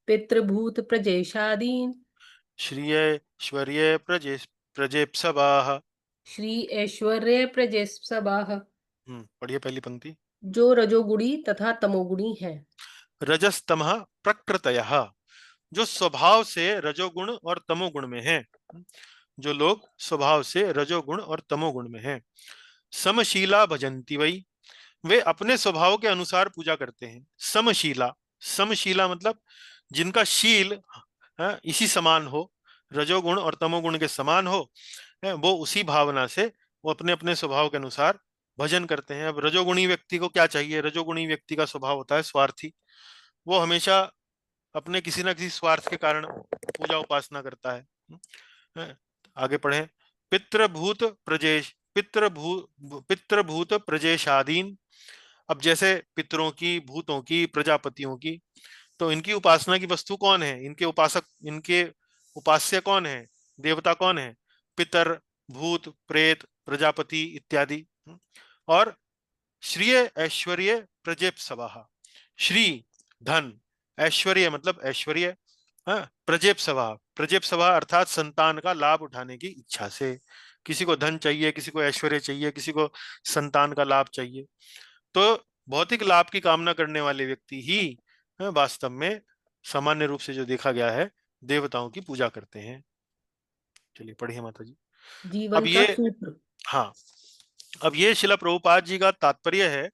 पितृभूत प्रजेशादीन श्रियैश्वर्ये प्रजेप्सवाः। श्री ऐश्वर्य प्रजेस्पवाह। पढ़िए पहली पंक्ति। जो रजोगुणी तथा तमोगुणी है। रजस्तमः प्रकृतयः, जो स्वभाव से रजोगुण और तमोगुण में हैं, जो लोग स्वभाव से रजोगुण और तमोगुण में हैं। समशीला भजन्ति वै, वे अपने स्वभाव के अनुसार पूजा करते हैं। समशीला, समशीला मतलब जिनका शील इसी समान हो, रजोगुण और तमोगुण के समान हो, वो उसी भावना से वो अपने अपने स्वभाव के अनुसार भजन करते हैं। अब रजोगुणी व्यक्ति को क्या चाहिए? रजोगुणी व्यक्ति का स्वभाव होता है स्वार्थी, वो हमेशा अपने किसी ना किसी स्वार्थ के कारण पूजा उपासना करता है। आगे पढ़ें। पितृभूत प्रजेश पितृभूत प्रजेशादीन। अब जैसे पितरों की, भूतों की, प्रजापतियों की, तो इनकी उपासना की वस्तु कौन है, इनके उपासक, इनके उपास्य कौन है, देवता कौन है? पितर, भूत, प्रेत, प्रजापति इत्यादि। और श्रिय ऐश्वर्य प्रजेप्सवा। श्री धन, ऐश्वर्य मतलब ऐश्वर्य, प्रजेप्सवा, प्रजेप्सवा अर्थात संतान का लाभ उठाने की इच्छा से। किसी को धन चाहिए, किसी को ऐश्वर्य चाहिए, किसी को संतान का लाभ चाहिए, तो भौतिक लाभ की कामना करने वाले व्यक्ति ही वास्तव में सामान्य रूप से जो देखा गया है देवताओं की पूजा करते हैं। चलिए पढ़िए माता जी। अब जीवन का ये, सूत्र। हाँ, अब ये शिला प्रभुपाद जी का तात्पर्य है।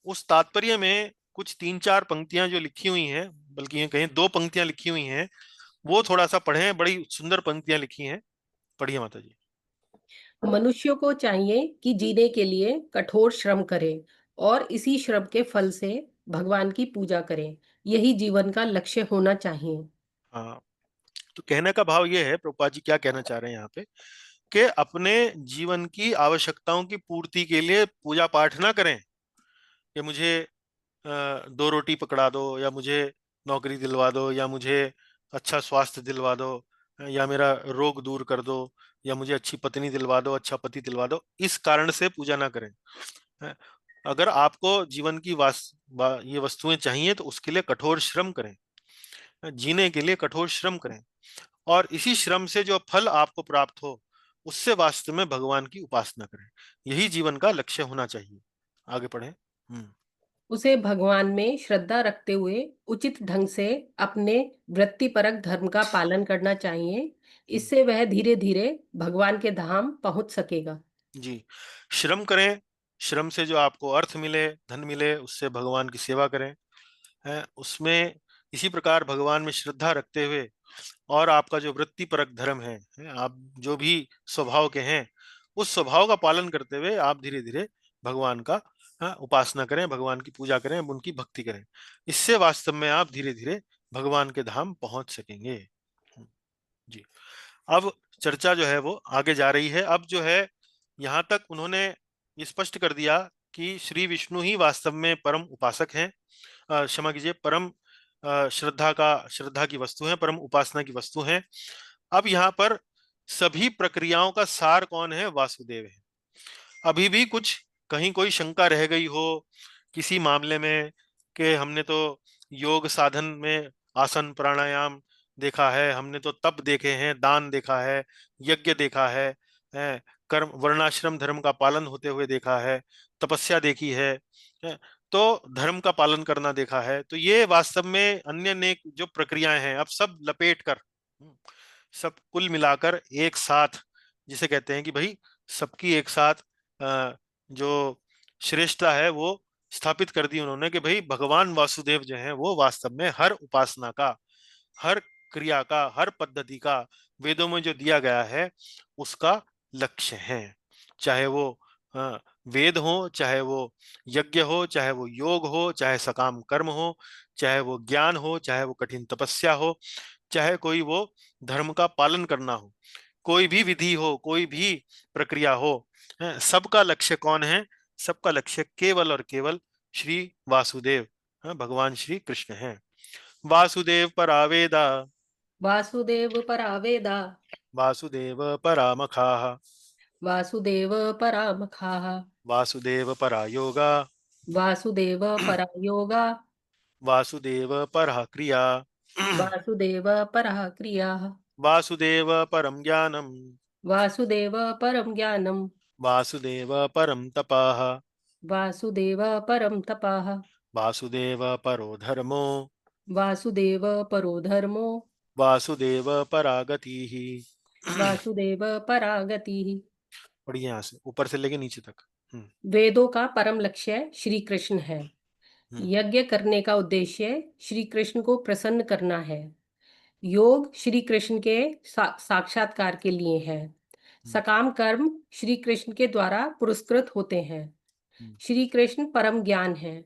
उस तात्पर्य में कुछ 3-4 पंक्तियां जो लिखी हुई हैं, बल्कि ये कहें 2 पंक्तियां लिखी हुई हैं, वो थोड़ा सा पढ़ें। बड़ी सुंदर पंक्तियां लिखी हैं, पढ़िए माता जी। मनुष्यों को चाहिए कि जीने के लिए कठोर श्रम करें और इसी श्रम के फल से भगवान की पूजा करें। यही जीवन का लक्ष्य होना चाहिए। हाँ, तो कहने का भाव ये है, प्रभुपाद जी क्या कहना चाह रहे हैं यहाँ पे, कि अपने जीवन की आवश्यकताओं की पूर्ति के लिए पूजा पाठ ना करें कि मुझे 2 रोटी पकड़ा दो, या मुझे नौकरी दिलवा दो, या मुझे अच्छा स्वास्थ्य दिलवा दो, या मेरा रोग दूर कर दो, या मुझे अच्छी पत्नी दिलवा दो, अच्छा पति दिलवा दो। इस कारण से पूजा ना करें। हैं? अगर आपको जीवन की ये वस्तुएं चाहिए तो उसके लिए कठोर श्रम करें, जीने के लिए कठोर श्रम करें, और इसी श्रम से जो फल आपको प्राप्त हो उससे वास्तव में भगवान की उपासना करें। यही जीवन का लक्ष्य होना चाहिए। आगे पढ़ें। उसे भगवान में श्रद्धा रखते हुए उचित ढंग से अपने वृत्तिपरक धर्म का पालन करना चाहिए। इससे वह धीरे धीरे भगवान के धाम पहुंच सकेगा। जी, श्रम करें, श्रम से जो आपको अर्थ मिले, धन मिले, उससे भगवान की सेवा करें, है उसमें। इसी प्रकार भगवान में श्रद्धा रखते हुए और आपका जो वृत्तिपरक धर्म है, आप जो भी स्वभाव के हैं, उस स्वभाव का पालन करते हुए आप धीरे धीरे भगवान का उपासना करें, भगवान की पूजा करें, उनकी भक्ति करें। इससे वास्तव में आप धीरे धीरे भगवान के धाम पहुंच सकेंगे। जी, अब चर्चा जो है वो आगे जा रही है। अब जो है यहाँ तक उन्होंने ये स्पष्ट कर दिया कि श्री विष्णु ही वास्तव में परम उपासक हैं, क्षमा कीजिए, परम श्रद्धा की वस्तु है, परम उपासना की वस्तु है। अब यहाँ पर सभी प्रक्रियाओं का सार कौन है? वासुदेव है। अभी भी कुछ कहीं कोई शंका रह गई हो किसी मामले में कि हमने तो योग साधन में आसन प्राणायाम देखा है, हमने तो तप देखे हैं, दान देखा है, यज्ञ देखा है, कर्म वर्णाश्रम धर्म का पालन होते हुए देखा है, तपस्या देखी है, तो धर्म का पालन करना देखा है। तो ये वास्तव में अन्य अनेक जो प्रक्रियाएं हैं, अब सब लपेट कर, सब कुल मिलाकर एक साथ, जिसे कहते हैं कि भाई सबकी एक साथ जो श्रेष्ठता है वो स्थापित कर दी उन्होंने, कि भाई भगवान वासुदेव जो हैं वो वास्तव में हर उपासना का, हर क्रिया का, हर पद्धति का वेदों में जो दिया गया है उसका लक्ष्य है। चाहे वो वेद हो, चाहे वो यज्ञ हो, चाहे वो योग हो, चाहे सकाम कर्म हो, चाहे वो ज्ञान हो, चाहे वो कठिन तपस्या हो, चाहे कोई वो धर्म का पालन करना हो, कोई भी विधि हो, कोई भी प्रक्रिया हो, सबका लक्ष्य कौन है? सबका लक्ष्य केवल और केवल श्री वासुदेव, भगवान श्री कृष्ण हैं। वासुदेव परावेदा, वासुदेव परावेदा, वासुदेव परामखाः, वासुदेव परामखाः, वासुदेव परायोगा, वासुदेव परायोगा, वासुदेव परः क्रिया, वासुदेव परः क्रियाः, वासुदेव परम ज्ञानम, वासुदेव परम ज्ञानम, वासुदेव परम तपः, वासुदेव परम तपः, वासुदेव परो धर्मो, वासुदेव परो धर्मो, वासुदेव परागति। वासुदेव परागतिः। पढ़िए यहाँ से ऊपर से लेके नीचे तक। वेदों का परम लक्ष्य श्री कृष्ण है। हम्म यज्ञ करने का उद्देश्य श्री कृष्ण को प्रसन्न करना है। योग श्री कृष्ण के साक्षात्कार के लिए है। सकाम कर्म श्री कृष्ण के द्वारा पुरस्कृत होते हैं। श्री कृष्ण परम ज्ञान है।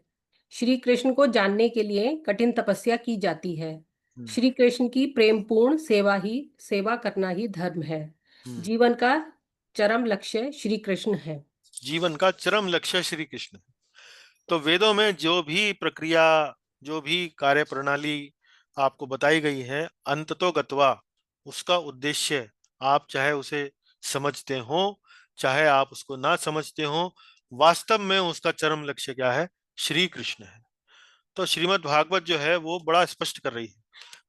श्री कृष्ण को जानने के लिए कठिन तपस्या की जाती है। श्री कृष्ण की प्रेमपूर्ण सेवा करना ही धर्म है। जीवन का चरम लक्ष्य श्री कृष्ण है। जीवन का चरम लक्ष्य श्री कृष्ण है। तो वेदों में जो भी प्रक्रिया, जो भी कार्य प्रणाली आपको बताई गई है, अंततो गत्वा उसका उद्देश्य, आप चाहे उसे समझते हो, चाहे आप उसको ना समझते हो, वास्तव में उसका चरम लक्ष्य क्या है? श्री कृष्ण है। तो श्रीमद् भागवत जो है वो बड़ा स्पष्ट कर रही है।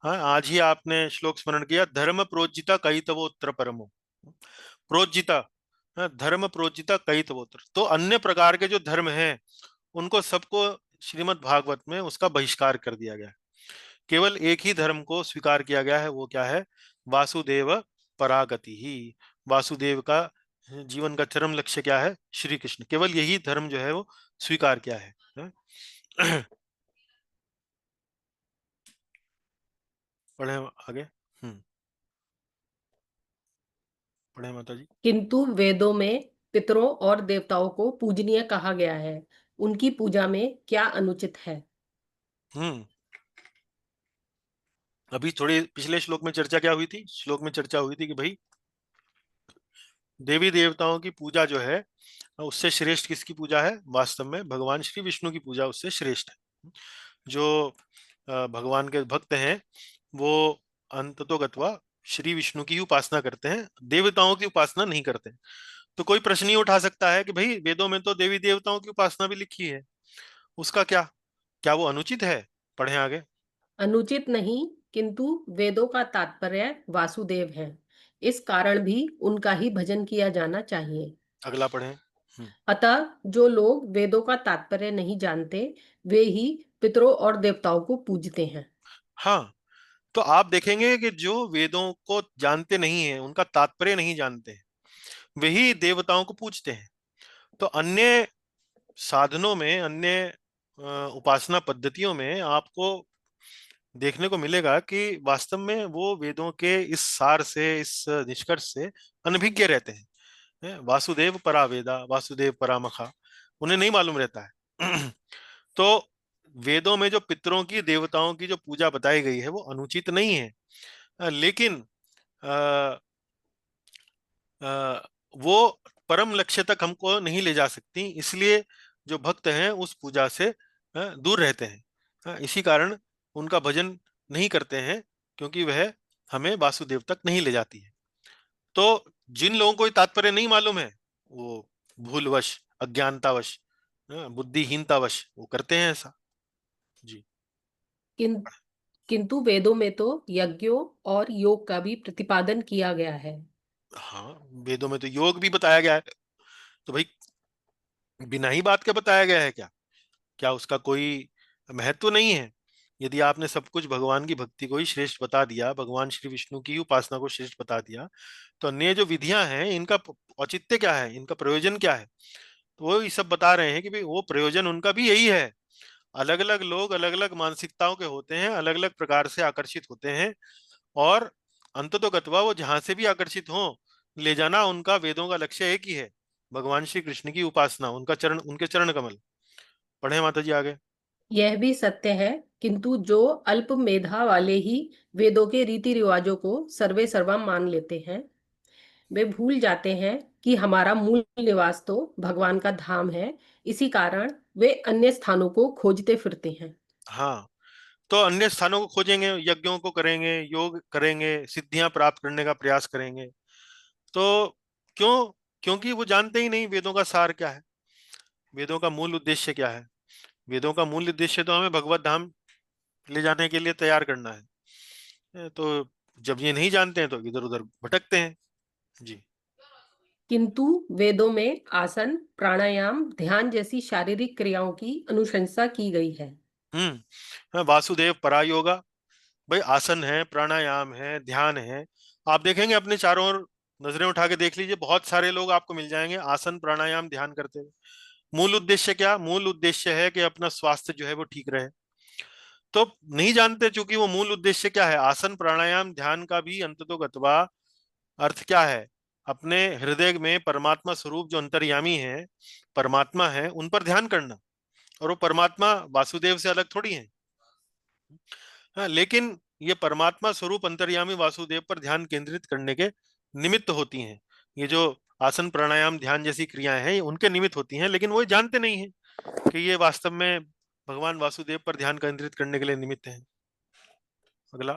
हाँ, आज ही आपने श्लोक स्मरण किया, धर्म प्रोज्जिता कयितवोत्र परमो। प्रोज्जिता, हाँ, धर्म प्रोज्जिता कयितवोत्र, तो अन्य प्रकार के जो धर्म हैं उनको सबको श्रीमद् भागवत में उसका बहिष्कार कर दिया गया है। केवल एक ही धर्म को स्वीकार किया गया है, वो क्या है? वासुदेव परागति ही। वासुदेव का जीवन का चरम लक्ष्य क्या है? श्री कृष्ण। केवल यही धर्म जो है वो स्वीकार किया है। पढ़े आगे। पढ़े माता जी। किंतु वेदों में पितरों और देवताओं को पूजनीय कहा गया है। उनकी पूजा में क्या अनुचित है? हम्म अभी थोड़ी पिछले श्लोक में चर्चा क्या हुई थी? श्लोक में चर्चा हुई थी कि भाई देवी देवताओं की पूजा जो है उससे श्रेष्ठ किसकी पूजा है? वास्तव में भगवान श्री विष्णु की पूजा उससे श्रेष्ठ है। जो भगवान के भक्त हैं वो अंततोगत्वा श्री विष्णु की ही उपासना करते हैं, देवताओं की उपासना नहीं करते। तो कोई प्रश्न ही उठा सकता है कि भाई वेदों में तो देवी देवताओं की उपासना भी लिखी है, उसका क्या? क्या वो अनुचित है? पढ़ें आगे। अनुचित नहीं, किंतु वेदों का तात्पर्य वासुदेव है। इस कारण भी उनका ही भजन किया जाना चाहिए। अगला पढ़ें। अतः जो लोग वेदों का तात्पर्य नहीं जानते, वे ही पितरों और देवताओं को पूजते हैं। हाँ, तो आप देखेंगे कि जो वेदों को जानते नहीं हैं, उनका तात्पर्य नहीं जानते हैं, वही देवताओं को पूजते हैं। तो अन्य साधनों में, अन्य उपासना पद्धतियों में आपको देखने को मिलेगा कि वास्तव में वो वेदों के इस सार से, इस निष्कर्ष से अनभिज्ञ रहते हैं। वासुदेव परा वेदा, वासुदेव परामखा, उन्हें नहीं मालूम रहता है। तो वेदों में जो पितरों की, देवताओं की जो पूजा बताई गई है वो अनुचित नहीं है, लेकिन अ, वो परम लक्ष्य तक हमको नहीं ले जा सकती, इसलिए जो भक्त हैं उस पूजा से दूर रहते हैं। इसी कारण उनका भजन नहीं करते हैं, क्योंकि वह हमें वासुदेव तक नहीं ले जाती है। तो जिन लोगों को ये तात्पर्य नहीं मालूम है, वो भूलवश, अज्ञानतावश, बुद्धिहीनतावश वो करते हैं ऐसा। जी। किन, किंतु वेदों में तो यज्ञों और योग का भी प्रतिपादन किया गया है। हाँ, वेदों में तो योग भी बताया गया है। तो भाई बिना ही बात के बताया गया है क्या? क्या उसका कोई महत्व नहीं है? यदि आपने सब कुछ भगवान की भक्ति को ही श्रेष्ठ बता दिया, भगवान श्री विष्णु की उपासना को श्रेष्ठ बता दिया, तो अन्य जो विधियां हैं इनका औचित्य क्या है, इनका प्रयोजन क्या है? तो वो ये सब बता रहे हैं कि भाई वो प्रयोजन उनका भी यही है। अलग अलग लोग अलग अलग मानसिकताओं के होते हैं, अलग अलग प्रकार से आकर्षित होते हैं, और अंततोगत्वा वो जहां से भी आकर्षित हो, ले जाना उनका वेदों का लक्ष्य एक ही है, भगवान श्री कृष्ण की उपासना, उनका चरण, उनके चरण कमल। पढ़े माता जी आगे। यह भी सत्य है, किंतु जो अल्प मेधा वाले ही वेदों के रीति रिवाजों को सर्वे सर्वा मान लेते हैं, वे भूल जाते हैं कि हमारा मूल निवास तो भगवान का धाम है। इसी कारण वे अन्य स्थानों को खोजते फिरते हैं। हाँ, तो अन्य स्थानों को खोजेंगे, यज्ञों को करेंगे, योग करेंगे, सिद्धियां प्राप्त करने का प्रयास करेंगे। तो क्यों? क्योंकि वो जानते ही नहीं वेदों का सार क्या है, वेदों का मूल उद्देश्य क्या है। वेदों का मूल उद्देश्य तो हमें भगवत धाम ले जाने के लिए तैयार करना है। तो जब ये नहीं जानते हैं तो इधर उधर भटकते हैं। जी। किंतु वेदों में आसन, प्राणायाम, ध्यान जैसी शारीरिक क्रियाओं की अनुशंसा की गई है। वासुदेव परायोगा, भाई आसन है, प्राणायाम है, ध्यान है। आप देखेंगे अपने चारों ओर नजरें उठा के देख लीजिए, बहुत सारे लोग आपको मिल जाएंगे आसन प्राणायाम ध्यान करते हुए। मूल उद्देश्य क्या? मूल उद्देश्य है कि अपना स्वास्थ्य जो है वो ठीक रहे। तो नहीं जानते, चूंकि वो मूल उद्देश्य क्या है, आसन प्राणायाम ध्यान का भी अंततोगत्वा अर्थ क्या है? अपने हृदय में परमात्मा स्वरूप जो अंतर्यामी है, परमात्मा है, उन पर ध्यान करना। और वो परमात्मा वासुदेव से अलग थोड़ी है। हाँ, लेकिन ये परमात्मा स्वरूप अंतर्यामी वासुदेव पर ध्यान केंद्रित करने के निमित्त होती हैं। ये जो आसन प्राणायाम ध्यान जैसी क्रियाएं हैं ये उनके निमित्त होती हैं, लेकिन वो जानते नहीं हैं कि ये वास्तव में भगवान वासुदेव पर ध्यान केंद्रित करने के लिए निमित्त हैं। अगला।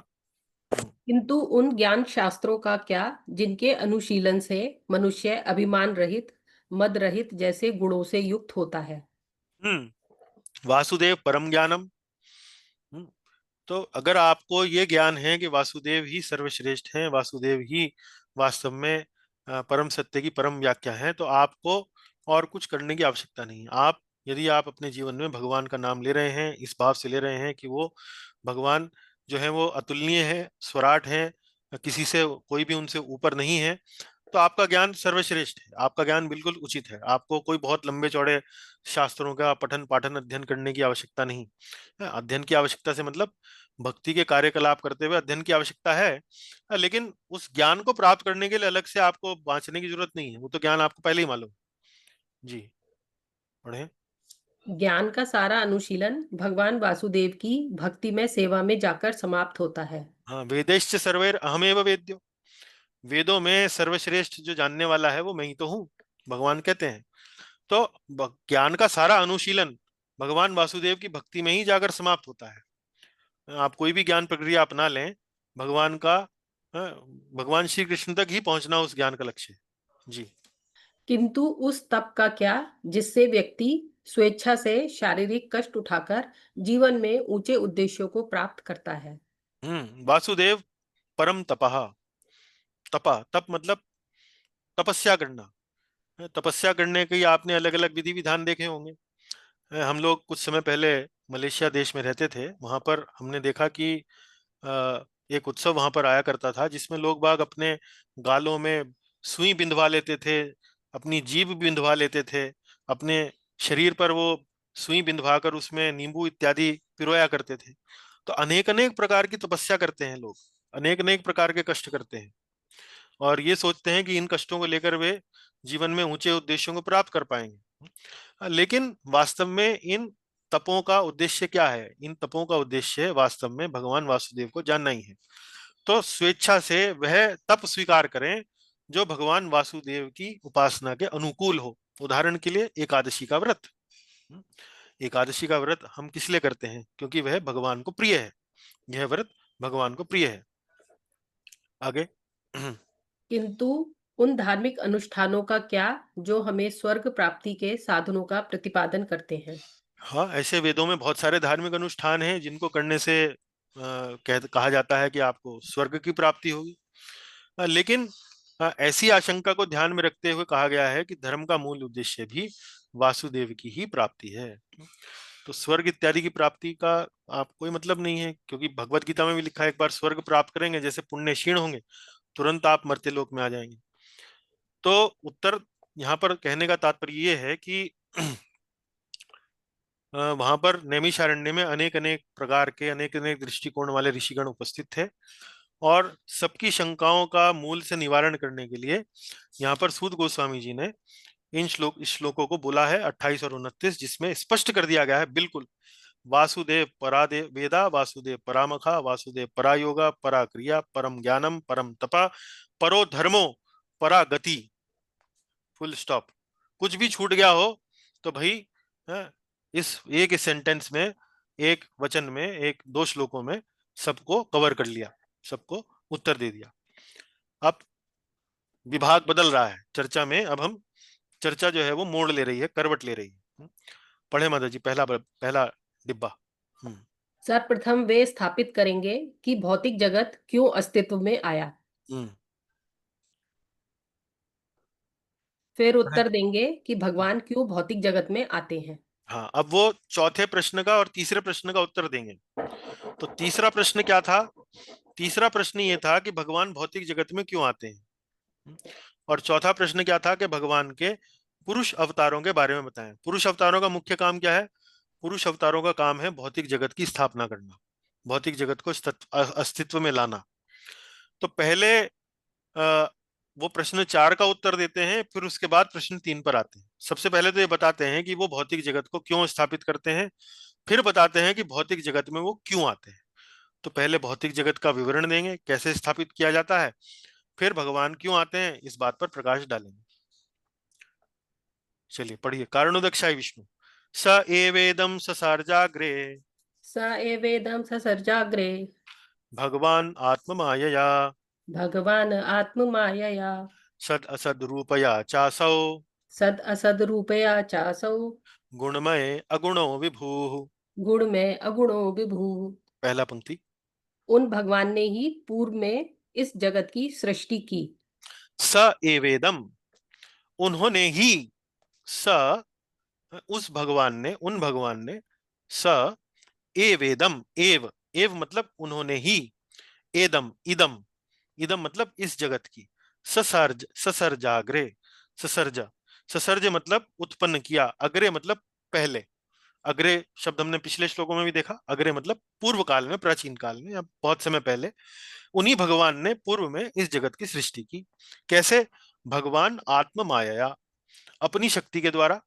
किंतु उन ज्ञान शास्त्रों का क्या जिनके अनुशीलन से मनुष्य अभिमान रहित, मद रहित जैसे गुणों से युक्त होता है। वासुदेव परम ज्ञानम। हम्म, तो अगर आपको ये ज्ञान है कि वासुदेव ही सर्वश्रेष्ठ हैं, वासुदेव ही वास्तव में परम सत्य की परम व्याख्या है, तो आपको और कुछ करने की आवश्यकता नहीं है। आप यदि आप अपने जीवन में भगवान का नाम ले रहे हैं, इस भाव से ले रहे हैं कि वो भगवान जो है वो अतुलनीय है, स्वराट है, किसी से कोई भी उनसे ऊपर नहीं है, तो आपका ज्ञान सर्वश्रेष्ठ है, आपका ज्ञान बिल्कुल उचित है। आपको कोई बहुत लंबे चौड़े शास्त्रों का पठन पाठन अध्ययन करने की आवश्यकता नहीं है। अध्ययन की आवश्यकता से मतलब भक्ति के कार्यकलाप करते हुए अध्ययन की आवश्यकता है, लेकिन उस ज्ञान को प्राप्त करने के लिए अलग से आपको बांचने की जरूरत नहीं है, वो तो ज्ञान आपको पहले ही मालूम। जी, पढ़े। ज्ञान का सारा अनुशीलन भगवान वासुदेव की भक्ति में सेवा में जाकर समाप्त होता है। हाँ, वेदेश्च सर्वैर अहमेव वेद्यो। वेदों में सर्वश्रेष्ठ जो जानने वाला है वो मैं ही तो हूँ, भगवान कहते हैं। तो ज्ञान का सारा अनुशीलन भगवान वासुदेव की भक्ति में ही जाकर समाप्त होता है। आप कोई भी ज्ञान प्रक्रिया अपना लें, भगवान का भगवान श्री कृष्ण तक ही पहुंचना उस ज्ञान का लक्ष्य है। जी। किंतु उस तप का क्या जिससे व्यक्ति स्वेच्छा से शारीरिक कष्ट उठाकर जीवन में ऊंचे उद्देश्यों को प्राप्त करता है। वासुदेव परम तपः। तपा, तप मतलब तपस्या करना। तपस्या करने के आपने अलग अलग विधि विधान देखे होंगे। हम लोग कुछ समय पहले मलेशिया देश में रहते थे, वहां पर हमने देखा कि एक उत्सव वहां पर आया करता था जिसमें लोग बाग अपने गालों में सुई बिंधवा लेते थे, अपनी जीभ बिंधवा लेते थे, अपने शरीर पर वो सुई बिंधवा कर उसमें नींबू इत्यादि पिरोया करते थे। तो अनेक अनेक प्रकार की तपस्या करते हैं लोग, अनेक अनेक प्रकार के कष्ट करते हैं, और ये सोचते हैं कि इन कष्टों को लेकर वे जीवन में ऊंचे उद्देश्यों को प्राप्त कर पाएंगे। लेकिन वास्तव में इन तपों का उद्देश्य क्या है? इन तपों का उद्देश्य वास्तव में भगवान वासुदेव को जानना ही है। तो स्वेच्छा से वह तप स्वीकार करें जो भगवान वासुदेव की उपासना के अनुकूल हो। उदाहरण के लिए एकादशी का व्रत। एकादशी का व्रत हम किस लिए करते हैं? क्योंकि वह भगवान को प्रिय है। यह व्रत भगवान को प्रिय है। आगे। किंतु उन धार्मिक अनुष्ठानों का क्या जो हमें स्वर्ग प्राप्ति के साधनों का प्रतिपादन करते हैं। हाँ, ऐसे वेदों में बहुत सारे धार्मिक अनुष्ठान हैं जिनको करने से कहा जाता है कि आपको स्वर्ग की प्राप्ति होगी। लेकिन ऐसी आशंका को ध्यान में रखते हुए कहा गया है कि धर्म का मूल उद्देश्य भी वासुदेव की ही प्राप्ति है। तो स्वर्ग इत्यादि की प्राप्ति का आप कोई मतलब नहीं है, क्योंकि भगवत गीता में भी लिखा है एक बार स्वर्ग प्राप्त करेंगे जैसे पुण्य क्षीण होंगे तुरंत आप मर्त्य लोक में आ जाएंगे। तो उत्तर यहाँ पर कहने का तात्पर्य ये है कि वहां पर नैमिषारण्य में अनेक अनेक प्रकार के अनेक अनेक दृष्टिकोण वाले ऋषिगण उपस्थित थे, और सबकी शंकाओं का मूल से निवारण करने के लिए यहाँ पर सूत गोस्वामी जी ने इस श्लोकों को बोला है 28 और 29, जिसमें स्पष्ट कर दिया गया है बिल्कुल, वासुदेव परादेव वेदा, वासुदेव परामखा, वासुदेव परा योगा, परा क्रिया, परम ज्ञानम, परम तपा, परो धर्मो, परा गति। Full stop. कुछ भी छूट गया हो तो भाई, इस एक सेंटेंस में, एक वचन में, एक दो श्लोकों में सबको कवर कर लिया, सबको उत्तर दे दिया। अब विभाग बदल रहा है चर्चा में, अब हम चर्चा जो है वो मोड़ ले रही है, करवट ले रही है। पढ़े माता जी पहला पहला डिब्बा। सर्वप्रथम वे स्थापित करेंगे कि भौतिक जगत क्यों अस्तित्व में आया। फिर उत्तर देंगे कि भगवान क्यों भौतिक जगत में आते हैं। हाँ, अब वो चौथे प्रश्न का और तीसरे प्रश्न का उत्तर देंगे। तो तीसरा प्रश्न क्या था? तीसरा प्रश्न ये था कि भगवान भौतिक जगत में क्यों आते हैं, और चौथा प्रश्न क्या था कि भगवान के पुरुष अवतारों के बारे में बताएं। पुरुष अवतारों का मुख्य काम क्या है? पुरुष अवतारों का काम है भौतिक जगत की स्थापना करना, भौतिक जगत को अस्तित्व में लाना। तो पहले वो प्रश्न 4 का उत्तर देते हैं, फिर उसके बाद प्रश्न 3 पर आते हैं। सबसे पहले तो ये बताते हैं कि वो भौतिक जगत को क्यों स्थापित करते हैं, फिर बताते हैं कि भौतिक जगत में वो क्यों आते हैं। तो पहले भौतिक जगत का विवरण देंगे, कैसे स्थापित किया जाता है, फिर भगवान क्यों आते हैं, इस बात पर प्रकाश डालेंगे। चलिए पढ़िए। कारणोदक्षाय विष्णु। स एवेदं ससार्जाग्रे स एवेदं ससर्जाग्रे भगवान आत्ममायया भगवान् आत्ममायया सद असद रूपया चासौ सद असद रूपया चासौ गुणमय अगुणो विभूः। गुणमय अगुणो विभुः। पहला पंक्ति। उन भगवान ने ही पूर्व में इस जगत की सृष्टि की। स एवेदम, उन्होंने ही, स उस भगवान ने, उन भगवान ने, स एवेदम, एव एव मतलब उन्होंने ही, एदम इदम, इदम मतलब इस जगत की, ससर्ज ससर्जाग्रे, ससर्ज ससर्ज मतलब उत्पन्न किया, अग्रे मतलब पहले। अग्रे शब्द हमने पिछले श्लोकों में भी देखा, अग्रे मतलब पूर्व काल में, प्राचीन काल में या बहुत समय पहले उन्हीं भगवान ने पूर्व में इस जगत की सृष्टि की। कैसे? भगवान आत्म माया, अपनी शक्ति के द्वारा,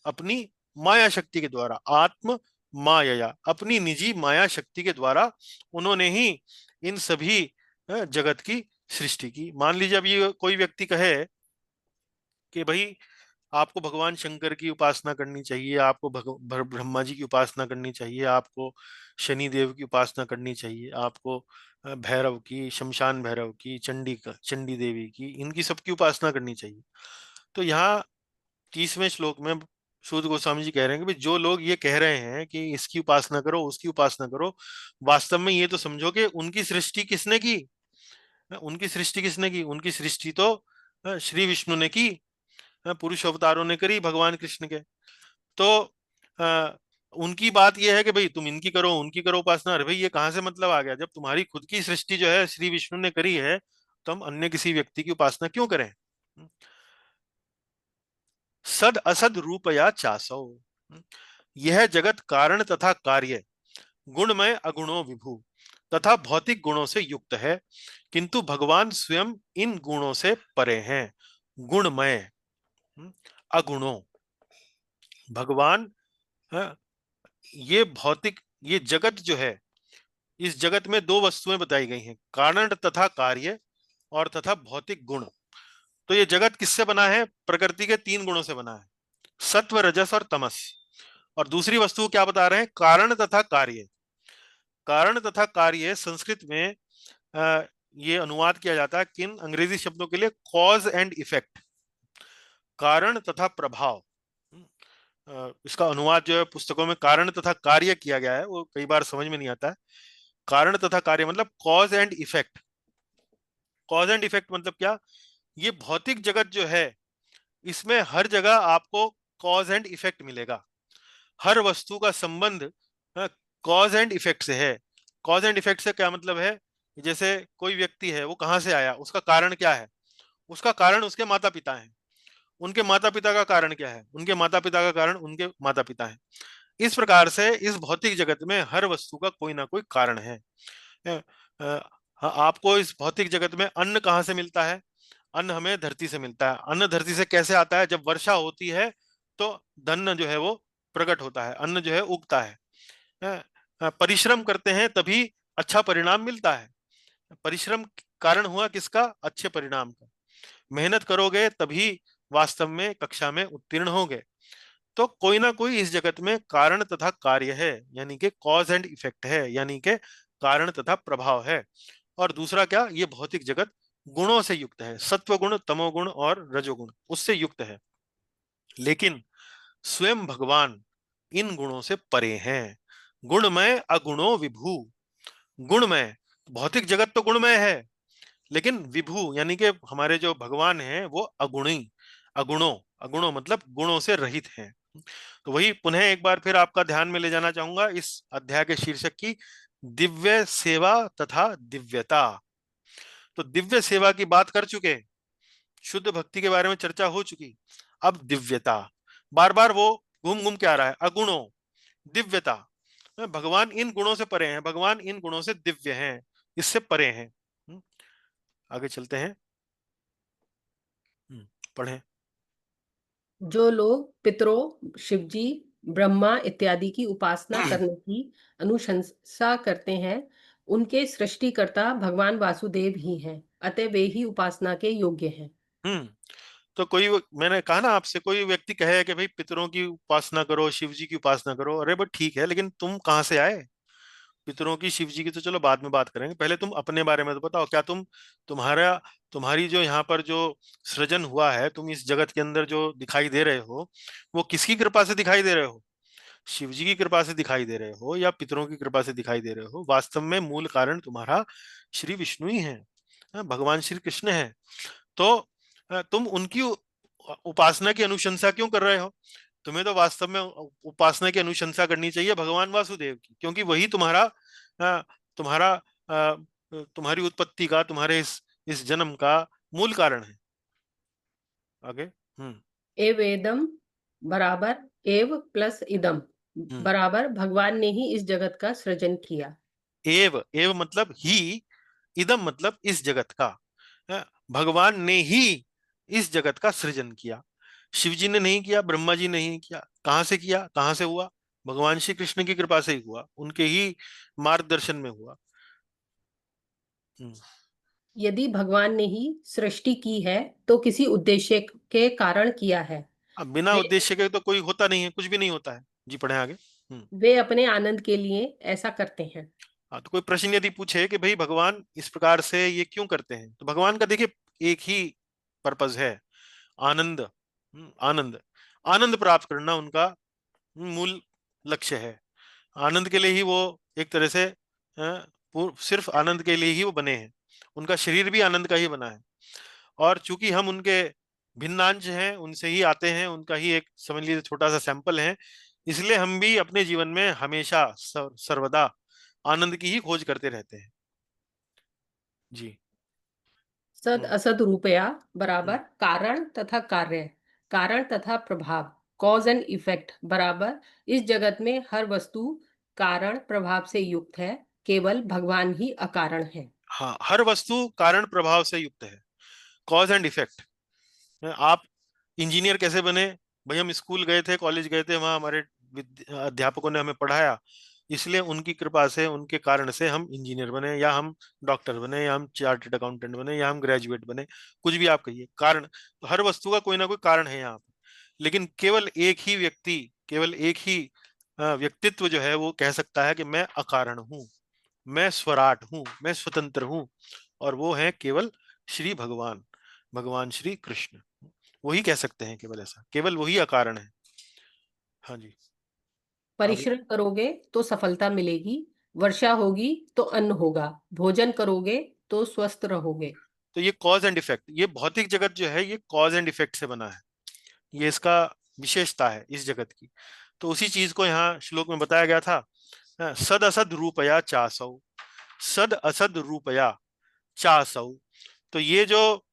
अपनी माया शक्ति के द्वारा, आत्म माया अपनी निजी माया शक्ति के द्वारा उन्होंने ही इन सभी जगत की सृष्टि की। मान लीजिए अब ये कोई व्यक्ति कहे कि भाई आपको भगवान शंकर की उपासना करनी चाहिए, आपको ब्रह्मा जी की उपासना करनी चाहिए, आपको शनि देव की उपासना करनी चाहिए, आपको भैरव की, शमशान भैरव की, चंडी देवी की, इनकी सबकी उपासना करनी चाहिए। तो यहाँ 30वें श्लोक में सूत गोस्वामी जी कह रहे हैं कि भाई जो लोग ये कह रहे हैं कि इसकी उपासना करो, उसकी उपासना करो, वास्तव में ये तो समझो कि उनकी सृष्टि किसने की। उनकी सृष्टि किसने की? उनकी सृष्टि तो श्री विष्णु ने की, पुरुष अवतारों ने करी भगवान कृष्ण के। तो आ, उनकी बात यह है कि भाई तुम इनकी करो, उनकी करो उपासना। अरे भाई ये कहां से मतलब आ गया? जब तुम्हारी खुद की सृष्टि जो है श्री विष्णु ने करी है, तो हम अन्य किसी व्यक्ति की उपासना क्यों करें? सद असद रूपया चासौ, यह जगत कारण तथा कार्य, गुणमय अगुणों विभु तथा भौतिक गुणों से युक्त है, किंतु भगवान स्वयं इन गुणों से परे हैं। गुणमय, अगुणों, भगवान, हाँ, ये भौतिक, ये जगत जो है, इस जगत में दो वस्तुएं बताई गई हैं, कारण तथा कार्य और तथा भौतिक गुण। तो ये जगत किससे बना है? प्रकृति के तीन गुणों से बना है, सत्व, रजस और तमस। और दूसरी वस्तु क्या बता रहे हैं? कारण तथा कार्य। कारण तथा कार्य संस्कृत में ये अनुवाद किया जाता है किन अंग्रेजी शब्दों के लिए? कॉज एंड इफेक्ट, कारण तथा प्रभाव। इसका अनुवाद जो है पुस्तकों में कारण तथा कार्य किया गया है, वो कई बार समझ में नहीं आता है। कारण तथा कार्य मतलब cause and effect. Cause and effect मतलब क्या? ये भौतिक जगत जो है, इसमें हर जगह आपको कॉज एंड इफेक्ट मिलेगा। हर वस्तु का संबंध कॉज एंड इफेक्ट से है। कॉज एंड इफेक्ट से क्या मतलब है? जैसे कोई व्यक्ति है, वो कहां से आया, उसका कारण क्या है? उसका कारण उसके माता पिता हैं। उनके माता पिता का कारण क्या है? उनके माता पिता का कारण उनके माता पिता हैं। इस प्रकार से इस भौतिक जगत में हर वस्तु का कोई ना कोई कारण है। आपको इस भौतिक जगत में अन्न कहाँ से मिलता है? अन्न हमें धरती से मिलता है। अन्न धरती से कैसे आता है? जब वर्षा होती है तो धन जो है वो प्रकट होता है, अन्न जो है उगता है। परिश्रम करते हैं तभी अच्छा परिणाम मिलता है। परिश्रम कारण हुआ किसका? अच्छे परिणाम का। मेहनत करोगे तभी वास्तव में कक्षा में उत्तीर्ण होगे। तो कोई ना कोई इस जगत में कारण तथा कार्य है, यानी कि कॉज एंड इफेक्ट है, यानी कि कारण तथा प्रभाव है। और दूसरा क्या? ये भौतिक जगत गुणों से युक्त है, सत्व गुण, तमोगुण और रजोगुण, उससे युक्त है। लेकिन स्वयं भगवान इन गुणों से परे हैं। गुणमय अगुणों विभु। गुणमय, भौतिक जगत तो गुणमय है, लेकिन विभु यानी कि हमारे जो भगवान हैं वो अगुणी, अगुणों, अगुणों मतलब गुणों से रहित हैं। तो वही पुनः एक बार फिर आपका ध्यान में ले जाना चाहूंगा इस अध्याय के शीर्षक की, दिव्य सेवा तथा दिव्यता। तो दिव्य सेवा की बात कर चुके, शुद्ध भक्ति के बारे में चर्चा हो चुकी। अब दिव्यता, बार बार वो घूम घूम के आ रहा है, अगुणों, दिव्यता। भगवान इन गुणों से परे हैं, भगवान इन गुणों से दिव्य हैं, इससे परे हैं। आगे चलते हैं, पढ़ें। जो लोग पितरों, शिवजी, ब्रह्मा इत्यादि की उपासना करने की अनुशंसा करते हैं, उनके सृष्टिकर्ता भगवान वासुदेव ही हैं। अतः वे ही उपासना के योग्य हैं। तो मैंने कहा ना आपसे, कोई व्यक्ति कहे कि भाई पितरों की उपासना करो, शिव जी की उपासना करो, अरे बट ठीक है, लेकिन तुम कहाँ से आए? पितरों की शिव जी की तो चलो बाद में बात करेंगे, पहले तुम अपने बारे में तो बताओ। क्या तुम्हारा तुम्हारी जो यहाँ पर जो सृजन हुआ है, तुम इस जगत के अंदर जो दिखाई दे रहे हो, वो किसकी कृपा से दिखाई दे रहे हो? शिव जी की कृपा से दिखाई दे रहे हो या पितरों की कृपा से दिखाई दे रहे हो? वास्तव में मूल कारण तुम्हारा श्री विष्णु ही है, भगवान श्री कृष्ण है। तो तुम उनकी उपासना की अनुशंसा क्यों कर रहे हो? तुम्हें तो वास्तव में उपासना की अनुशंसा करनी चाहिए भगवान वासुदेव की, क्योंकि वही अ, तुम्हारा तुम्हारी उत्पत्ति का, तुम्हारे इस जन्म का मूल कारण है। आगे। हम्म। एवेदम बराबर एव प्लस इदम हम्म। बराबर भगवान ने ही इस जगत का सृजन किया। एव एव मतलब ही, इदम मतलब इस जगत का। भगवान ने ही इस जगत का सृजन किया। शिव जी ने नहीं किया, ब्रह्मा जी ने नहीं किया। कहाँ से किया, कहाँ से हुआ? भगवान श्री कृष्ण की कृपा से ही हुआ, उनके ही मार्गदर्शन में हुआ। हम्म। यदि भगवान ने ही सृष्टि की है तो किसी उद्देश्य के कारण किया है। अब बिना वे उद्देश्य के तो कोई होता नहीं है, कुछ भी नहीं होता है। जी पढ़े आगे। वे अपने आनंद के लिए ऐसा करते हैं। हाँ, तो कोई प्रश्न यदि पूछे कि भाई भगवान इस प्रकार से ये क्यों करते हैं, तो भगवान का देखिए एक ही पर्पज है, आनंद। आनंद, आनंद प्राप्त करना उनका मूल लक्ष्य है। आनंद के लिए ही वो एक तरह से सिर्फ आनंद के लिए ही वो बने हैं। उनका शरीर भी आनंद का ही बना है। और चूंकि हम उनके भिन्नांश हैं, उनसे ही आते हैं, उनका ही एक समझ लीजिए छोटा सा सैंपल है, इसलिए हम भी अपने जीवन में हमेशा सर्वदा आनंद की ही खोज करते रहते हैं। जी। सद हम्म। असद रुपया बराबर हम्म। कारण तथा कार्य, कारण तथा प्रभाव, कॉज एंड इफेक्ट बराबर इस जगत में हर वस्तु कारण प्रभाव से युक्त है, केवल भगवान ही अकारण है। हाँ, हर वस्तु कारण प्रभाव से युक्त है, कॉज एंड इफेक्ट। आप इंजीनियर कैसे बने? भाई हम स्कूल गए थे, कॉलेज गए थे, वहां हमारे अध्यापकों ने हमें पढ़ाया, इसलिए उनकी कृपा से, उनके कारण से हम इंजीनियर बने, या हम डॉक्टर बने, या हम चार्टर्ड अकाउंटेंट बने, या हम ग्रेजुएट बने। कुछ भी आप कहिए, कारण तो हर वस्तु का कोई ना कोई कारण है यहाँ पर। लेकिन केवल एक ही व्यक्ति, केवल एक ही व्यक्तित्व जो है वो कह सकता है कि मैं अकारण हूँ, मैं स्वराट हूँ, मैं स्वतंत्र हूँ, और वो है केवल श्री भगवान, भगवान श्री कृष्ण। वही कह सकते हैं केवल ऐसा, केवल वही अकारण है। हाँ जी। आगे। परिश्रम करोगे तो सफलता मिलेगी, वर्षा होगी तो अन्न होगा, भोजन करोगे तो स्वस्थ रहोगे। तो ये कॉज एंड इफेक्ट, ये भौतिक जगत जो है ये कॉज एंड इफेक्ट से बना है, ये इसका विशेषता है इस जगत की। तो उसी चीज को यहाँ श्लोक में बताया गया था। सद असद रूपया चासौ, सद असद रूपया चासौ। तो ये जो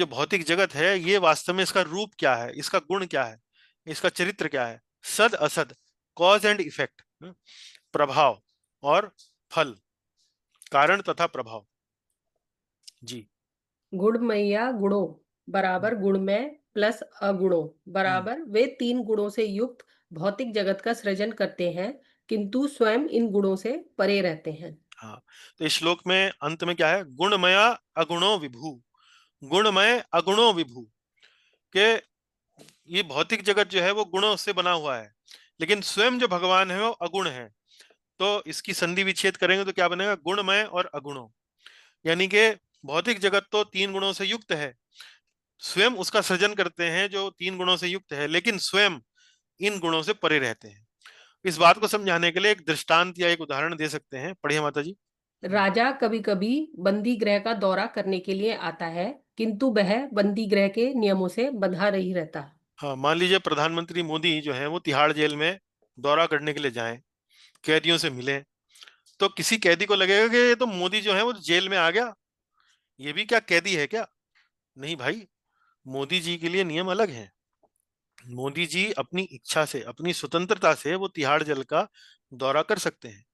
भौतिक जगत है, ये वास्तव में इसका रूप क्या है, इसका गुण क्या है, इसका चरित्र क्या है? सद असद, कॉज एंड इफेक्ट, प्रभाव और फल, कारण तथा प्रभाव। जी। गुणमय्या गुणों हम्म। बराबर गुणमय प्लस अगुणों हम्म। बराबर वे तीन गुणों से युक्त भौतिक जगत का सृजन करते हैं, किंतु स्वयं इन गुणों से परे रहते हैं। हाँ, तो इस श्लोक में अंत में क्या है? गुणमया अगुणो विभु, गुणमय अगुणो विभु, के ये भौतिक जगत जो है वो गुणों से बना हुआ है, लेकिन स्वयं जो भगवान है वो अगुण है। तो इसकी संधि विच्छेद करेंगे तो क्या बनेगा? गुणमय और अगुणों। यानी कि भौतिक जगत तो तीन गुणों से युक्त है, स्वयं उसका सृजन करते हैं जो तीन गुणों से युक्त है, लेकिन स्वयं इन गुणों से परे रहते हैं। इस बात को समझाने के लिए एक दृष्टांत या एक उदाहरण दे सकते हैं। पढ़िए माता जी। राजा कभी कभी बंदी गृह का दौरा करने के लिए आता है, किंतु वह बंदी गृह के नियमों से बंधा नहीं रहता। हाँ, मान लीजिए प्रधानमंत्री मोदी जो है वो तिहाड़ जेल में दौरा करने के लिए जाएं, कैदियों से मिले, तो किसी कैदी को लगेगा कि ये तो मोदी जो है वो जेल में आ गया, ये भी क्या कैदी है क्या? नहीं भाई, मोदी जी के लिए नियम अलग हैं। मोदी जी अपनी इच्छा से, अपनी स्वतंत्रता से वो तिहाड़ जेल का दौरा कर सकते हैं।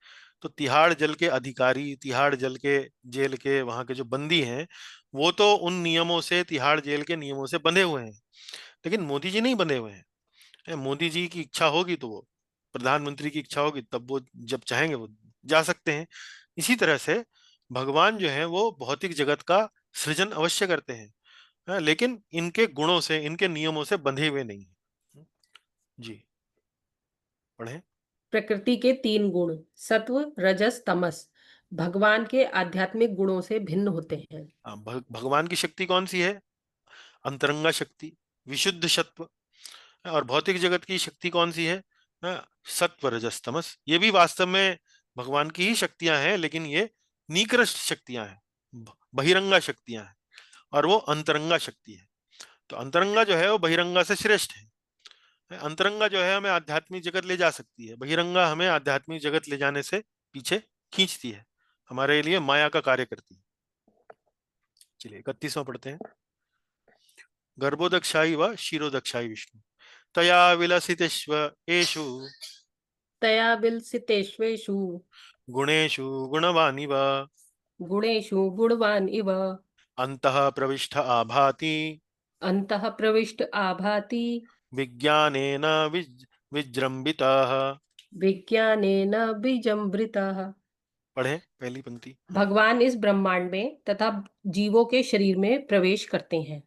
तो तिहाड़ जेल के अधिकारी, तिहाड़ जेल के जेल के वहां के जो बंदी हैं, वो तो उन नियमों से, तिहाड़ जेल के नियमों से बंधे हुए हैं, लेकिन मोदी जी नहीं बंधे हुए हैं। मोदी जी की इच्छा होगी तो वो, प्रधानमंत्री की इच्छा होगी तब वो जब चाहेंगे वो जा सकते हैं। इसी तरह से भगवान जो है वो भौतिक जगत का सृजन अवश्य करते हैं, लेकिन इनके गुणों से, इनके नियमों से बंधे हुए नहीं है। जी पढ़ें। प्रकृति के 3 गुण सत्व, रजस, तमस भगवान के आध्यात्मिक गुणों से भिन्न होते हैं। भगवान की शक्ति कौन सी है? अंतरंगा शक्ति, विशुद्ध सत्व। और भौतिक जगत की शक्ति कौन सी है? सत्व, रजस, तमस। ये भी वास्तव में भगवान की ही शक्तियां हैं, लेकिन ये निकृष्ट शक्तियां हैं, बहिरंगा शक्तियां हैं, और वो अंतरंगा शक्ति है। तो अंतरंगा जो है वो बहिरंगा से श्रेष्ठ है। अंतरंगा जो है हमें आध्यात्मिक जगत ले जा सकती है, बहिरंगा हमें आध्यात्मिक जगत ले जाने से पीछे खींचती है, हमारे लिए माया का कार्य करती है। चलिए 31वां पढ़ते हैं। गर्भोदक्षाई व क्षीरोदक्षाई विष्णु तया विलसितेष्व एषु तया विलसितेष्वेषु गुणेषु गुणवानिव गुणेषु गुणवान इव अंतः प्रविष्ट आभाति अंतः प्रविष्ट आभाति विज्ञानेन विजृंभितः। विज्ञानेन विजृंभितः। पढ़े पहली पंक्ति। भगवान इस ब्रह्मांड में तथा जीवों के शरीर में प्रवेश करते हैं।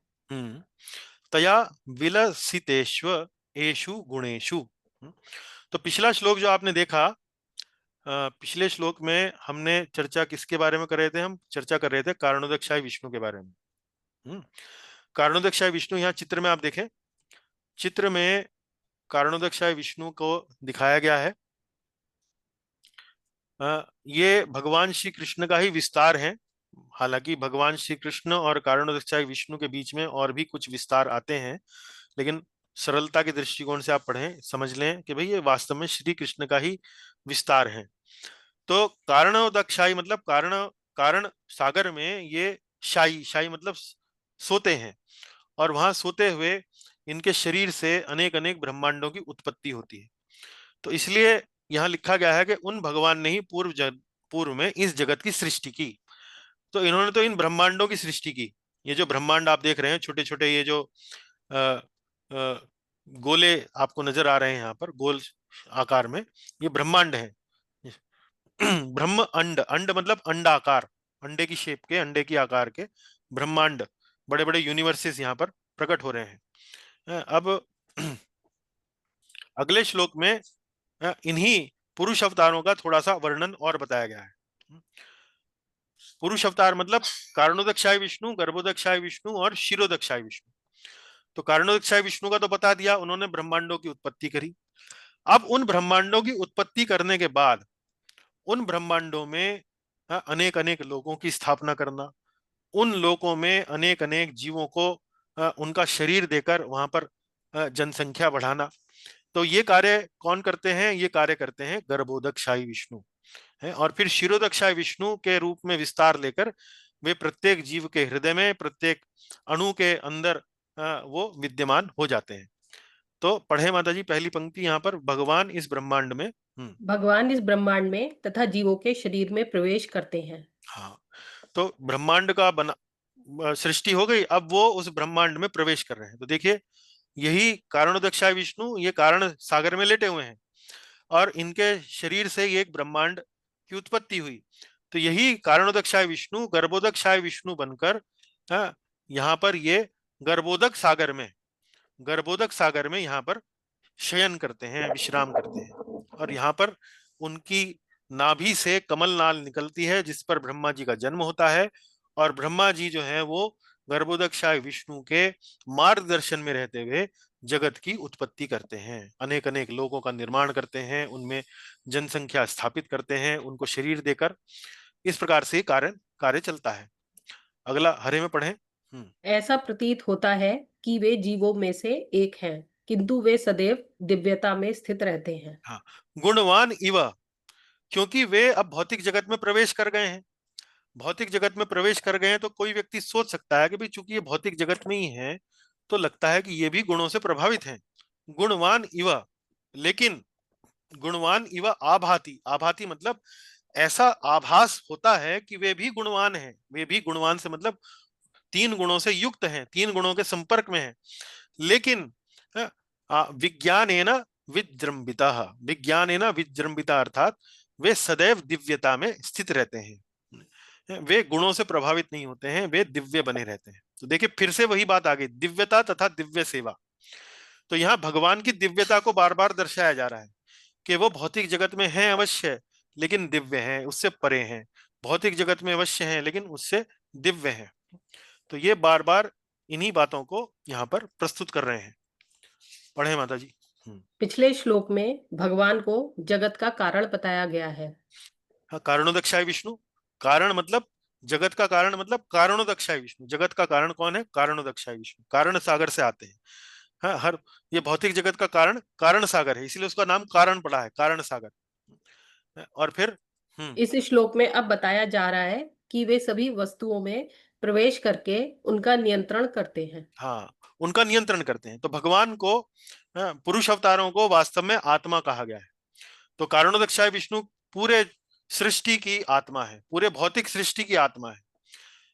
तया विलसितेष्व एषु गुणेषु। तो पिछला श्लोक जो आपने देखा, पिछले श्लोक में हमने चर्चा किसके बारे में कर रहे थे? हम चर्चा कर रहे थे कारणोदक्षाय विष्णु के बारे में। कारणोदक्षाय विष्णु यहाँ चित्र में आप देखें, चित्र में कारणोदक्षाय विष्णु को दिखाया गया है। ये भगवान श्री कृष्ण का ही विस्तार है। हालांकि भगवान श्री कृष्ण और कारणोदक्षाय विष्णु के बीच में और भी कुछ विस्तार आते हैं, लेकिन सरलता के दृष्टिकोण से आप पढ़ें, समझ लें कि भाई ये वास्तव में श्री कृष्ण का ही विस्तार है। तो कारणोदक्षाई मतलब कारण सागर में ये शाही, शाही मतलब सोते हैं, और वहां सोते हुए इनके शरीर से अनेक अनेक ब्रह्मांडों की उत्पत्ति होती है। तो इसलिए यहाँ लिखा गया है कि उन भगवान ने ही पूर्व में इस जगत की सृष्टि की। तो इन्होंने तो इन ब्रह्मांडों की सृष्टि की। ये जो ब्रह्मांड आप देख रहे हैं छोटे छोटे, ये जो आ, आ, गोले आपको नजर आ रहे हैं यहाँ पर गोल आकार में, ये ब्रह्मांड है। ब्रह्म अंड, अंड मतलब अंडाकार, अंडे की शेप के, अंडे की आकार के ब्रह्मांड, बड़े बड़े यूनिवर्सेस यहाँ पर प्रकट हो रहे हैं। अब अगले श्लोक में इन्हीं पुरुष अवतारों का थोड़ा सा वर्णन और बताया गया है। पुरुष अवतार मतलब कारणोदक्षाय विष्णु, गर्भोदक्षाय विष्णु और क्षीरोदक्षाय विष्णु। तो कारणोदक्षाय विष्णु का तो बता दिया, उन्होंने ब्रह्मांडों की उत्पत्ति करी। अब उन ब्रह्मांडों की उत्पत्ति करने के बाद उन ब्रह्मांडों में अनेक अनेक लोगों की स्थापना करना, उन लोगों में अनेक अनेक जीवों को उनका शरीर देकर वहां पर जनसंख्या बढ़ाना। तो ये कार्य कौन करते हैं? ये कार्य करते हैं गर्भोदक्षाई विष्णु है। और फिर क्षीरोदक्षाय विष्णु के रूप में विस्तार लेकर वे प्रत्येक जीव के हृदय में, प्रत्येक अणु के अंदर वो विद्यमान हो जाते हैं। तो पढ़े माता जी पहली पंक्ति यहाँ पर, भगवान इस ब्रह्मांड में भगवान इस ब्रह्मांड में तथा जीवों के शरीर में प्रवेश करते हैं। हाँ, तो ब्रह्मांड का बना सृष्टि हो गई, अब वो उस ब्रह्मांड में प्रवेश कर रहे हैं। तो देखिए यही कारणोदक्षाय विष्णु ये कारण सागर में लेटे हुए हैं, और इनके शरीर से ये एक ब्रह्मांड की उत्पत्ति हुई। तो यही कारणोदक्षाय विष्णु गर्भोदक्षाय विष्णु बनकर यहाँ पर ये गर्भोदक सागर में यहाँ पर शयन करते हैं, विश्राम करते हैं। और यहाँ पर उनकी नाभि से कमल नाल निकलती है, जिस पर ब्रह्मा जी का जन्म होता है। और ब्रह्मा जी जो है वो गर्भोदक्षाय विष्णु के मार्गदर्शन में रहते हुए जगत की उत्पत्ति करते हैं, अनेक अनेक लोगों का निर्माण करते हैं, उनमें जनसंख्या स्थापित करते हैं, उनको शरीर देकर। इस प्रकार से कार्य चलता है। अगला हरे में पढ़ें। ऐसा प्रतीत होता है कि वे जीवों में से एक हैं, किंतु वे सदैव दिव्यता में स्थित रहते हैं। हाँ, गुणवान इव, क्योंकि वे अब भौतिक जगत में प्रवेश कर गए हैं। भौतिक जगत में प्रवेश कर गए हैं तो कोई व्यक्ति सोच सकता है कि भाई चूंकि ये भौतिक जगत में ही है तो लगता है कि ये भी गुणों से प्रभावित हैं। गुणवान इव, लेकिन गुणवान इव आभाति, आभाति मतलब ऐसा आभास होता है कि वे भी गुणवान हैं। वे भी गुणवान से मतलब 3 गुणों से युक्त हैं, 3 गुणों के संपर्क में हैं। लेकिन विज्ञानेन विजृंभिता, विज्ञानेन विजृंभिता अर्थात वे सदैव दिव्यता में स्थित रहते हैं। वे गुणों से प्रभावित नहीं होते हैं, वे दिव्य बने रहते हैं। तो देखिए फिर से वही बात आ गई, दिव्यता तथा दिव्य सेवा। तो यहाँ भगवान की दिव्यता को बार बार दर्शाया जा रहा है कि वो भौतिक जगत में है अवश्य, लेकिन दिव्य हैं, उससे परे हैं। भौतिक जगत में अवश्य हैं, लेकिन उससे दिव्य हैं। तो ये बार बार इन्हीं बातों को यहाँ पर प्रस्तुत कर रहे हैं। पढ़े माता जी। पिछले श्लोक में भगवान को जगत का कारण बताया गया है। हाँ, कारणोदक्षाय विष्णु। कारण मतलब जगत का कारण, मतलब कारणोदक्षाय विष्णु। जगत का कारण कौन है? कारणोदक्षाय विष्णु। कारण सागर से आते हैं। हाँ, हर ये भौतिक जगत का कारण कारण सागर है, इसीलिए उसका नाम कारण पड़ा है, कारण सागर। और फिर इस श्लोक में अब बताया जा रहा है कि वे सभी वस्तुओं में प्रवेश करके उनका नियंत्रण करते हैं। हाँ, उनका नियंत्रण करते हैं। तो भगवान को, पुरुष अवतारों को वास्तव में आत्मा कहा गया है। तो कारणोदक्षाय विष्णु पूरे सृष्टि की आत्मा है, पूरे भौतिक सृष्टि की आत्मा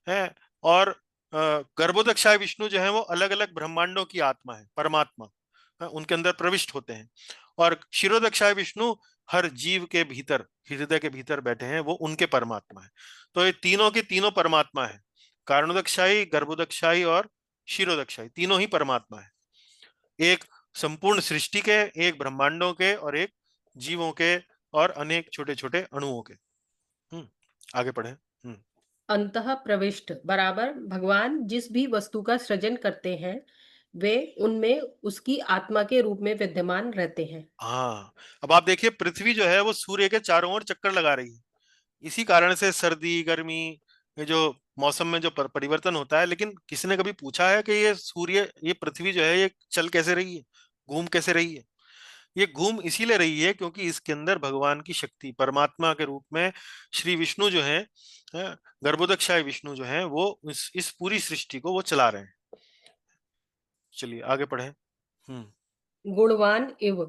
है। और गर्भोदक्षाय विष्णु जो है वो अलग अलग ब्रह्मांडों की आत्मा है, परमात्मा। उनके अंदर प्रविष्ट होते हैं। और क्षीरोदक्षाय विष्णु हर जीव के भीतर, हृदय के भीतर बैठे हैं, वो उनके परमात्मा है। तो ये तीनों के तीनों परमात्मा है। कारणोदक्षाई, गर्भोदक्षाई और क्षीरोदक्षाई तीनों ही परमात्मा है। एक संपूर्ण सृष्टि के, एक ब्रह्मांडों के, और एक जीवों के, और अनेक छोटे छोटे अणुओं के। आगे पढ़े। अंतः प्रविष्ट बराबर भगवान जिस भी वस्तु का सृजन करते हैं वे उनमें उसकी आत्मा के रूप में विद्यमान रहते हैं। हाँ, अब आप देखिए पृथ्वी जो है वो सूर्य के चारों ओर चक्कर लगा रही है। इसी कारण से सर्दी गर्मी, ये जो मौसम में जो परिवर्तन होता है, लेकिन किसी ने कभी पूछा है कि ये सूर्य, ये पृथ्वी जो है ये चल कैसे रही है, घूम कैसे रही है? ये घूम इसीलिए रही है क्योंकि इसके अंदर भगवान की शक्ति, परमात्मा के रूप में श्री विष्णु जो है, गर्भोदक्षाय विष्णु जो है, वो इस पूरी सृष्टि को वो चला रहे हैं। चलिए आगे पढ़े। गुणवान इव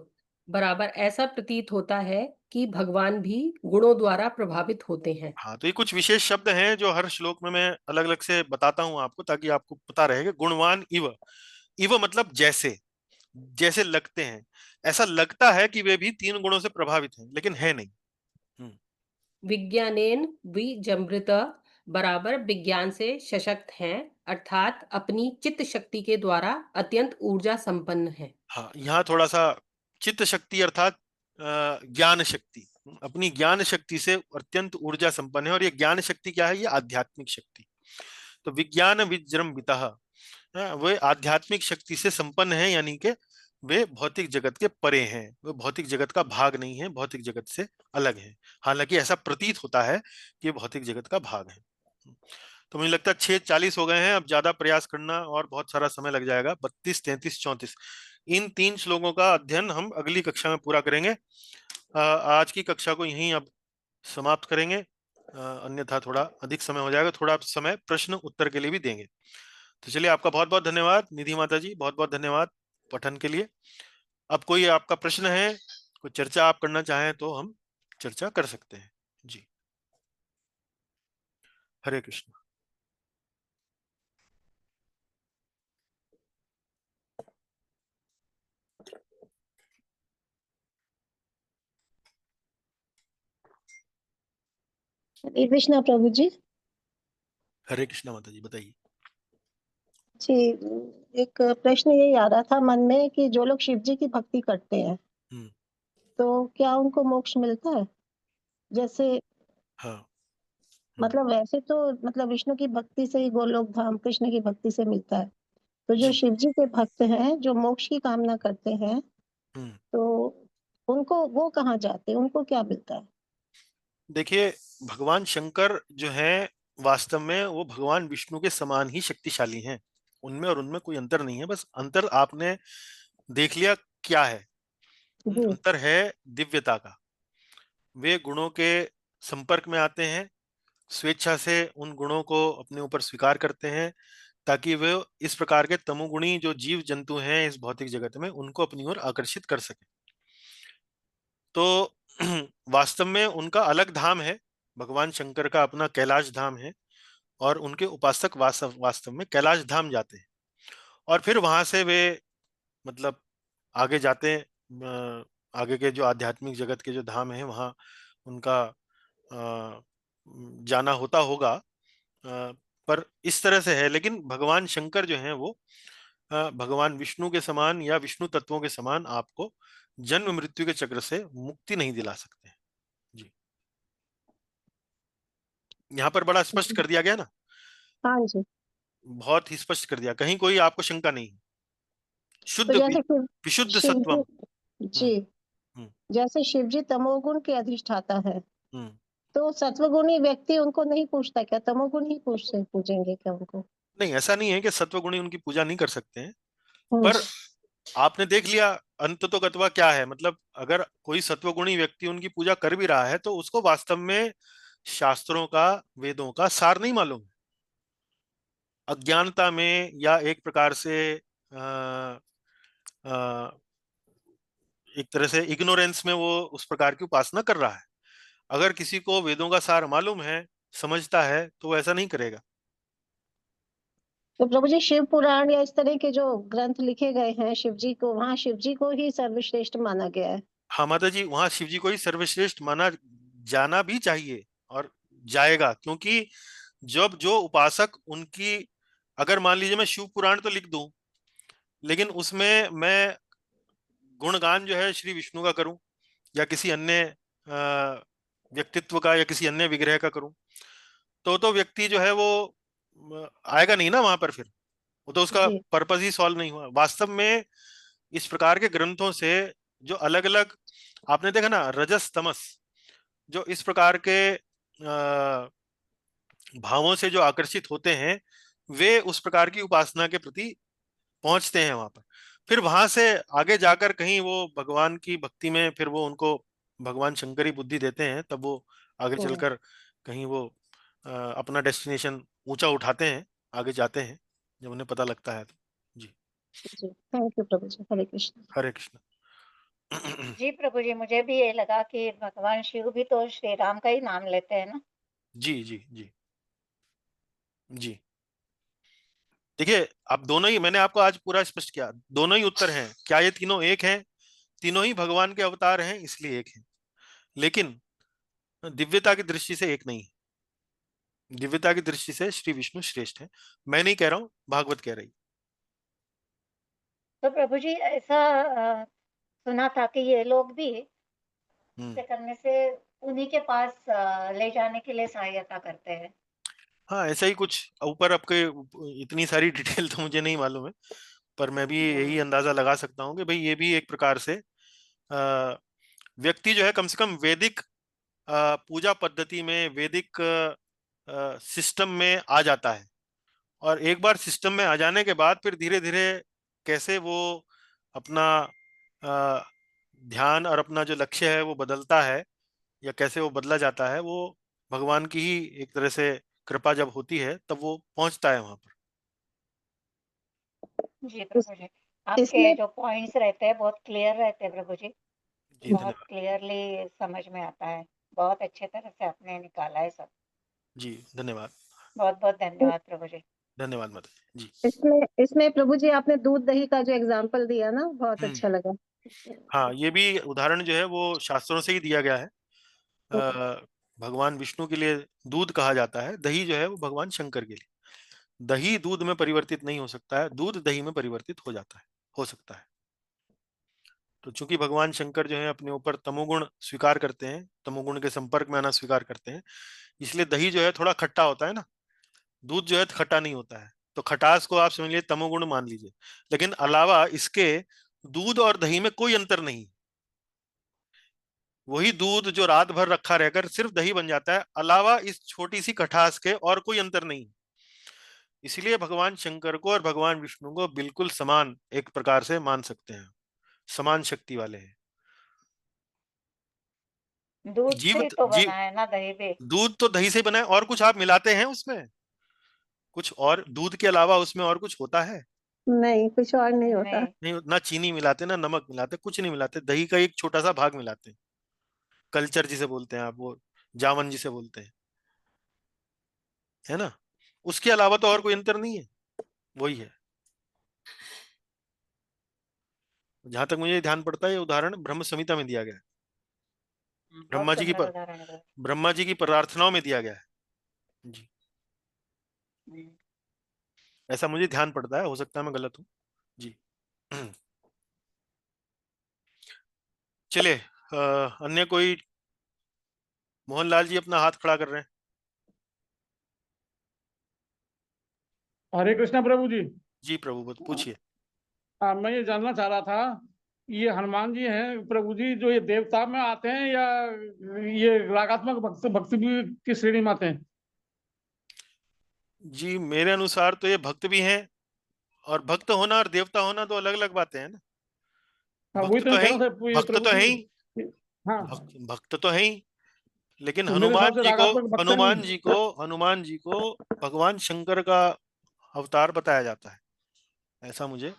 बराबर ऐसा प्रतीत होता है कि भगवान भी गुणों द्वारा प्रभावित होते हैं। हाँ, तो ये कुछ विशेष शब्द हैं जो हर श्लोक में मैं अलग अलग से बताता हूं आपको, ताकि आपको पता रहे कि गुणवान इव। इव मतलब जैसे, जैसे लगते हैं। ऐसा लगता है कि वे भी तीन गुणों से प्रभावित हैं, लेकिन है नहीं। विज्ञानेन विजृंभित बराबर विज्ञान से सशक्त हैं, अर्थात अपनी चित्त शक्ति के द्वारा अत्यंत ऊर्जा संपन्न है। हाँ, यहाँ थोड़ा सा चित्त शक्ति अर्थात ज्ञान शक्ति, अपनी ज्ञान शक्ति से अत्यंत ऊर्जा संपन्न है। और ये ज्ञान शक्ति क्या है? ये आध्यात्मिक शक्ति। तो विज्ञान विजृंभितः, वे आध्यात्मिक शक्ति से संपन्न है, यानी कि वे भौतिक जगत के परे हैं, वे भौतिक जगत का भाग नहीं है, भौतिक जगत से अलग है। हालांकि ऐसा प्रतीत होता है कि भौतिक जगत का भाग है। तो मुझे लगता है 6:40 हो गए हैं। अब ज्यादा प्रयास करना और बहुत सारा समय लग जाएगा। 32, 33, 34 इन 3 श्लोकों का अध्ययन हम अगली कक्षा में पूरा करेंगे। आज की कक्षा को यहीं अब समाप्त करेंगे। अन्यथा थोड़ा अधिक समय हो जाएगा, थोड़ा समय प्रश्न उत्तर के लिए भी देंगे। तो चलिए, आपका बहुत बहुत धन्यवाद निधि माता जी, बहुत बहुत धन्यवाद पठन के लिए। अब कोई आपका प्रश्न है, कोई चर्चा आप करना चाहें तो हम चर्चा कर सकते हैं जी। हरे कृष्ण। हरे कृष्णा प्रभु जी। हरे कृष्ण माता जी, बताइए। जी, एक प्रश्न ये आ रहा था मन में कि जो लोग शिव जी की भक्ति करते हैं तो क्या उनको मोक्ष मिलता है? जैसे हाँ। मतलब वैसे तो मतलब विष्णु की भक्ति से ही गोलोक धाम कृष्ण की भक्ति से मिलता है। तो जो जी। शिव जी के भक्त हैं जो मोक्ष की कामना करते हैं तो उनको वो कहाँ जाते हैं, उनको क्या मिलता है? देखिए, भगवान शंकर जो है वास्तव में वो भगवान विष्णु के समान ही शक्तिशाली हैं। उनमें और उनमें कोई अंतर नहीं है, बस अंतर आपने देख लिया क्या है। जी। अंतर है दिव्यता का। वे गुणों के संपर्क में आते हैं, स्वेच्छा से उन गुणों को अपने ऊपर स्वीकार करते हैं, ताकि वे इस प्रकार के तमोगुणी जो जीव जंतु हैं इस भौतिक जगत में, उनको अपनी ओर आकर्षित कर सके। तो वास्तव में उनका अलग धाम है। भगवान शंकर का अपना कैलाश धाम है, और उनके उपासक वास्तव वास्तव में कैलाश धाम जाते हैं। और फिर वहां से वे मतलब आगे जाते हैं, आगे के जो आध्यात्मिक जगत के जो धाम है वहाँ उनका जाना होता होगा, पर इस तरह से है। लेकिन भगवान शंकर जो हैं वो भगवान विष्णु के समान या विष्णु तत्वों के समान आपको जन्म मृत्यु के चक्र से मुक्ति नहीं दिला सकते हैं। जी, यहाँ पर बड़ा स्पष्ट कर दिया गया ना, हाँ जी। बहुत ही स्पष्ट कर दिया, कहीं कोई आपको शंका नहीं। तो शुद्ध जैसे विशुद्ध शिव सत्वम। जी हम्म। जी, हम्म। जैसे शिव जी तमोगुण के अधिष्ठाता है, हम्म। तो सत्वगुणी व्यक्ति उनको नहीं पूछता क्या? तमोगुण ही पूजेंगे क्या उनको? नहीं, ऐसा नहीं है कि सत्वगुणी उनकी पूजा नहीं कर सकते हैं, हम्म। पर आपने देख लिया अंत तो गतवा क्या है, मतलब अगर कोई सत्वगुणी व्यक्ति उनकी पूजा कर भी रहा है तो उसको वास्तव में शास्त्रों का, वेदों का सार नहीं मालूम है। अज्ञानता में या एक प्रकार से आ, आ, एक तरह से इग्नोरेंस में वो उस प्रकार की उपासना कर रहा है। अगर किसी को वेदों का सार मालूम है, समझता है, तो वो ऐसा नहीं करेगा। तो प्रभु जी, शिव पुराण या इस तरह के जो ग्रंथ लिखे गए हैं शिव जी को, वहाँ शिव जी को ही सर्वश्रेष्ठ माना गया है। हाँ माता जी, वहां शिव जी को ही सर्वश्रेष्ठ माना जाना भी चाहिए और जाएगा, क्योंकि जब जो उपासक उनकी, अगर मान लीजिए मैं शिव पुराण तो लिख दूं, लेकिन उसमें मैं गुणगान जो है श्री विष्णु का करूं या किसी अन्य व्यक्तित्व का या किसी अन्य विग्रह का करूं, तो व्यक्ति जो है वो आएगा नहीं ना वहां पर। फिर वो तो उसका जी पर्पस ही सॉल्व नहीं हुआ वास्तव में। इस प्रकार के ग्रंथों से जो अलग अलग, आपने देखा ना, रजस तमस, जो इस प्रकार के भावों से जो आकर्षित होते हैं, वे उस प्रकार की उपासना के प्रति पहुंचते हैं वहां पर। फिर वहां से आगे जाकर कहीं वो भगवान की भक्ति में, फिर वो उनको भगवान शंकर ही बुद्धि देते हैं, तब वो आगे हम्म, चलकर कहीं वो अपना डेस्टिनेशन ऊंचा उठाते हैं, आगे जाते हैं जब उन्हें पता लगता है तो। जी, जी, थैंक यू प्रभु जी, हरे कृष्ण। हरे कृष्ण। जी प्रभु जी, मुझे भी ये लगा कि भगवान शिव भी तो श्री राम का ही नाम लेते हैं ना। जी जी जी जी, देखिए, आप दोनों ही, मैंने आपको आज पूरा स्पष्ट किया, दोनों ही उत्तर हैं। क्या ये तीनों एक हैं? तीनों ही भगवान के अवतार हैं, इसलिए एक हैं, लेकिन दिव्यता की दृष्टि से एक नहीं है। दिव्यता की दृष्टि से श्री विष्णु श्रेष्ठ है। मैं नहीं कह रहा हूं, भागवत कह रही। तो प्रभु जी, ऐसा सुना था कि ये लोग भी हम्म। ऐसे करने से उन्हीं के पास ले जाने के लिए सहायता करते हैं। हाँ, ऐसा ही कुछ ऊपर आपके, इतनी सारी डिटेल तो मुझे नहीं मालूम है, पर मैं भी यही अंदाजा लगा सकता हूँ कि भाई ये भी एक प्रकार से अ, व्यक्ति जो है कम से कम वैदिक पूजा पद्धति में, वैदिक सिस्टम में आ जाता है। और एक बार सिस्टम में आ जाने के बाद फिर धीरे धीरे कैसे वो अपना अ, ध्यान और अपना जो लक्ष्य है वो बदलता है, या कैसे वो बदला जाता है, वो भगवान की ही एक तरह से कृपा जब होती है तब वो पहुंचता है वहां पर। जी इस, प्रभु जी, आपके इसमें जो पॉइंट्स रहते हैं बहुत क्लियर रहते हैं प्रभु जी। जी बहुत धन्यवाद। क्लियरली समझ में आता है। बहुत अच्छे तरह से आपने निकाला है सब। जी धन्यवाद। बहुत बहुत धन्यवाद प्रभु जी। धन्यवाद माता जी। इसमें इसमें प्रभु जी, आपने दूध दही का जो एग्जाम्पल दिया ना, बहुत हम्म। अच्छा लगा। हाँ, ये भी उदाहरण जो है वो शास्त्रों से ही दिया गया है। भगवान विष्णु के लिए दूध कहा जाता है, दही जो है वो भगवान शंकर के लिए। दही दूध में परिवर्तित नहीं हो सकता है, दूध दही में परिवर्तित हो जाता है, हो सकता है। तो चूंकि भगवान शंकर जो है अपने ऊपर तमोगुण स्वीकार करते हैं, तमोगुण के संपर्क में आना स्वीकार करते हैं, इसलिए दही जो है थोड़ा खट्टा होता है ना, दूध जो है खट्टा नहीं होता है। तो खटास को आप समझ लीजिए तमोगुण मान लीजिए, लेकिन अलावा इसके दूध और दही में कोई अंतर नहीं। वही दूध जो रात भर रखा रहकर सिर्फ दही बन जाता है, अलावा इस छोटी सी खटास के और कोई अंतर नहीं। इसलिए भगवान शंकर को और भगवान विष्णु को बिल्कुल समान एक प्रकार से मान सकते हैं, समान शक्ति वाले हैं। दूध से जीव ही तो जीव बना है ना दही भी। दूध तो दही से बना है, और कुछ आप मिलाते हैं उसमें? कुछ और दूध के अलावा उसमें और कुछ होता है? नहीं, कुछ और नहीं होता। नहीं। नहीं, ना चीनी मिलाते, ना नमक मिलाते, कुछ नहीं मिलाते, दही का एक छोटा सा भाग मिलाते हैं। कल्चर जिसे बोलते हैं आप, वो जावन जिसे बोलते हैं, है ना। उसके अलावा तो और कोई अंतर नहीं है, वही है। जहां तक मुझे ध्यान पड़ता है, ये उदाहरण ब्रह्म संहिता में दिया गया है। ब्रह्मा जी की ब्रह्मा जी की प्रार्थनाओं में दिया गया है जी। ऐसा मुझे ध्यान पड़ता है, हो सकता है मैं गलत हूँ जी। चलिए, अन्य कोई? मोहनलाल जी अपना हाथ खड़ा कर रहे हैं। हरे कृष्णा प्रभु जी। जी प्रभु, पूछिए। मैं ये जानना चाह रहा था, ये हनुमान जी हैं प्रभु जी, जो ये देवता में आते हैं या ये रागात्मक भक्त भक्ति भी की श्रेणी में आते हैं? जी मेरे अनुसार तो ये भक्त भी हैं, और भक्त होना और देवता होना तो अलग अलग बातें हैं ना। हाँ, वही भक्त तो तो मैं है कह ही, रहा था ये भक्त प्रभु तो है जी। ही, हाँ, भक्त तो है ही, लेकिन तो मेरे हिसाब से रागात्मक भक्त हनुमान जी को भगवान शंकर का अवतार बताया जाता है, ऐसा मुझे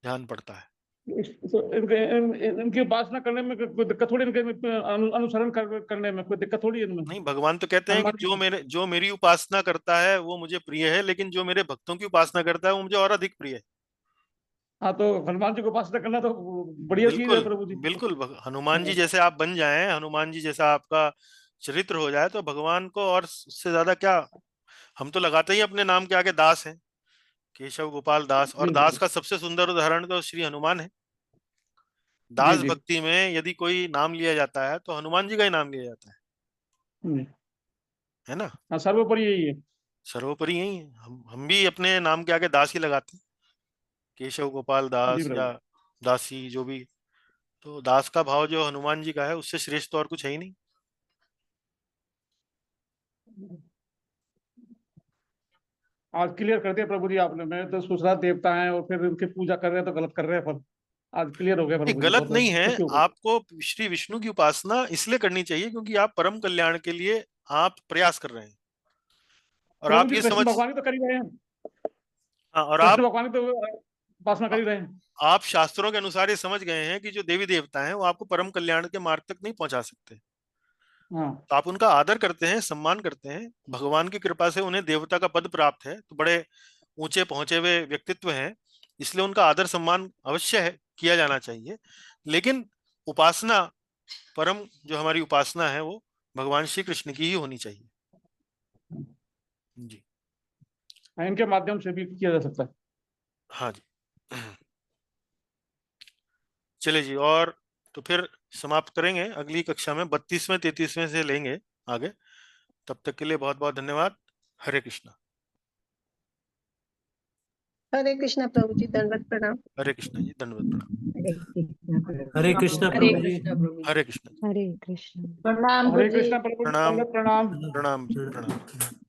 ध्यान पड़ता है। इनकी उपासना करने में कोई दिक्कत थोड़ी, इनके अनुसरण करने में कोई दिक्कत थोड़ी है इनमें। नहीं, भगवान तो कहते हैं कि हनुमान जो मेरी उपासना करता है वो मुझे प्रिय है, लेकिन जो मेरे भक्तों की उपासना करता है वो मुझे और अधिक प्रिय है। हाँ, तो हनुमान जी को उपासना करना तो बढ़िया चीज है बिल्कुल प्रभु जी। बिल्कुल, हनुमान जी जैसे आप बन जाएं, हनुमान जी जैसा आपका चरित्र हो जाए, तो भगवान को और उससे ज्यादा क्या। हम तो लगाते ही अपने नाम के आगे दास हैं, केशव गोपाल दास, और जी दास जी का सबसे सुंदर उदाहरण तो श्री हनुमान है। जी दास जी। भक्ति में यदि कोई नाम लिया जाता है तो हनुमान जी का ही नाम लिया जाता है ना। हाँ, सर्वोपरि यही है। सर्वोपरि यही है। हम भी अपने नाम के आगे दास ही लगाते हैं, केशव गोपाल जी दास प्रभु। या दासी, जो भी। तो दास का भाव जो हनुमान जी का है, उससे श्रेष्ठ तो और कुछ है ही नहीं। आज क्लियर कर दिया प्रभु जी आपने। मैं तो सोच रहा देवता हैं और फिर उनकी पूजा कर रहे हैं तो गलत कर रहे हैं, पर आज क्लियर हो गया नहीं, प्रभु जी, गलत बहुत नहीं है। खुशी हो गई। आपको श्री विष्णु की उपासना इसलिए करनी चाहिए क्योंकि आप परम कल्याण के लिए आप प्रयास कर रहे हैं, और प्रभु आप जी ये कृष्ण समझ। भगवान ही तो कर ही रहे हैं। हाँ, और कृष्ण भगवान ही तो उपासना कर आ- ही रहे हैं। आप शास्त्रों के अनुसार ये समझ गए हैं कि जो देवी देवता हैं वो आपको परम कल्याण के मार्ग तक नहीं पहुंचा सकते। हाँ तो आप उनका आदर करते हैं, सम्मान करते हैं, भगवान की कृपा से उन्हें देवता का पद प्राप्त है, तो बड़े ऊंचे पहुंचे हुए व्यक्तित्व हैं, इसलिए उनका आदर सम्मान अवश्य है, किया जाना चाहिए। लेकिन उपासना, परम जो हमारी उपासना है, वो भगवान श्री कृष्ण की ही होनी चाहिए जी। हाँ, इनके माध्यम से भी किया जा सकता है। हाँ जी। चलिए जी, और तो फिर समाप्त करेंगे, अगली कक्षा में 32वें 33वें से लेंगे आगे। तब तक के लिए बहुत बहुत धन्यवाद। हरे कृष्णा। हरे कृष्णा प्रभु जी, दंडवत प्रणाम। हरे कृष्णा जी, दंडवत प्रणाम। हरे कृष्णा हरे प्रभु जी। कृष्णा प्रभु जी। हरे कृष्णा जी। हरे कृष्ण। प्रणाम हरे गुरु जी। कृष्णा प्रभु जी, प्रणाम प्रणाम। प्रणाम जी, प्रणाम।